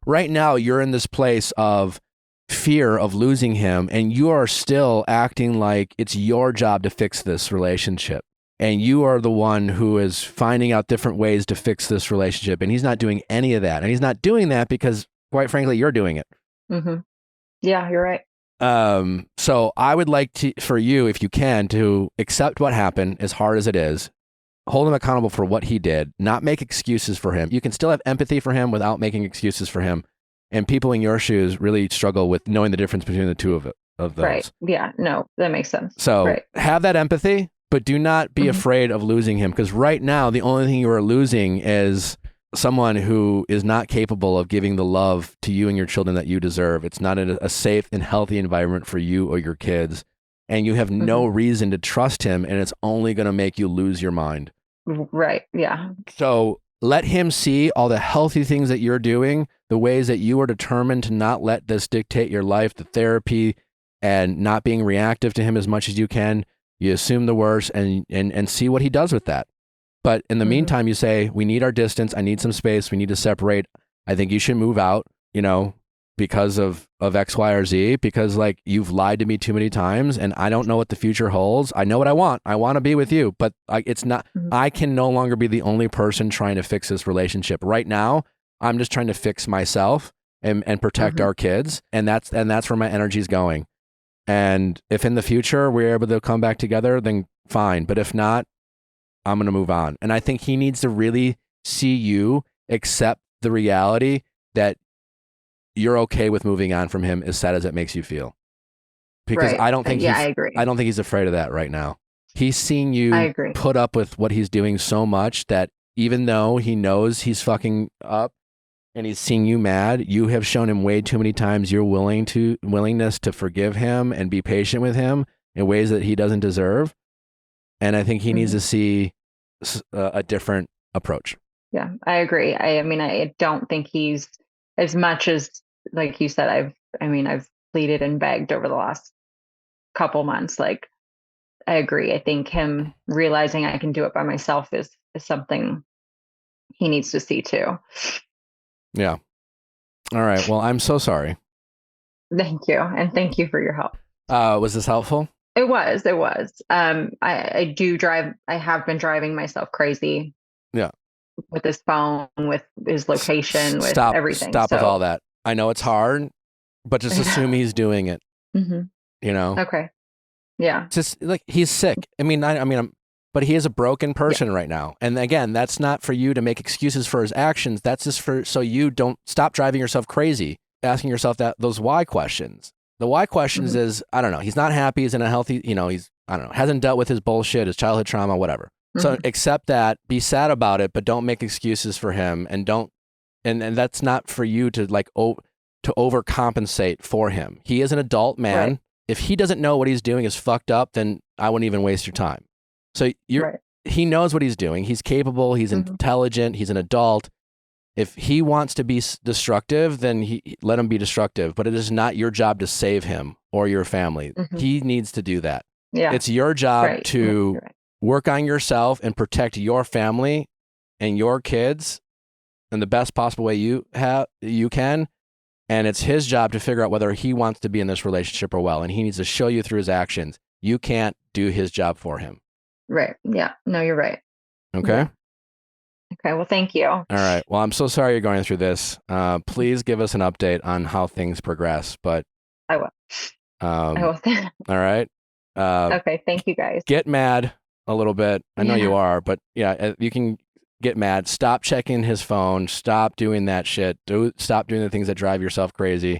right now you're in this place of fear of losing him and you are still acting like it's your job to fix this relationship. And you are the one who is finding out different ways to fix this relationship. And he's not doing any of that. And he's not doing that because, quite frankly, you're doing it. Yeah, you're right. So I would like for you, if you can, to accept what happened as hard as it is, hold him accountable for what he did, not make excuses for him. You can still have empathy for him without making excuses for him. And people in your shoes really struggle with knowing the difference between the two of those. Right. Yeah, no, that makes sense. So have that empathy, but do not be afraid of losing him, because right now the only thing you are losing is someone who is not capable of giving the love to you and your children that you deserve. It's not a safe and healthy environment for you or your kids. And you have no reason to trust him, and it's only going to make you lose your mind. Right. Yeah. So let him see all the healthy things that you're doing, the ways that you are determined to not let this dictate your life, the therapy, and not being reactive to him as much as you can. You assume the worst and see what he does with that. But in the meantime, you say, we need our distance. I need some space. We need to separate. I think you should move out, because of X, Y, or Z, because like you've lied to me too many times and I don't know what the future holds. I know what I want. I want to be with you, but it's not, I can no longer be the only person trying to fix this relationship. Right now, I'm just trying to fix myself and protect our kids. And that's where my energy is going. And if in the future we're able to come back together, then fine. But if not, I'm going to move on. And I think he needs to really see you accept the reality that you're okay with moving on from him, as sad as it makes you feel. Because I don't think I agree. I don't think he's afraid of that right now. He's seeing you put up with what he's doing so much that even though he knows he's fucking up and he's seeing you mad, you have shown him way too many times your willingness to forgive him and be patient with him in ways that he doesn't deserve. And I think he needs to see a different approach. Yeah, I agree. I mean, I don't think he's, as much as, like you said, I've pleaded and begged over the last couple months. Like, I agree. I think him realizing I can do it by myself is something he needs to see too. Yeah. All right. Well, I'm so sorry. Thank you. And thank you for your help. Was this helpful? It was. I do drive. I have been driving myself crazy. Yeah. With his phone, with his location, with Stop, everything. Stop with So, all that. I know it's hard, but just assume he's doing it. Mhm. You know? Okay. Yeah. Just like he's sick. But he is a broken person right now. And again, that's not for you to make excuses for his actions. That's just so you don't stop driving yourself crazy, asking yourself those why questions. The why questions is, I don't know, he's not happy, he's in a healthy, hasn't dealt with his bullshit, his childhood trauma, whatever. So accept that, be sad about it, but don't make excuses for him, and and that's not for you to to overcompensate for him. He is an adult man. Right. If he doesn't know what he's doing is fucked up, then I wouldn't even waste your time. So he knows what he's doing. He's capable. He's intelligent. He's an adult. If he wants to be destructive, then let him be destructive. But it is not your job to save him or your family. He needs to do that. Yeah. It's your job to work on yourself and protect your family and your kids in the best possible way you can. And it's his job to figure out whether he wants to be in this relationship or well. And he needs to show you through his actions. You can't do his job for him. Right. Yeah. No, you're right. Okay. Yeah. Okay. Well, thank you. All right. Well, I'm so sorry you're going through this. Please give us an update on how things progress. But I will. I will. All right. Okay. Thank you, guys. Get mad a little bit. I know you are, but yeah, you can get mad. Stop checking his phone. Stop doing that shit. Stop doing the things that drive yourself crazy,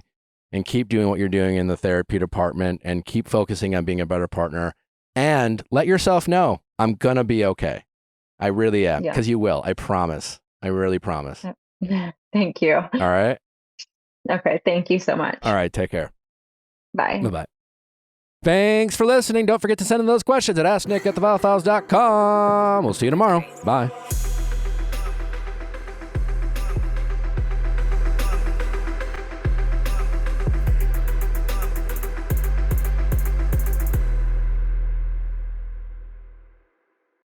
and keep doing what you're doing in the therapy department, and keep focusing on being a better partner. And let yourself know, I'm going to be okay. I really am. Because you will. I promise. I really promise. Thank you. All right. Okay. Thank you so much. All right. Take care. Bye. Bye-bye. Thanks for listening. Don't forget to send in those questions at asknick@theviallfiles.com. We'll see you tomorrow. Bye.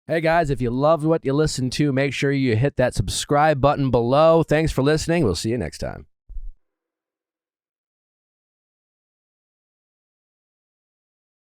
Hey guys, if you loved what you listened to, make sure you hit that subscribe button below. Thanks for listening. We'll see you next time.